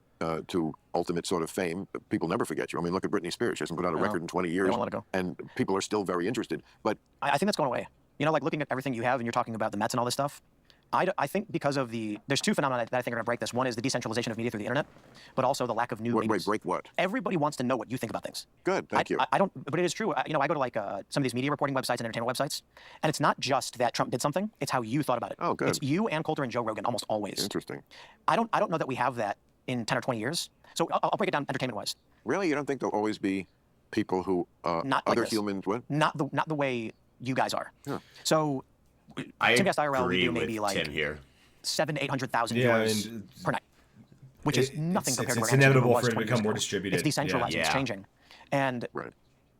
to ultimate sort of fame, people never forget you. I mean, look at Britney Spears. She hasn't put out a record in 20 years, don't let it go. and people are still very interested. But I think that's going away. You know, like looking at everything you have and you're talking about the Mets and all this stuff, I think because of there's 2 phenomena that I think are going to break this. One is the decentralization of media through the internet, but also the lack of new wait, mediums. break what? Everybody wants to know what you think about things. Good, thank you. I don't, but it is true. You know, I go to like some of these media reporting websites and entertainment websites, and it's not just that Trump did something; it's how you thought about it. Oh, good. It's you, Ann Coulter, and Joe Rogan almost always. Interesting. I don't know that we have that in 10 or 20 years. So I'll break it down entertainment-wise. Really, you don't think there'll always be people who Not like other this. humans would? Not the way you guys are. Yeah. So I Timcast IRL we agree do maybe with like Tim here. 700,000 to 800,000 Yeah, I viewers mean, per night, which is nothing compared to it's where inevitable was for it to 20 become years more ago. distributed. It's decentralized. Yeah. It's changing, and Right.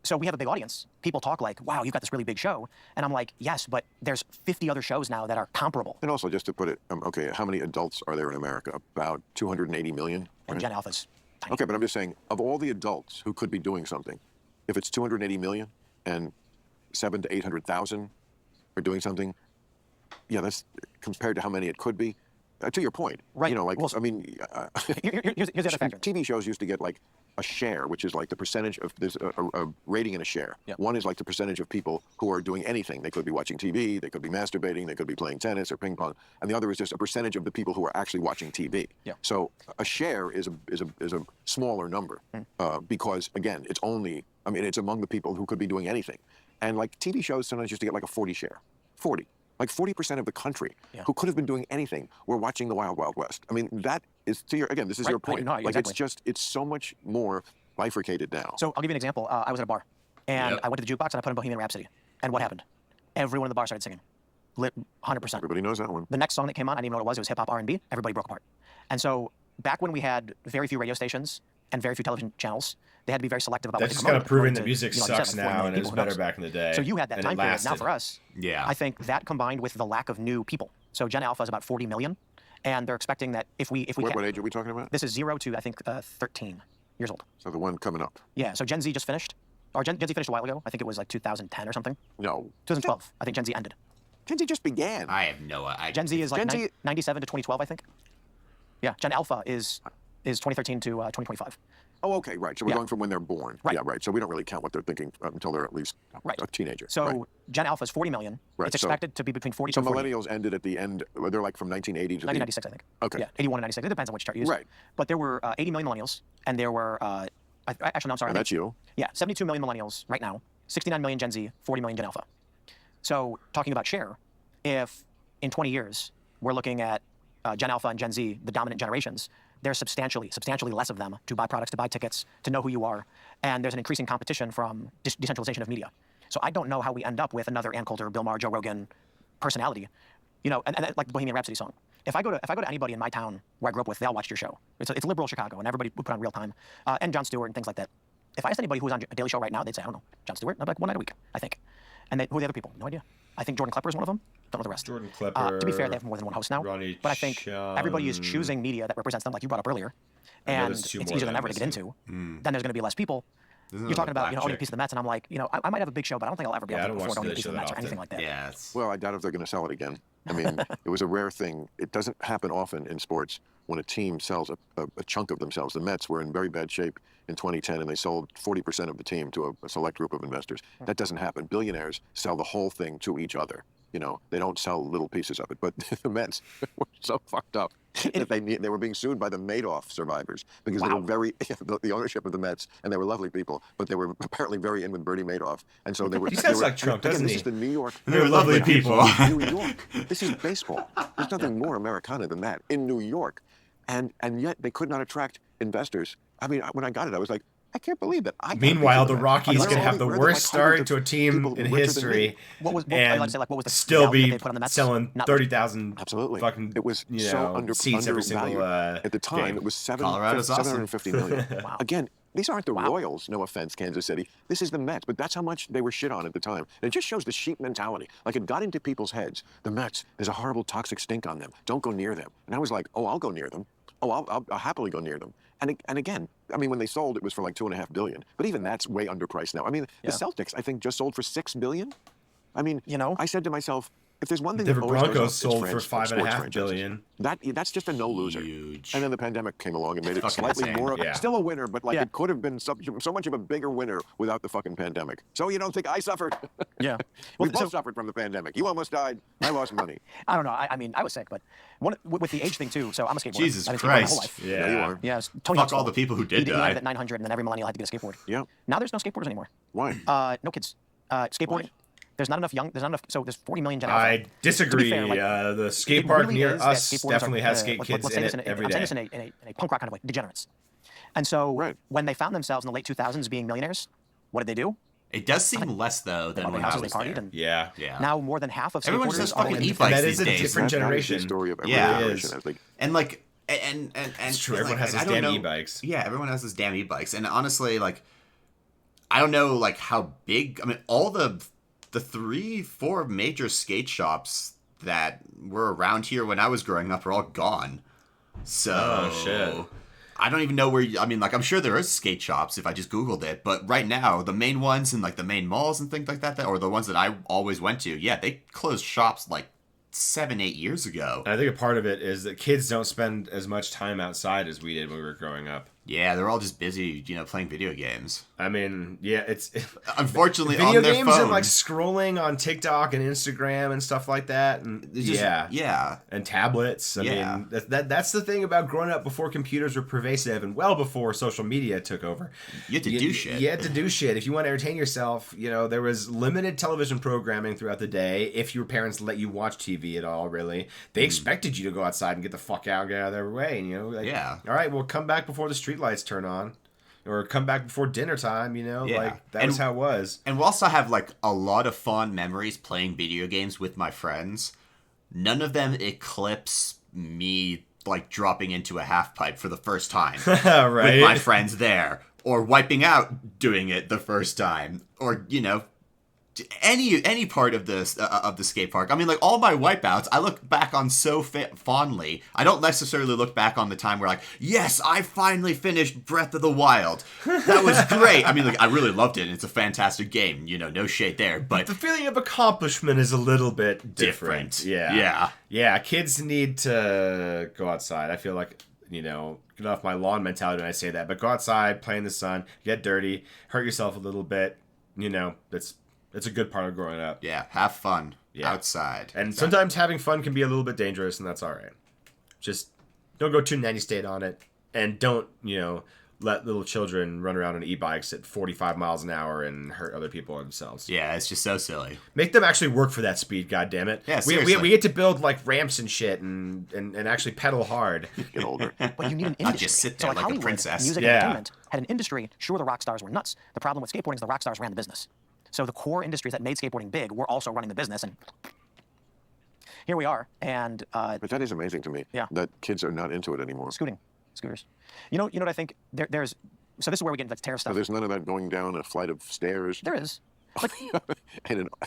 so we have a big audience. People talk like, "Wow, you've got this really big show," and I'm like, "Yes, but there's 50 other shows now that are comparable." And also, just to put it, okay, how many adults are there in America? About 280 million? And right? Gen Alpha's tiny. Okay, but I'm just saying, of all the adults who could be doing something, if it's 280 million and 700,000 to 800,000 are doing something, yeah, that's compared to how many it could be. To your point, Right. You know, like, Well, I mean, Here's the other factor. TV shows used to get like a share, which is like the percentage of there's a rating and a share. Yep. One is like the percentage of people who are doing anything. They could be watching TV, they could be masturbating, they could be playing tennis or ping pong, and the other is just a percentage of the people who are actually watching TV. Yep. So a share is a smaller number because again, it's among the people who could be doing anything, and like TV shows sometimes used to get like a 40 share, 40. Like 40% of the country who could have been doing anything were watching the Wild Wild West. I mean, that is this is your point. No, like exactly. it's so much more bifurcated now. So I'll give you an example. I was at a bar, and Yep. I went to the jukebox and I put in Bohemian Rhapsody. And what happened? Everyone in the bar started singing, 100%. Everybody knows that one. The next song that came on, I didn't even know what it was. It was hip hop R&B. Everybody broke apart. And so back when we had very few radio stations and very few television channels, they had to be very selective about what That's they just kind of promoted proving that to, music like you said, sucks like 4 now million and it was people, who better knows? back in the day. So you had that and it time period. Now lasted. for us, Yeah. I think that combined with the lack of new people. So Gen Alpha is about 40 million, and they're expecting that if we What age are we talking about? this is 0 to I think 13 years old. So the one coming up. Yeah. So Gen Z just finished, or Gen Z finished a while ago. I think it was like 2010 or something. No. 2012. I think Gen Z ended. Gen Z just began. I have no idea. Gen Z is like Gen Z 97 to 2012, I think. Yeah. Gen Alpha is 2013 to 2025. Oh, okay, right. So we're Yeah. going from when they're born. Right. Yeah, right. So we don't really count what they're thinking until they're at least Right. a teenager. So right. Gen Alpha is 40 million. Right, It's so- expected to be between 40 So to 40. millennials ended at the end. They're like from 1980 to 1996, I think. Okay. Yeah, 81 and 96. It depends on which chart you use. Right. But there were 80 million millennials, and there were, actually, no, I'm sorry. And I that's think- you. Yeah, 72 million millennials right now, 69 million Gen Z, 40 million Gen Alpha. So talking about share, if in 20 years we're looking at Gen Alpha and Gen Z, the dominant generations, there's substantially less of them to buy products, to buy tickets, to know who you are, and there's an increasing competition from decentralization of media. So I don't know how we end up with another Ann Coulter, Bill Maher, Joe Rogan personality, you know, and like the Bohemian Rhapsody song. If I go to anybody in my town where I grew up with, they all watched your show. It's liberal Chicago, and everybody would put on Real Time, and Jon Stewart and things like that. If I asked anybody who was on a Daily Show right now, they'd say, I don't know, Jon Stewart. I'd be like, one night a week, I think. And who are the other people? No idea. I think Jordan Klepper is one of them. Don't know the rest. Jordan Klepper. To be fair, they have more than one host now. Ronnie but I think everybody is Chung. choosing media that represents them, like you brought up earlier. And there's it's two more easier than that I ever to get missed into. Then there's going to be less people. Isn't You're it talking a about, black owning a chick? piece of the Mets, and I'm like, I might have a big show, but I don't think I'll ever be Yeah, I able to don't watch afford owning a the piece show of the that Mets or often. anything like that. Yeah, it's Well, I doubt if they're going to sell it again. I mean, it was a rare thing. It doesn't happen often in sports when a team sells a chunk of themselves. The Mets were in very bad shape in 2010, and they sold 40% of the team to a select group of investors. That doesn't happen. Billionaires sell the whole thing to each other. You know, they don't sell little pieces of it. But the Mets were so fucked up that they were being sued by the Madoff survivors because they were very the ownership of the Mets, and they were lovely people, but they were apparently very in with Bernie Madoff, and so they were. He sounds like Trump, doesn't This he? is the New York. They were lovely people. New York. This is baseball. There's nothing more Americana than that in New York, and yet they could not attract investors. I mean, when I got it, I was like, I can't believe that. Meanwhile, the Rockies Where could are have the like worst start hundreds to a of team people in richer than me? history, What was and I'd say, like, what was the still value that be they put on the Mets? selling Not- 30,000 Absolutely. fucking It was so seats every single undervalued. At the time, game. it was Colorado's awesome. 750 million. Wow. Again, these aren't the Royals, no offense, Kansas City. This is the Mets, but that's how much they were shit on at the time. And it just shows the sheep mentality. Like, it got into people's heads. The Mets, there's a horrible toxic stink on them. Don't go near them. And I was like, oh, I'll go near them. Oh, I'll happily go near them. And again, I mean, when they sold, it was for like $2.5 billion. But even that's way underpriced now. I mean, the Celtics, I think, just sold for $6 billion. I mean, I said to myself, if there's one thing Denver that always goes up, Broncos it's sold for sports $5.5 franchises. billion. That's just a no loser. Huge. And then the pandemic came along and made it Fucking slightly insane. more, Yeah. still a winner, but like Yeah. it could have been so much of a bigger winner without the fucking pandemic. So you don't think I suffered? Yeah. We Well, both so, suffered from the pandemic. You almost died. I lost money. I don't know. I mean, I was sick, but with the age thing too. So I'm a skateboarder. Jesus I've been skateboarding my whole Christ. life. Yeah. you are. Yeah. Tony Fuck Hawk's all fault. the people who did he die. landed at 900, and then every millennial had to get a skateboard. Yeah. Now there's no skateboarders anymore. Why? No kids. Skateboarding. There's not enough young. There's not enough. So there's 40 million Gen Alpha. I disagree. fair, like, The skate It park really near is that us skateboarders definitely are, has skate kids let's in say it this every I'm saying day. this in a punk rock kind of way, degenerates. And so Right. when they found themselves in the late 2000s being millionaires, what did they do? It does seem less though They than bought when I houses, they was partied, there. and Yeah. Yeah. now more than half of Everyone skateboarders just are fucking in e-bikes That these is a days. different That is generation. the story of every Yeah. generation. It I think. And like, and It's true. and, Everyone has I those don't damn know- e-bikes. Yeah, everyone has those damn e-bikes, and honestly, like, I don't know, like how big. I mean, all the 3-4 major skate shops that were around here when I was growing up are all gone. So Oh, shit. I don't even know where. I mean, like, I'm sure there is skate shops if I just Googled it, but right now the main ones in like the main malls and things like that, or the ones that I always went to, yeah, they closed shops like 7-8 years ago. And I think a part of it is that kids don't spend as much time outside as we did when we were growing up. Yeah, they're all just busy, playing video games. I mean, yeah, it's Unfortunately, video on their games phone. and like scrolling on TikTok and Instagram and stuff like that, and It's just- yeah. and tablets. I Yeah. mean, that's the thing about growing up before computers were pervasive and well before social media took over. You had to do shit. You had to do shit if you want to entertain yourself. There was limited television programming throughout the day. If your parents let you watch TV at all, really, they expected you to go outside and get the fuck out, get out of their way. And, Yeah. All right, well, come back before the streetlights turn on. Or come back before dinner time, Yeah. like that was how it was. And we also have like a lot of fond memories playing video games with my friends. None of them eclipse me like dropping into a half pipe for the first time Right. with my friends there, or wiping out doing it the first time, or any part of the skate park. I mean, like all my wipeouts, I look back on so fondly. I don't necessarily look back on the time where like, yes, I finally finished Breath of the Wild. That was great. I mean, like I really loved it. It's a fantastic game. No shate there. But The feeling of accomplishment is a little bit different. Yeah. Kids need to go outside. I feel like, get off my lawn mentality when I say that, but go outside, play in the sun, get dirty, hurt yourself a little bit. It's a good part of growing up. yeah, have fun outside. And sometimes having fun can be a little bit dangerous, and that's all right. Just don't go too nanny state on it, and don't, let little children run around on e-bikes at 45 miles an hour and hurt other people or themselves. Yeah, it's just so silly. Make them actually work for that speed, goddammit. Yeah, we seriously. get to build like ramps and shit and actually pedal hard. Get older. But you need an industry. Not just sit there so like a Hollywood, princess. Music Yeah. and entertainment had an industry. Sure, the rock stars were nuts. The problem with skateboarding is the rock stars ran the business. So the core industries that made skateboarding big were also running the business, and here we are. And But that is amazing to me. Yeah. That kids are not into it anymore. scooters. You know what I think? There's so this is where we get into tariff So stuff. there's none of that going down a flight of stairs There is. Like,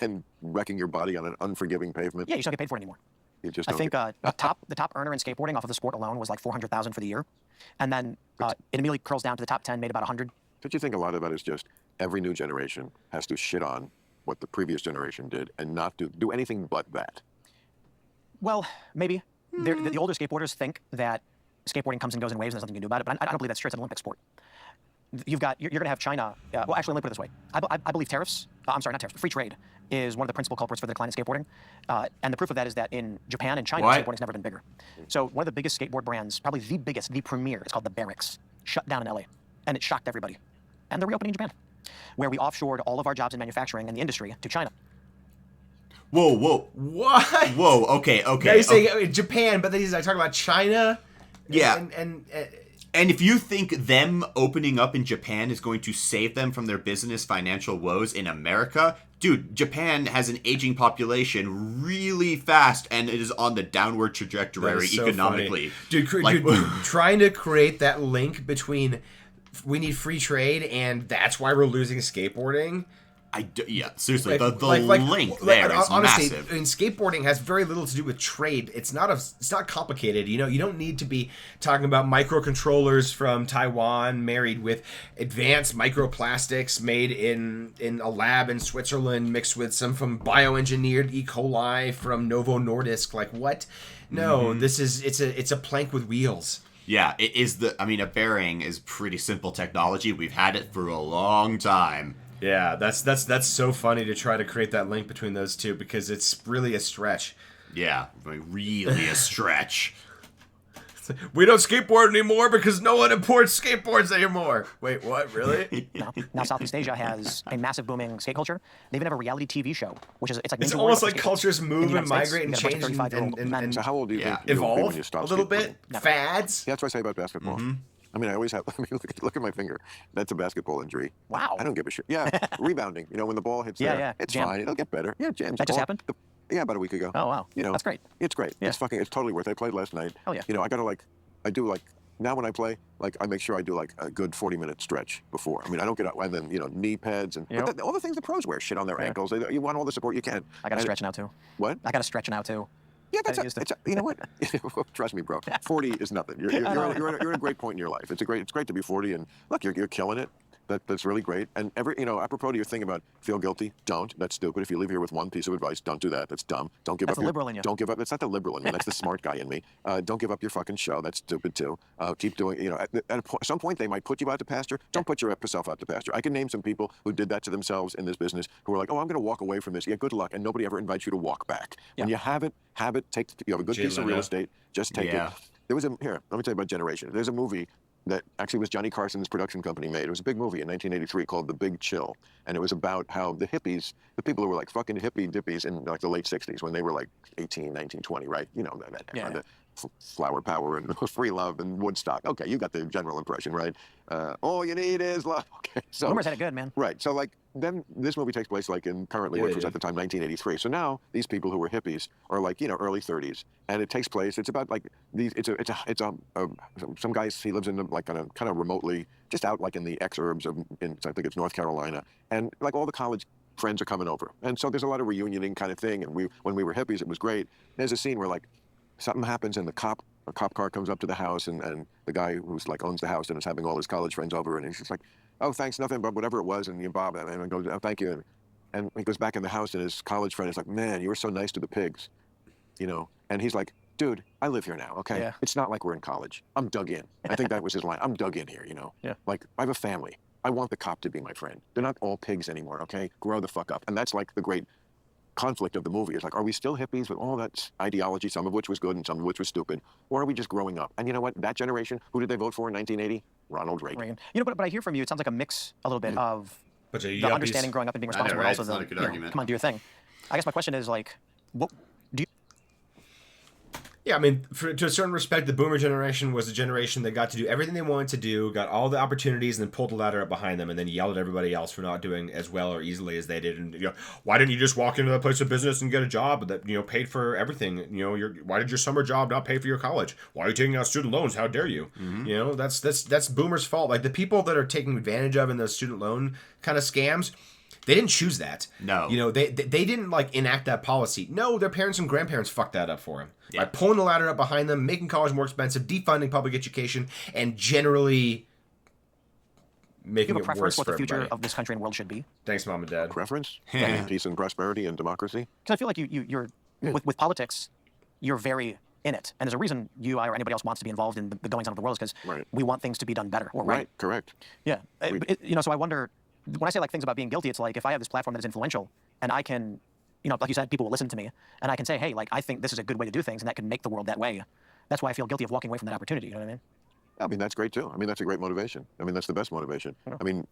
and wrecking your body on an unforgiving pavement. yeah, you just don't get paid for it anymore. You just I don't think get- the top earner in skateboarding off of the sport alone was like 400,000 for the year, and then it immediately curls down to the top 10, made about 100. Don't you think a lot of that is just every new generation has to shit on what the previous generation did and not do anything but that? Well, maybe. The older skateboarders think that skateboarding comes and goes in waves and there's nothing you can do about it, but I don't believe that's true. It's an Olympic sport. you're going to have China. Well, actually, let me put it this way. I believe tariffs. I'm sorry, not tariffs. Free trade is one of the principal culprits for the decline in skateboarding. And the proof of that is that in Japan and China, skateboarding's never been bigger. So one of the biggest skateboard brands, probably the biggest, the premier, is called the Barracks, shut down in LA, and it shocked everybody. And they're reopening in Japan, where we offshored all of our jobs in manufacturing and the industry to China. Whoa. What? Whoa, okay. Now you're saying Japan, but then he's like talking about China. Yeah. And if you think them opening up in Japan is going to save them from their business financial woes in America, dude, Japan has an aging population really fast, and it is on the downward trajectory so economically. Dude, trying to create that link between we need free trade and that's why we're losing skateboarding. Yeah, seriously, the link there is honestly, massive. I mean, skateboarding has very little to do with trade. It's not complicated. You know, you don't need to be talking about microcontrollers from Taiwan married with advanced microplastics made in a lab in Switzerland mixed with some from bioengineered E. coli from Novo Nordisk. Like what? No, it's a plank with wheels. Yeah, it is a bearing is pretty simple technology. We've had it for a long time. Yeah, that's so funny to try to create that link between those two because it's really a stretch. Yeah, really a stretch. We don't skateboard anymore because no one imports skateboards anymore. Wait, what? Really? Now Southeast Asia has a massive booming skate culture. They even have a reality TV show, which is it's almost like cultures move and migrate and change and so how old do you think evolve you'll be when you stop a little bit? Fads? Yeah, that's what I say about basketball. I mean, I always have. I mean, look at my finger. That's a basketball injury. Wow. I don't give a shit. Yeah, rebounding. You know, when the ball hits there, it's jam. fine. It'll get better. Yeah, jams. That just happened? Yeah, about a week ago. Oh wow. You know, that's great. It's great. Yeah. It's totally worth it. I played last night. Oh yeah. You know, now when I play, I make sure I do a good 40-minute stretch before. I mean, I don't get out and then knee pads and all the things the pros wear, shit on their ankles. You want all the support you can. I got to stretch now too. What? I got to stretch now too. Yeah, you know what? Trust me, bro. 40 is nothing. You're in a great point in your life. It's great to be 40, and look, you're killing it. That's really great. And apropos to your thing about feel guilty, don't. That's stupid. If you leave here with one piece of advice, don't do that. That's dumb. Don't give up. That's the liberal in you. Don't give up. That's not the liberal in me. That's the smart guy in me. Don't give up your fucking show. That's stupid too. Keep doing. At some point they might put you out to pasture. Don't put yourself out to pasture. I can name some people who did that to themselves in this business who were like, oh, I'm going to walk away from this. Yeah, good luck. And nobody ever invites you to walk back. When you have it. You have a good piece of real estate. Just take it. There was let me tell you about Generation. There's a movie that actually was Johnny Carson's production company made. It was a big movie in 1983 called The Big Chill. And it was about how the hippies, the people who were like fucking hippie dippies in the late 60s when they were like 18, 19, 20, right? You know, the flower power and free love and Woodstock. Okay, you got the general impression, right? All you need is love. Okay, so Boomers had it good, man. Right. So then this movie takes place which was at the time 1983. So now these people who were hippies are early 30s, and it takes place. It's about some guys. He lives in on a kind of remotely, just out in the exurbs I think it's North Carolina, and all the college friends are coming over, and so there's a lot of reunioning kind of thing. And when we were hippies, it was great. There's a scene where something happens and a cop car comes up to the house, and the guy who's owns the house and is having all his college friends over, and he's just like, oh, thanks, nothing, but whatever it was, and Bob, and I go, oh, thank you, and he goes back in the house, and his college friend is like, man, you were so nice to the pigs, and he's like, dude, I live here now, okay? Yeah. It's not like we're in college. I'm dug in. I think that was his line. I'm dug in here, Yeah. I have a family. I want the cop to be my friend. They're not all pigs anymore, okay? Grow the fuck up. And that's the great conflict of the movie. Is are we still hippies with all that ideology, some of which was good and some of which was stupid, or are we just growing up? And you know what? That generation, who did they vote for in 1980? Ronald Reagan. But I hear from you, it sounds like a mix a little bit of the understanding growing up and being responsible, right? but also It's not a good argument. Come on, do your thing. I guess my question is what do you? Yeah, I mean, to a certain respect, the boomer generation was a generation that got to do everything they wanted to do, got all the opportunities, and then pulled the ladder up behind them, and then yelled at everybody else for not doing as well or easily as they did. And why didn't you just walk into that place of business and get a job that paid for everything? Why did your summer job not pay for your college? Why are you taking out student loans? How dare you? Mm-hmm. That's boomers' fault. The people that are taking advantage of in those student loan kind of scams. They didn't choose that. No. They didn't enact that policy. No, their parents and grandparents fucked that up for them. By pulling the ladder up behind them, making college more expensive, defunding public education, and generally making you have a it preference worse what for the future everybody. of this country and world should be? Thanks, Mom and Dad. Preference? Peace and prosperity and democracy? Because I feel like you're with politics, you're very in it. And there's a reason you, I, or anybody else wants to be involved in the goings on of the world, is because we want things to be done better or right. Correct. Yeah. So I wonder, when I say like things about being guilty, it's like if I have this platform that is influential and I can, like you said, people will listen to me and I can say, hey, like I think this is a good way to do things and that can make the world that way. That's why I feel guilty of walking away from that opportunity. You know what I mean? I mean, that's great too. I mean, that's a great motivation. I mean, that's the best motivation. I mean,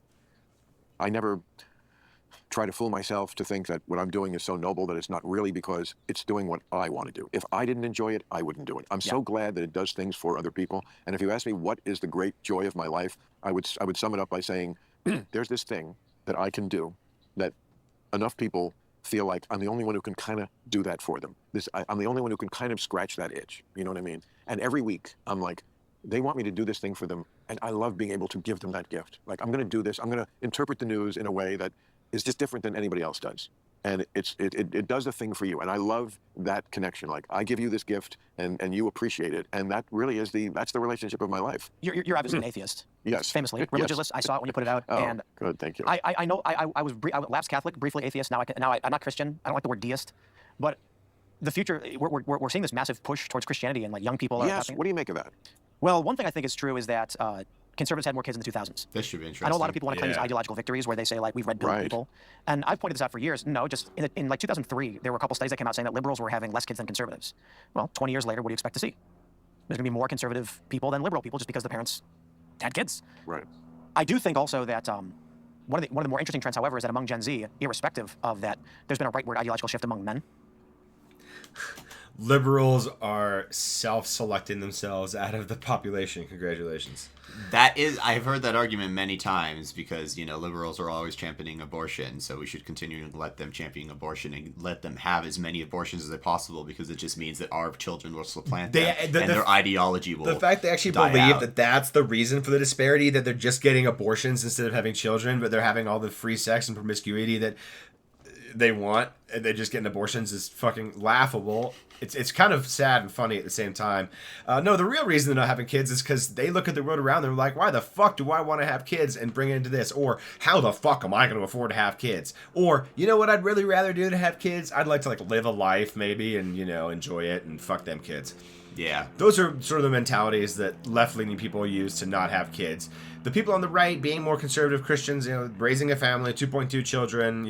I never try to fool myself to think that what I'm doing is so noble that it's not really, because it's doing what I want to do. If I didn't enjoy it, I wouldn't do it. I'm so glad that it does things for other people. And if you ask me what is the great joy of my life, I would sum it up by saying, there's this thing that I can do that enough people feel like I'm the only one who can kind of do that for them. I'm the only one who can kind of scratch that itch. You know what I mean? And every week I'm like, they want me to do this thing for them, and I love being able to give them that gift. Like, I'm going to do this. I'm going to interpret the news in a way that is just different than anybody else does. And it does a thing for you. And I love that connection. Like, I give you this gift, and you appreciate it. And that really is that's the relationship of my life. You're obviously an atheist. Yes. Famously. Religious. I saw it when you put it out. Oh, and good. Thank you. I know I was lapsed Catholic, briefly atheist. Now I'm not Christian. I don't like the word deist. But the future, we're seeing this massive push towards Christianity, and like young people are. Yes. What do you make of that? Well, one thing I think is true is that conservatives had more kids in the 2000s. This should be interesting. I know a lot of people want to claim these ideological victories where they say, like, we've red pilled people. And I've pointed this out for years. No, just in like 2003, there were a couple studies that came out saying that liberals were having less kids than conservatives. Well, 20 years later, what do you expect to see? There's going to be more conservative people than liberal people just because the parents had kids. Right. I do think also that one of the more interesting trends, however, is that among Gen Z, irrespective of that, there's been a rightward ideological shift among men. Liberals are self-selecting themselves out of the population. Congratulations. I've heard that argument many times because, liberals are always championing abortion, so we should continue to let them champion abortion and let them have as many abortions as they possible, because it just means that our children will supplant them and their ideology will. The fact they actually believe that that's the reason for the disparity, that they're just getting abortions instead of having children, but they're having all the free sex and promiscuity that they want, and they're just getting abortions, is fucking laughable. It's kind of sad and funny at the same time. No, the real reason they're not having kids is because they look at the world around them and they're like, why the fuck do I want to have kids and bring it into this? Or how the fuck am I going to afford to have kids? Or, you know what I'd really rather do to have kids? I'd like to live a life maybe and, enjoy it, and fuck them kids. Yeah. Those are sort of the mentalities that left-leaning people use to not have kids. The people on the right, being more conservative Christians, raising a family, 2.2 children,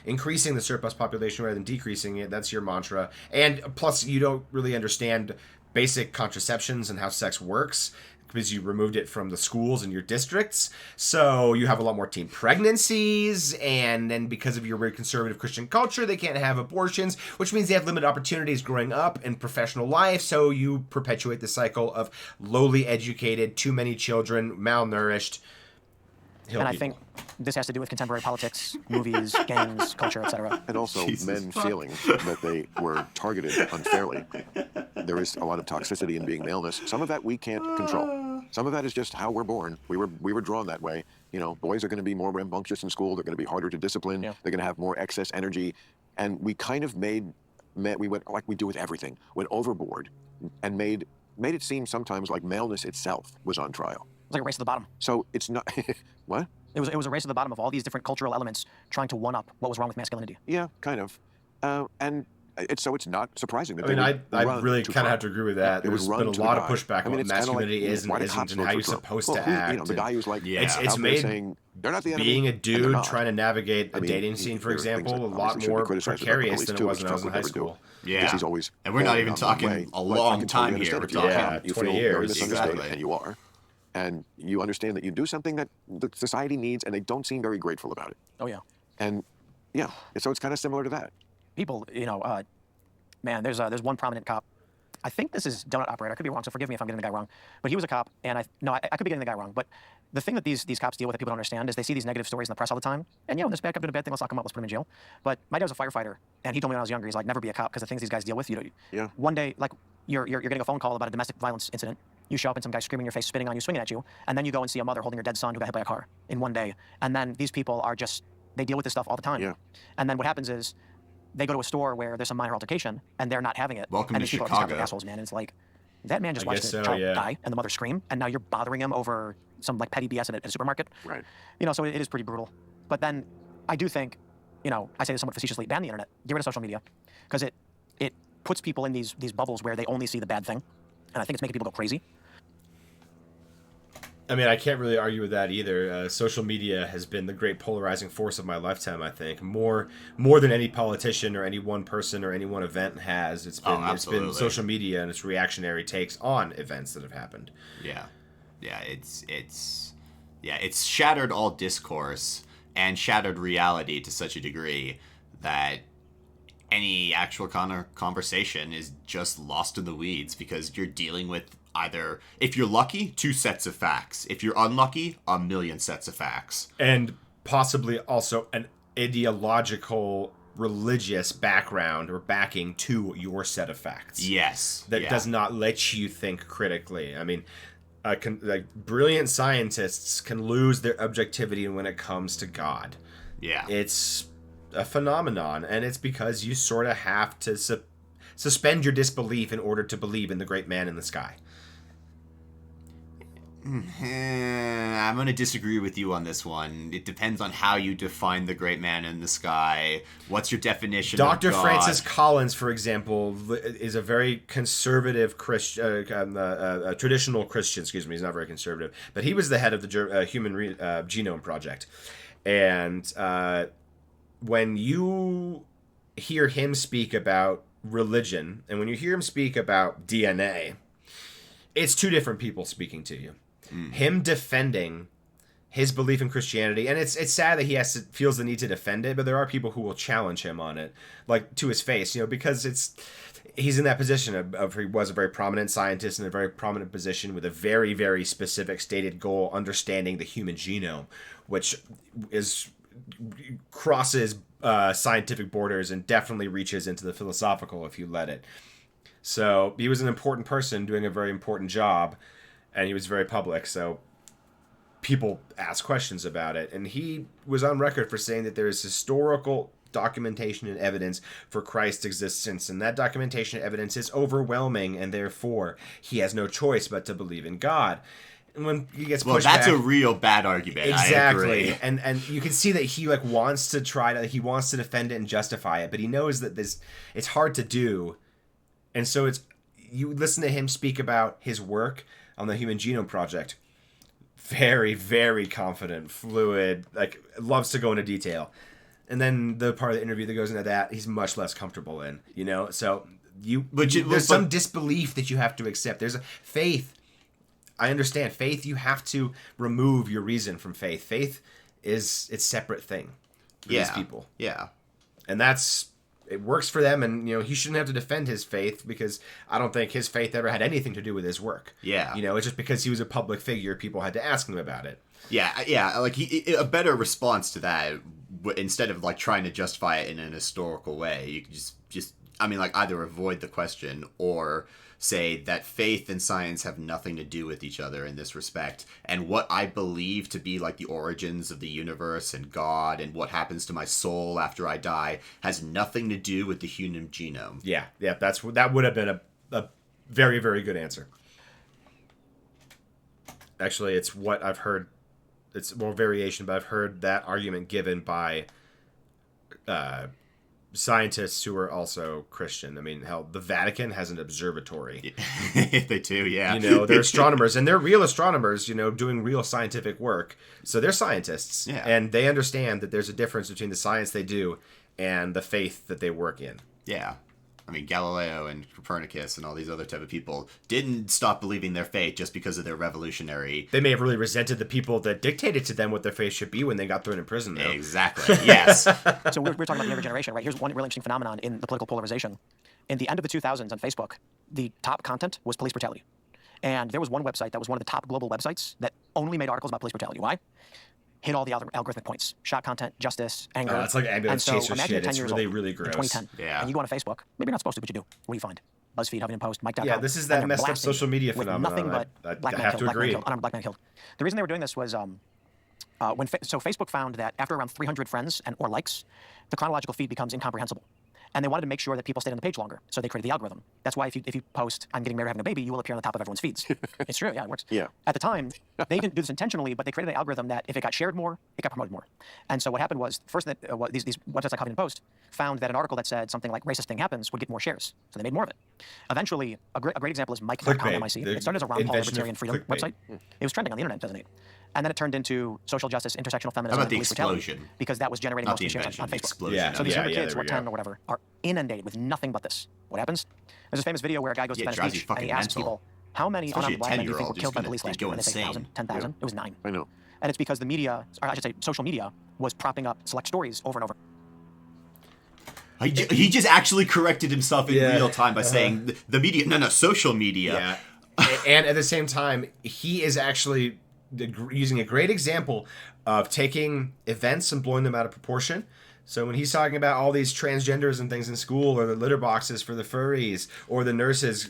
increasing the surplus population rather than decreasing it, that's your mantra. And plus, you don't really understand basic contraceptions and how sex works, because you removed it from the schools in your districts. So you have a lot more teen pregnancies, and then because of your very conservative Christian culture, they can't have abortions, which means they have limited opportunities growing up in professional life, so you perpetuate the cycle of lowly educated, too many children, malnourished, and I think this has to do with contemporary politics, movies, games, culture, etc. And also men feeling that they were targeted unfairly. There is a lot of toxicity in being maleness. Some of that we can't control. Some of that is just how we're born. We were drawn that way. Boys are going to be more rambunctious in school. They're going to be harder to discipline. Yeah. They're going to have more excess energy. And we kind of we went, like we do with everything, went overboard and made it seem sometimes like maleness itself was on trial. It was like a race to the bottom. So it's not... What? It was a race to the bottom of all these different cultural elements trying to one-up what was wrong with masculinity. Yeah, kind of. And it's not surprising that I really kind of have to agree with that. There's been a lot of pushback on what masculinity is and isn't, and how you're supposed to act. The guy who's like, it's made saying, they're not the enemy, being a dude trying to navigate a dating scene, for example, a lot more precarious than it was when I was in high school. Yeah, he's always and we're not even talking a long time here. We're talking 20 years. Exactly. And you are. And you understand that you do something that the society needs, and they don't seem very grateful about it. Oh, yeah. And, yeah, so it's kind of similar to that. People, man, there's one prominent cop. I think this is Donut Operator. I could be wrong, so forgive me if I'm getting the guy wrong. But he was a cop, and I could be getting the guy wrong. But the thing that these cops deal with that people don't understand is they see these negative stories in the press all the time. And, when this bad cop did a bad thing, let's lock him up, let's put him in jail. But my dad was a firefighter, and he told me when I was younger, he's like, never be a cop, because the things these guys deal with, one day, like, you're getting a phone call about a domestic violence incident. You show up and some guy screaming in your face, spitting on you, swinging at you, and then you go and see a mother holding her dead son who got hit by a car in one day. And then these people are they deal with this stuff all the time. Yeah. And then what happens is they go to a store where there's some minor altercation and they're not having it. Welcome and to these people Chicago. are assholes, man. And it's like, that man just watched the child die and the mother scream, and now you're bothering him over some petty BS at a supermarket. Right. So it is pretty brutal. But then I do think, I say this somewhat facetiously, ban the internet, get rid of social media, because it puts people in these bubbles where they only see the bad thing, and I think it's making people go crazy. I mean, I can't really argue with that either. Social media has been the great polarizing force of my lifetime, I think. More than any politician or any one person or any one event has. It's been social media and its reactionary takes on events that have happened. Yeah. Yeah, it's shattered all discourse and shattered reality to such a degree that any actual conversation is just lost in the weeds because you're dealing with either, if you're lucky, 2 sets of facts. If you're unlucky, 1,000,000 sets of facts. And possibly also an ideological, religious background or backing to your set of facts. Yes. That does not let you think critically. I mean, brilliant scientists can lose their objectivity when it comes to God. Yeah. It's a phenomenon, and it's because you sort of have to suspend your disbelief in order to believe in the great man in the sky. I'm going to disagree with you on this one. It depends on how you define the great man in the sky. What's your definition of God? Dr. Francis Collins, for example, is a very conservative Christian, traditional Christian, excuse me, he's not very conservative, but he was the head of the Human Genome Project. And when you hear him speak about religion, and when you hear him speak about DNA, it's 2 different people speaking to you. Him defending his belief in Christianity, and it's sad that he feels the need to defend it, but there are people who will challenge him on it, like to his face, because he's in that position of he was a very prominent scientist in a very prominent position with a very, very specific stated goal, understanding the human genome, which crosses scientific borders and definitely reaches into the philosophical if you let it. So he was an important person doing a very important job. And he was very public, so people ask questions about it. And he was on record for saying that there is historical documentation and evidence for Christ's existence, and that documentation and evidence is overwhelming, and therefore he has no choice but to believe in God. And when he gets pushed that's back, a real bad argument. Exactly. I agree. And you can see that he wants to defend it and justify it, but he knows that it's hard to do. And so you listen to him speak about his work on the Human Genome Project. Very, very confident, fluid, loves to go into detail. And then the part of the interview that goes into that, he's much less comfortable in, So there's some disbelief that you have to accept. There's a faith. I understand. Faith, you have to remove your reason from faith. Faith is its separate thing for these people. Yeah. And it works for them, and he shouldn't have to defend his faith because I don't think his faith ever had anything to do with his work. Yeah, it's just because he was a public figure, people had to ask him about it. Yeah. A better response to that, instead of trying to justify it in an historical way, you could just either avoid the question or say that faith and science have nothing to do with each other in this respect, and what I believe to be the origins of the universe and God and what happens to my soul after I die has nothing to do with the human genome. Yeah, that would have been a very, very good answer. Actually, it's what I've heard. It's more variation, but I've heard that argument given by scientists who are also Christian. I mean, hell, the Vatican has an observatory. They do, yeah. They're astronomers, and they're real astronomers, doing real scientific work. So they're scientists, and they understand that there's a difference between the science they do and the faith that they work in. Yeah. I mean, Galileo and Copernicus and all these other type of people didn't stop believing their faith just because of their revolutionary... They may have really resented the people that dictated to them what their faith should be when they got thrown in prison, though. Exactly, yes. So we're talking about the younger generation, right? Here's one really interesting phenomenon in the political polarization. In the end of the 2000s on Facebook, the top content was police brutality. And there was one website that was one of the top global websites that only made articles about police brutality. Why? Hit all the algorithmic points. Shot content, justice, anger. It's like ambulance chaser shit. It's really, old, really gross. 2010. Yeah. And you go on Facebook. Maybe you're not supposed to, but you do. What do you find? BuzzFeed, Huffington Post, Mike.com. Yeah, this is that messed up social media phenomenon. Nothing but I have to agree. Unarmed black man killed. The reason they were doing this was Facebook found that after around 300 friends or likes, the chronological feed becomes incomprehensible. And they wanted to make sure that people stayed on the page longer, so they created the algorithm. That's why if you post, I'm getting married, having a baby, you will appear on the top of everyone's feeds. It's true, yeah, it works. Yeah. At the time, they didn't do this intentionally, but they created an algorithm that if it got shared more, it got promoted more. And so what happened was, first, these websites like Huffington Post found that an article that said something like racist thing happens would get more shares, so they made more of it. Eventually, a great example is Mike.com MIC. It started as a Ron Paul libertarian freedom website. It was trending on the internet in 2008. And then it turned into social justice, intersectional feminism, How about and the police brutality, explosion? because that was generating Not most the of the shares invention, on the Facebook. explosion. Yeah. So these younger kids, there who are we 10 go. or whatever, are inundated with nothing but this. What happens? There's a famous video where a guy goes to Yeah, it Venice drives you Beach and he fucking asks mental. people, how many Especially unarmed a black men do you think 10-year-old were killed by who's police gonna last year? go And they say insane. 1,000, 10,000. It was 9. I know. And it's because the media, or I should say social media, was propping up select stories over and over. He just actually corrected himself in Yeah. real time by saying the media, no, social media. Yeah. And at the same time, he is actually using a great example of taking events and blowing them out of proportion. So when he's talking about all these transgenders and things in school, or the litter boxes for the furries, or the nurses,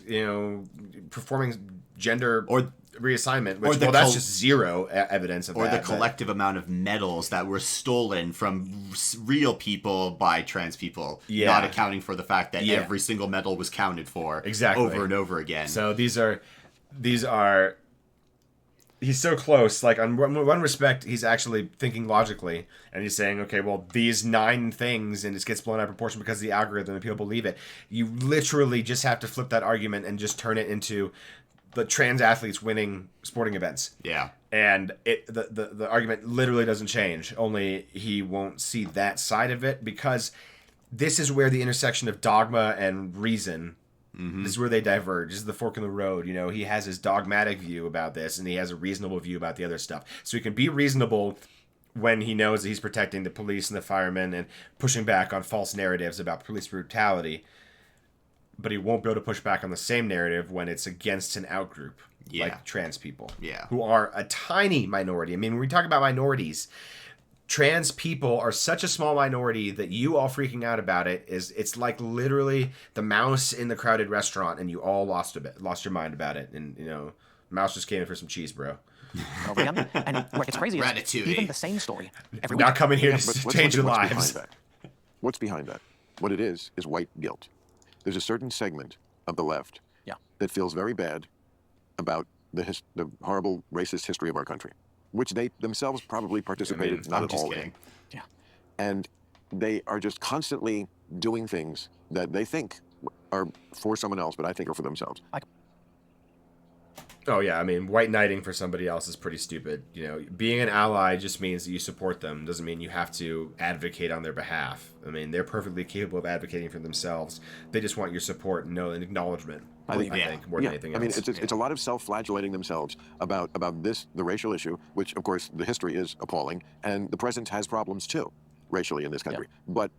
performing gender Or reassignment, which, or the well, that's col- just zero evidence of Or that. the but- collective amount of medals that were stolen from real people by trans people, Yeah. not accounting for the fact that Yeah. every single medal was counted for Exactly. over and over again. So these are, he's so close. Like, on one respect, he's actually thinking logically, and he's saying, okay, well, these 9 things, and it gets blown out of proportion because of the algorithm, and people believe it. You literally just have to flip that argument and just turn it into the trans athletes winning sporting events. Yeah. And the argument literally doesn't change. Only he won't see that side of it, because this is where the intersection of dogma and reason. This is where they diverge. This is the fork in the road. He has his dogmatic view about this, and he has a reasonable view about the other stuff. So he can be reasonable when he knows that he's protecting the police and the firemen and pushing back on false narratives about police brutality. But he won't be able to push back on the same narrative when it's against an outgroup, like trans people, who are a tiny minority. I mean, when we talk about minorities, trans people are such a small minority that you all freaking out about it's like literally the mouse in the crowded restaurant, and you all lost your mind about it. And mouse just came in for some cheese, bro. Over again. And where it's crazy is Ratatouille. even the same story every We're not week. coming here Yeah, to but change your what's lives. behind that? What's behind that? What it is white guilt. There's a certain segment of the left that feels very bad about the horrible racist history of our country, which they themselves probably participated not I'm at just all kidding. in. Yeah. And they are just constantly doing things that they think are for someone else, but I think are for themselves. Oh yeah, I mean, white knighting for somebody else is pretty stupid. Being an ally just means that you support them. Doesn't mean you have to advocate on their behalf. I mean, they're perfectly capable of advocating for themselves. They just want your support and acknowledgement. I think more than anything else. I mean, it's a lot of self-flagellating themselves about the racial issue, which of course the history is appalling, and the present has problems too, racially in this country. But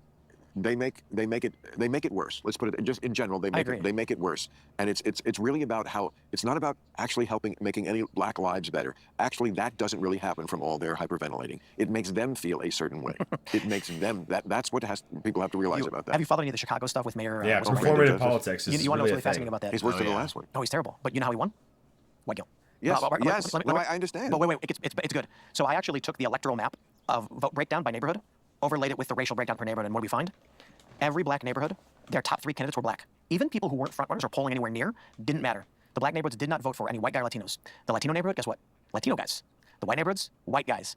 they make it worse. Let's put it just in general. They make it worse, and it's really about how it's not about actually making any black lives better. Actually, that doesn't really happen from all their hyperventilating. It makes them feel a certain way. It makes them that's what people have to realize about that. Have you followed any of the Chicago stuff with Mayor? Yeah, what's his name? performative politics. You want to know what's really fascinating about that? He's worse than the last one. Oh, he's terrible. But you know how he won? White guilt. Yes, yes. I understand. But wait, it's good. So I actually took the electoral map of vote breakdown by neighborhood, overlaid it with the racial breakdown per neighborhood, and what do we find? Every black neighborhood, their top 3 candidates were black. Even people who weren't frontrunners or polling anywhere near didn't matter. The black neighborhoods did not vote for any white guy or Latinos. The Latino neighborhood, guess what? Latino guys. The white neighborhoods, white guys.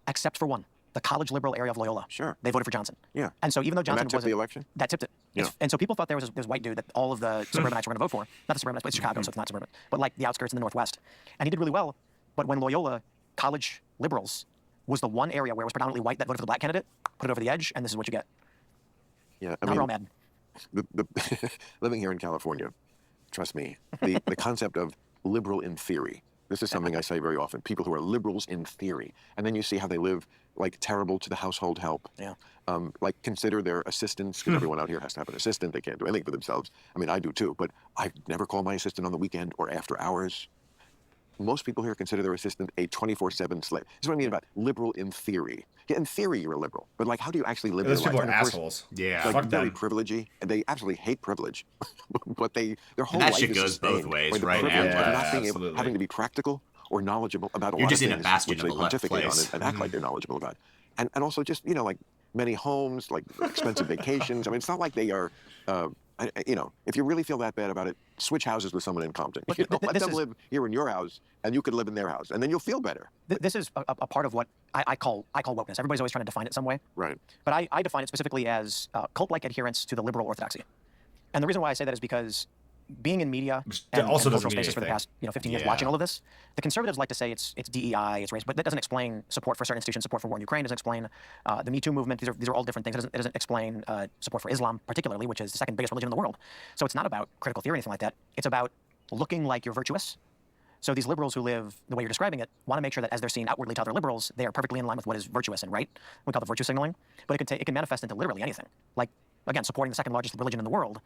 Except for one, the college liberal area of Loyola. Sure. They voted for Johnson. Yeah. And so even though Johnson and that tipped the election? That tipped it. Yeah. And so people thought there was this white dude that all of the suburbanites were going to vote for. Not the suburbanites, but it's Chicago, so it's not suburban. But like the outskirts in the Northwest. And he did really well. But when Loyola college liberals was the one area where it was predominantly white that voted for the black candidate, put it over the edge, and this is what you get. Yeah, Now they're all mad. Living here in California, trust me, the concept of liberal in theory. This is something I say very often. People who are liberals in theory, and then you see how they live like terrible to the household help. Yeah. Like consider their assistants, because everyone out here has to have an assistant. They can't do anything for themselves. I mean, I do too, but I never call my assistant on the weekend or after hours. Most people here consider their assistant a 24/7 slave. That's what I mean about liberal in theory. Yeah, in theory you're a liberal, but like, how do you actually live Those your people life? are And of course, assholes. Yeah. like Fuck very them. privilegey, and they absolutely hate privilege. But their whole that life shit is goes both sustained ways, by the right? privilege Yeah, of not being absolutely. having to be practical or knowledgeable about a You're lot just of in a things, bastion which of they a left pontificate on place. and act like they're knowledgeable about. And also just, like many homes, like expensive vacations. I mean, it's not like they are. If you really feel that bad about it, switch houses with someone in Compton. Let them live here in your house, and you could live in their house, and then you'll feel better. This is a part of what I call wokeness. Everybody's always trying to define it some way. Right. But I define it specifically as cult-like adherence to the liberal orthodoxy. And the reason why I say that is because being in media and cultural spaces for the past 15 years, watching all of this, the conservatives like to say it's DEI, it's race, but that doesn't explain support for certain institutions, support for war in Ukraine, doesn't explain the Me Too movement. These are all different things. It doesn't explain support for Islam, particularly, which is the second biggest religion in the world. So it's not about critical theory or anything like that. It's about looking like you're virtuous. So these liberals who live the way you're describing it want to make sure that as they're seen outwardly to other liberals, they are perfectly in line with what is virtuous and right. We call it virtue signaling. But it can manifest into literally anything. Like, again, supporting the second largest religion in the world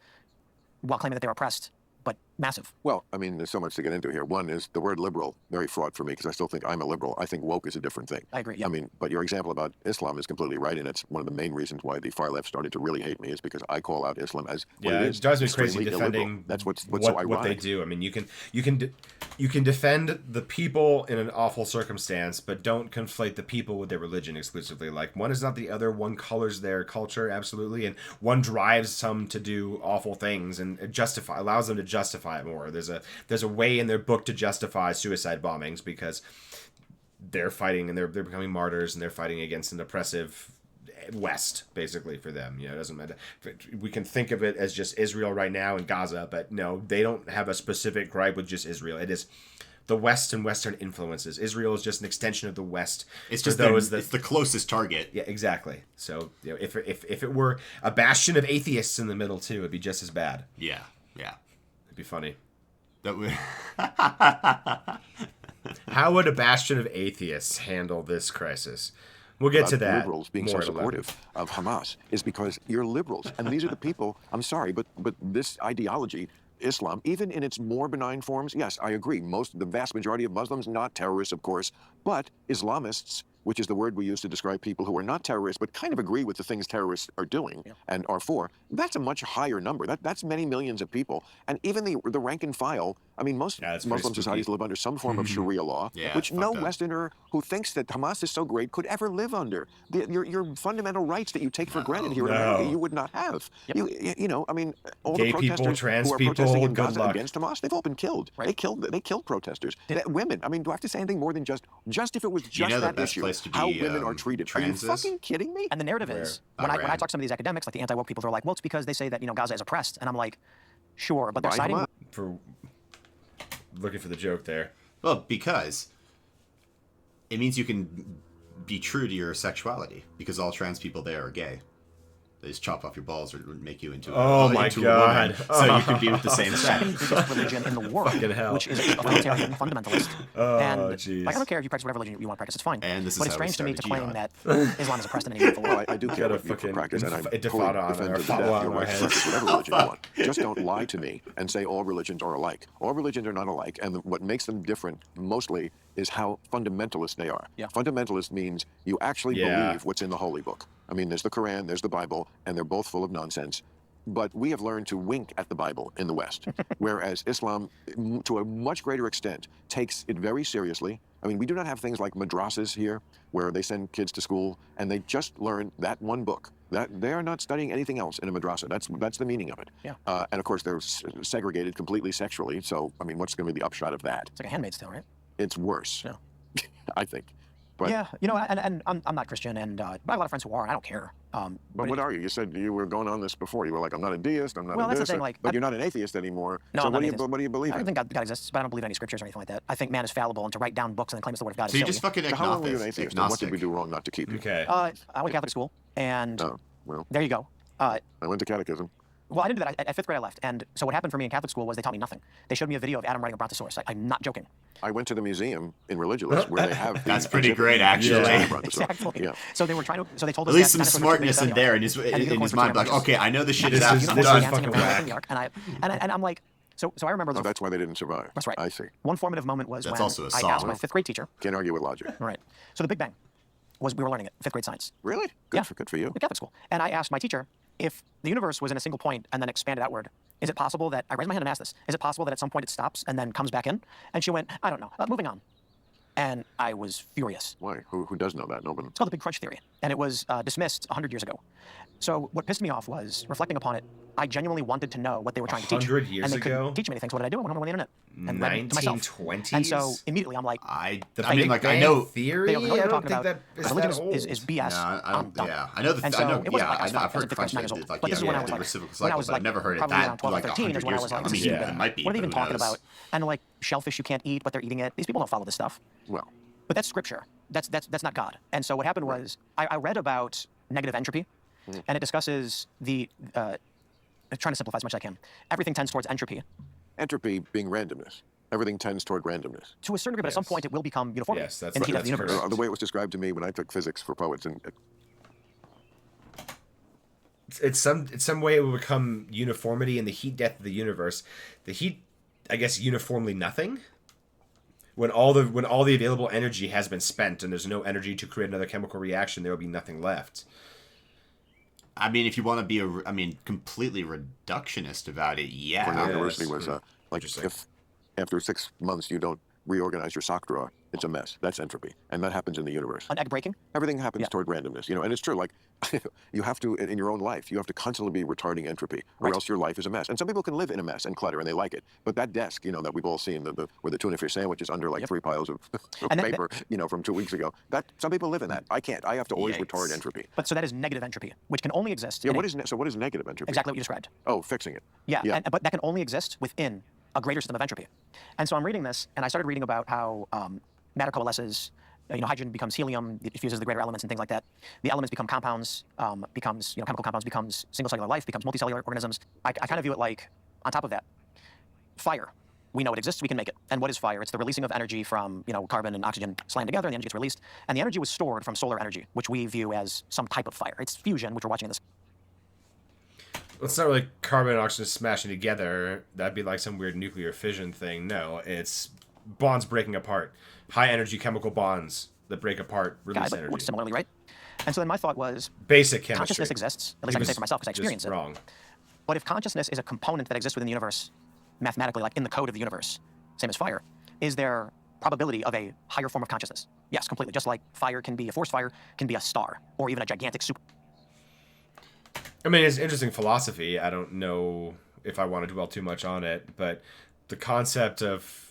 while claiming that they're oppressed, but massive. Well, I mean, there's so much to get into here. One is the word liberal, very fraught for me because I still think I'm a liberal. I think woke is a different thing. I agree, yeah. I mean, but your example about Islam is completely right, and it's one of the main reasons why the far left started to really hate me is because I call out Islam as what it is. It drives me extremely crazy defending illiberal. That's what's so ironic. What they do. I mean, you can defend the people in an awful circumstance, but don't conflate the people with their religion exclusively. Like, one is not the other. One colors their culture, absolutely, and one drives some to do awful things and allows them to justify it more. There's a way in their book to justify suicide bombings because they're fighting and they're becoming martyrs and they're fighting against an oppressive West, basically, for them. It doesn't matter. We can think of it as just Israel right now and Gaza, but no, they don't have a specific gripe with just Israel. It is the West and Western influences. Israel is just an extension of the West. It's just it's the closest target. Yeah, exactly. So if it were a bastion of atheists in the middle too, it'd be just as bad. Yeah. It'd be funny. That would. How would a bastion of atheists handle this crisis? We'll get to that. Liberals being so supportive of Hamas is because you're liberals, and these are the people. I'm sorry, but this ideology, Islam, even in its more benign forms, yes, I agree. The vast majority of Muslims, not terrorists, of course, but Islamists, which is the word we use to describe people who are not terrorists but kind of agree with the things terrorists are doing and are for, that's a much higher number. That's many millions of people. And even the rank and file, I mean, most Muslim societies live under some form of Sharia law, which no Westerner who thinks that Hamas is so great could ever live under. Your fundamental rights that you take for granted here in America, you would not have. I mean, all gay the protesters people, trans who are people, protesting in Gaza luck. against Hamas, they've all been killed. Right. They killed protesters. Women, I mean, do I have to say anything more than just if it was just that issue? How women are treated. Transes? Are you fucking kidding me? And the narrative is, when I talk to some of these academics, like the anti-woke people, they're like, well, it's because they say that, Gaza is oppressed. And I'm like, sure, but they're siding for looking for the joke there. Well, because it means you can be true to your sexuality because all trans people there are gay. They just chop off your balls or make you into a woman, so you can be with the same sex. The second biggest religion in the world, which is a Humanitarian fundamentalist. And I don't care if you practice whatever religion you want to practice, it's fine. And this is but it's how we strange to me to started claim jihad. that Islam is oppressed in any meaningful way. Well, I do care what you practice, and I totally defend to the death your right to practice whatever religion you want. Just don't lie to me and say all religions are alike. All religions are not alike, and what makes them different mostly is how fundamentalist they are. Fundamentalist means you actually believe what's in the Holy Book. I mean, there's the Quran, there's the Bible, and they're both full of nonsense. But we have learned to wink at the Bible in the West, whereas Islam, to a much greater extent, takes it very seriously. I mean, we do not have things like madrasas here, where they send kids to school and they just learn that one book. That they are not studying anything else in a madrasa. That's the meaning of it. And of course, they're segregated completely sexually. So, I mean, what's going to be the upshot of that? It's like a Handmaid's Tale, right? It's worse. I think. But, and I'm not Christian, and I have a lot of friends who are, and I don't care. But what are you? You said you were going on this before. You were like, I'm not a deist, I'm not a that's this. the thing, But you're not an atheist anymore. No, so I'm not an atheist. What do you believe in? I don't think God exists, but I don't believe in any scriptures or anything like that. I think man is fallible, and to write down books and then claim it's the word of God is So silly. you just fucking So how long were you an atheist, and what did we do wrong not to keep you? Okay. I went to Catholic school, and there you go. I went to catechism. Well, I didn't do that. At 5th grade, I left. And so what happened for me in Catholic school was they taught me nothing. They showed me a video of Adam riding a brontosaurus. I'm not joking. I went to the museum in Religulous where they have. That's pretty great, actually. Exactly. So they were trying to. So they told us at least some smartness in there in his mind. Like, okay, I know this shit is absolutely fucking whack. And I'm like, so I remember. So that's why they didn't survive. That's right. I see. One formative moment was when also a I song. asked my 5th grade teacher. Can't argue with logic. Right. So the Big Bang was we were learning it, 5th grade science. Really? Good for you. At Catholic school. And I asked my teacher, if the universe was in a single point and then expanded outward, is it possible that, I raised my hand and asked this, is it possible that at some point it stops and then comes back in? And she went, I don't know, moving on. And I was furious. Why? Who does know that? Nobody. It's called the Big Crunch theory. and it was dismissed 100 years ago. So what pissed me off was, reflecting upon it, I genuinely wanted to know what they were trying to teach. 100 years and they ago? couldn't teach me anything. So what did I do? I went on the internet and read it to myself. 1920s? And so immediately I'm like, I The mean, Big like, I Bang know. Theory? they don't know what I they're don't talking think about. that is Religion that is BS. No, I don't. I'm Yeah, done. I know. And I so know. it wasn't Yeah, like I was I've heard 15 Crunch years old. did like But this is when I the was like, reciprocal when I cycle, was but like I've never heard it probably that around 12 or like 13 is 100 when I years was ago. like, I mean, this is yeah, stupid. it might be. What are they even who talking knows? about? And like shellfish you can't eat, but they're eating it. These people don't follow this stuff. Well, But that's scripture. That's not God. And so what happened was I read about negative entropy, and it discusses the trying to simplify as much as I can. Everything tends towards entropy. entropy being randomness. Everything tends toward randomness. To a certain degree, but at some Yes. point it will become uniformity Yes, that's in the heat of that's the universe. correct. The way it was described to me when I took physics for poets, and It's some way it will become uniformity in the heat death of the universe. The heat, I guess, uniformly nothing. When all the available energy has been spent and there's no energy to create another chemical reaction, there will be nothing left. I mean, if you want to be completely reductionist about it, yeah. Cornell Yeah, University that's was like interesting. if after 6 months you don't reorganize your sock drawer, it's a mess. That's entropy, and that happens in the universe. An egg breaking? Everything happens Yeah. toward randomness, and it's true. Like you have to in your own life, you have to constantly be retarding entropy, or Right. else your life is a mess. And some people can live in a mess and clutter, and they like it. But that desk, that we've all seen, where the tuna fish sandwich is under like 3 piles of And that- paper, from 2 weeks ago. That some people live in that. I can't. I have to always Yikes. retard entropy. But so that is negative entropy, which can only exist. Yeah. in What a- is what is negative entropy? exactly what you described? Oh, fixing it. Yeah, Yeah. but that can only exist within a greater system of entropy. And so I'm reading this, and I started reading about how matter coalesces. Hydrogen becomes helium, it fuses the greater elements and things like that. The elements become compounds, chemical compounds, becomes single cellular life, becomes multicellular organisms. I kind of view it like, on top of that, fire. We know it exists, we can make it. And what is fire? It's the releasing of energy from, carbon and oxygen slammed together, and the energy gets released. And the energy was stored from solar energy, which we view as some type of fire. It's fusion, which we're watching in this. It's not really carbon and oxygen smashing together. That'd be like some weird nuclear fission thing. No, it's bonds breaking apart. High energy chemical bonds that break apart, release But energy. works similarly, right? And so then my thought was, Basic chemistry. consciousness exists. At least I can say for myself because I experience it. Wrong. But if consciousness is a component that exists within the universe, mathematically, like in the code of the universe, same as fire, is there probability of a higher form of consciousness? Yes, completely. Just like fire can be a forest fire, can be a star, or even a gigantic super. I mean, it's interesting philosophy. I don't know if I want to dwell too much on it, but the concept of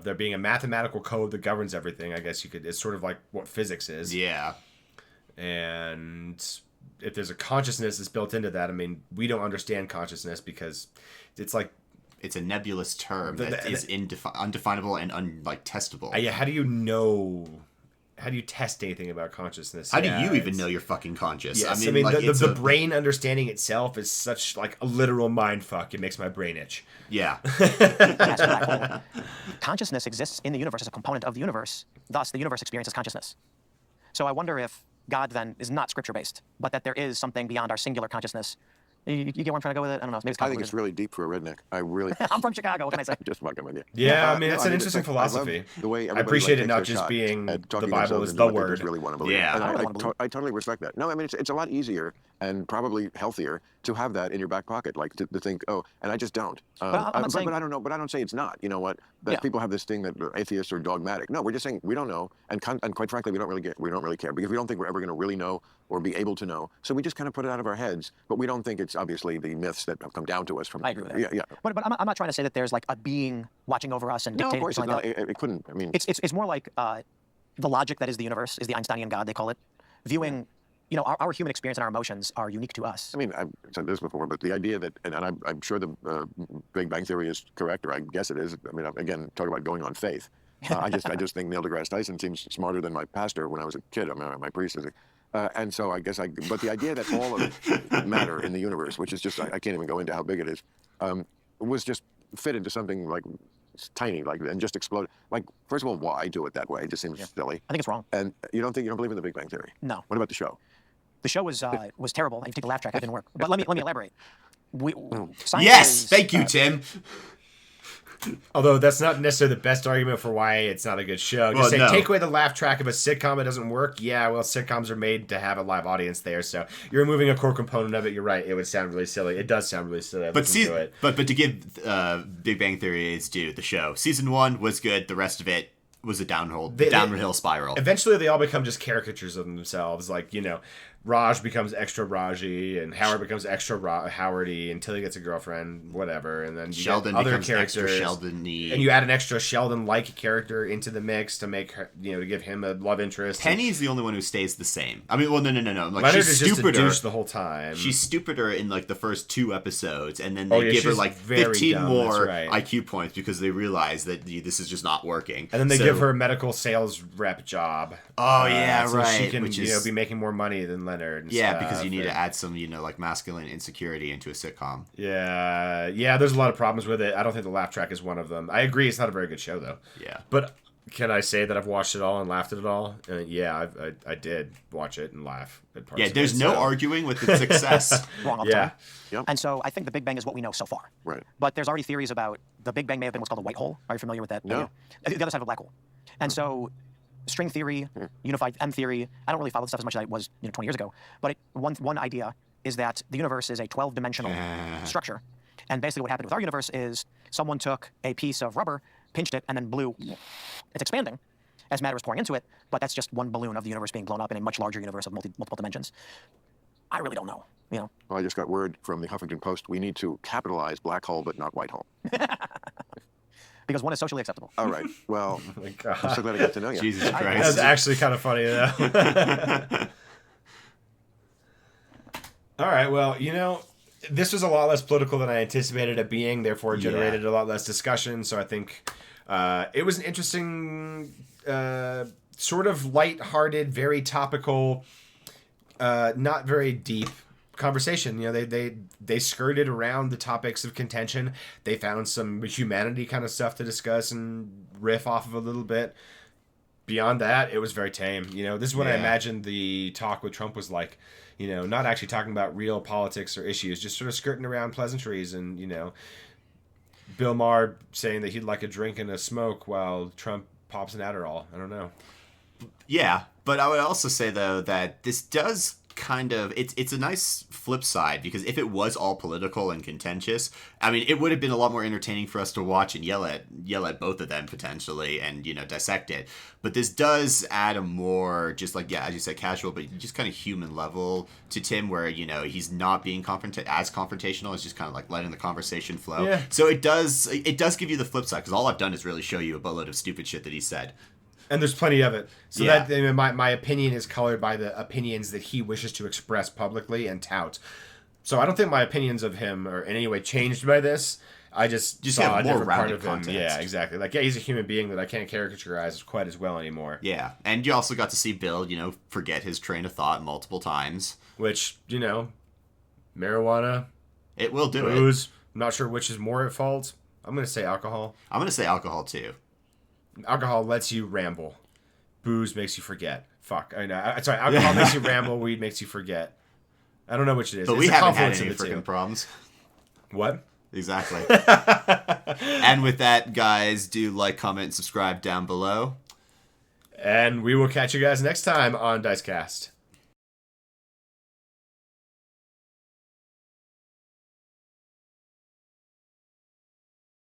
there being a mathematical code that governs everything, I guess it's sort of like what physics is. Yeah. And if there's a consciousness that's built into that, I mean, we don't understand consciousness because it's like, It's a nebulous term The- that the- is undefinable and testable. yeah, how do you know? How do you test anything about consciousness? How do Yeah, you even it's- know you're fucking conscious? Yes, like, it's the brain understanding itself is such like a literal mind fuck. It makes my brain itch. Yeah. Yes, black hole. Consciousness exists in the universe as a component of the universe. Thus, the universe experiences consciousness. So I wonder if God then is not scripture-based, but that there is something beyond our singular consciousness. You get where I'm trying to go with it? I don't know. Maybe it's I think it's convoluted. really deep for a redneck. I really. I'm from Chicago. What can I say? Just fucking with you. Yeah, I mean, no, it's an mean, interesting like, I love philosophy. the way I everybody, appreciate it takes not their just shot being at the talking Bible themselves is into the what they word. just really want to believe. Yeah. And I really wanna believe. I totally respect that. No, I mean, it's a lot easier and probably healthier to have that in your back pocket, like to think, oh, and I just don't. I'm not saying- but I don't know. But I don't say it's not. You know what? That Yeah. people have this thing that atheists are dogmatic. No, we're just saying we don't know, and quite frankly, we don't really care because we don't think we're ever going to really know or be able to know. So we just kind of put it out of our heads. But we don't think it's obviously the myths that have come down to us from. I agree with that. Yeah, yeah. But I'm not trying to say that there's like a being watching over us and No, of dictating course it's something not. like that. It couldn't. I mean, It's more like the logic that is the universe, is the Einsteinian God, they call it. Viewing, our human experience and our emotions are unique to us. I mean, I've said this before, but the idea that, and I'm sure the Big Bang Theory is correct, or I guess it is. I mean, again, talk about going on faith. I just think Neil deGrasse Tyson seems smarter than my pastor when I was a kid. I mean, my priest is. And so I guess but the idea that all of matter in the universe, which is just, I can't even go into how big it is, was just fit into something like tiny, like, and just explode. Like, first of all, why do it that way? It just seems silly. I think it's wrong. And you don't believe in the Big Bang Theory? No. What about the show? The show was terrible. And if you take the laugh track, it didn't work. But let me elaborate. Science Yes. is, Thank you, Tim. Although that's not necessarily the best argument for why it's not a good show. Just Well, say, no. take away the laugh track of a sitcom, it doesn't work. Yeah, well, sitcoms are made to have a live audience there, so you're removing a core component of it. You're right. It would sound really silly. It does sound really silly. But To it. but to give Big Bang Theory its due, the show season 1 was good. The rest of it was a downhill spiral. Eventually, they all become just caricatures of themselves. Like, Raj becomes extra Raji, and Howard becomes extra Howardy until he gets a girlfriend, whatever. And then Sheldon other becomes characters, extra Sheldon-y. and you add an extra Sheldon-like character into the mix to make her, to give him a love interest. Penny's the only one who stays the same. I mean, well, no. Like, Leonard she's is just a stupider douche the whole time. She's stupider in like the first 2 episodes, and then they give her she's like very 15 dumb, more that's right. IQ points because they realize that this is just not working. And then they give her a medical sales rep job. Oh yeah, so right. She can which is, be making more money than Leonard. And yeah, stuff, because you need to add some like masculine insecurity into a sitcom. Yeah. There's a lot of problems with it. I don't think the laugh track is one of them. I agree, it's not a very good show though. Yeah, but can I say that I've watched it all and laughed at it all? Yeah, I did watch it and laugh at parts. Yeah, of there's it, no arguing with its success. Wrong all the time. Yep. And so I think the Big Bang is what we know so far. Right. But there's already theories about the Big Bang may have been what's called a white hole. Are you familiar with that? No. The other side of a black hole. And so string theory, unified M theory, I don't really follow this stuff as much as I was 20 years ago. But one idea is that the universe is a 12-dimensional structure. And basically what happened with our universe is someone took a piece of rubber, pinched it, and then blew. It's expanding as matter is pouring into it, but that's just one balloon of the universe being blown up in a much larger universe of multiple dimensions. I really don't know. Well, I just got word from the Huffington Post. We need to capitalize black hole, but not white hole. Because one is socially acceptable. All right. Well, Oh my God. I'm so glad I got to know you. Jesus That's Christ. actually kind of funny though. All right. Well, this was a lot less political than I anticipated it being. Therefore, it generated a lot less discussion. So I think it was an interesting, sort of lighthearted, very topical, not very deep conversation. They skirted around the topics of contention. They found some humanity kind of stuff to discuss and riff off of a little bit. Beyond that, it was very tame. This is what I imagined the talk with Trump was like. Not actually talking about real politics or issues, just sort of skirting around pleasantries and, Bill Maher saying that he'd like a drink and a smoke while Trump pops an Adderall. I don't know. Yeah, but I would also say, though, that this does kind of it's a nice flip side, because if it was all political and contentious, I mean, it would have been a lot more entertaining for us to watch and yell at both of them potentially and dissect it. But this does add a more, just like, as you said, casual but just kind of human level to Tim, where he's not being as confrontational. It's just kind of like letting the conversation flow. Yeah. So it does give you the flip side, because all I've done is really show you a boatload of stupid shit that he said. And there's plenty of it. So Yeah. that my opinion is colored by the opinions that he wishes to express publicly and tout. So I don't think my opinions of him are in any way changed by this. I just saw a more different part rounded of him. context. Yeah, exactly. Like, he's a human being that I can't caricaturize quite as well anymore. Yeah, and you also got to see Bill, forget his train of thought multiple times. Which, marijuana, It will do it. booze. I'm not sure which is more at fault. I'm going to say alcohol. I'm going to say alcohol, too. Alcohol lets you ramble. Booze makes you forget. Fuck. I know. Sorry, alcohol makes you ramble. Weed makes you forget. I don't know which it is. But It's we a haven't had confluence any of the two. freaking problems. What? Exactly. And with that, guys, do like, comment, and subscribe down below. And we will catch you guys next time on Dicecast.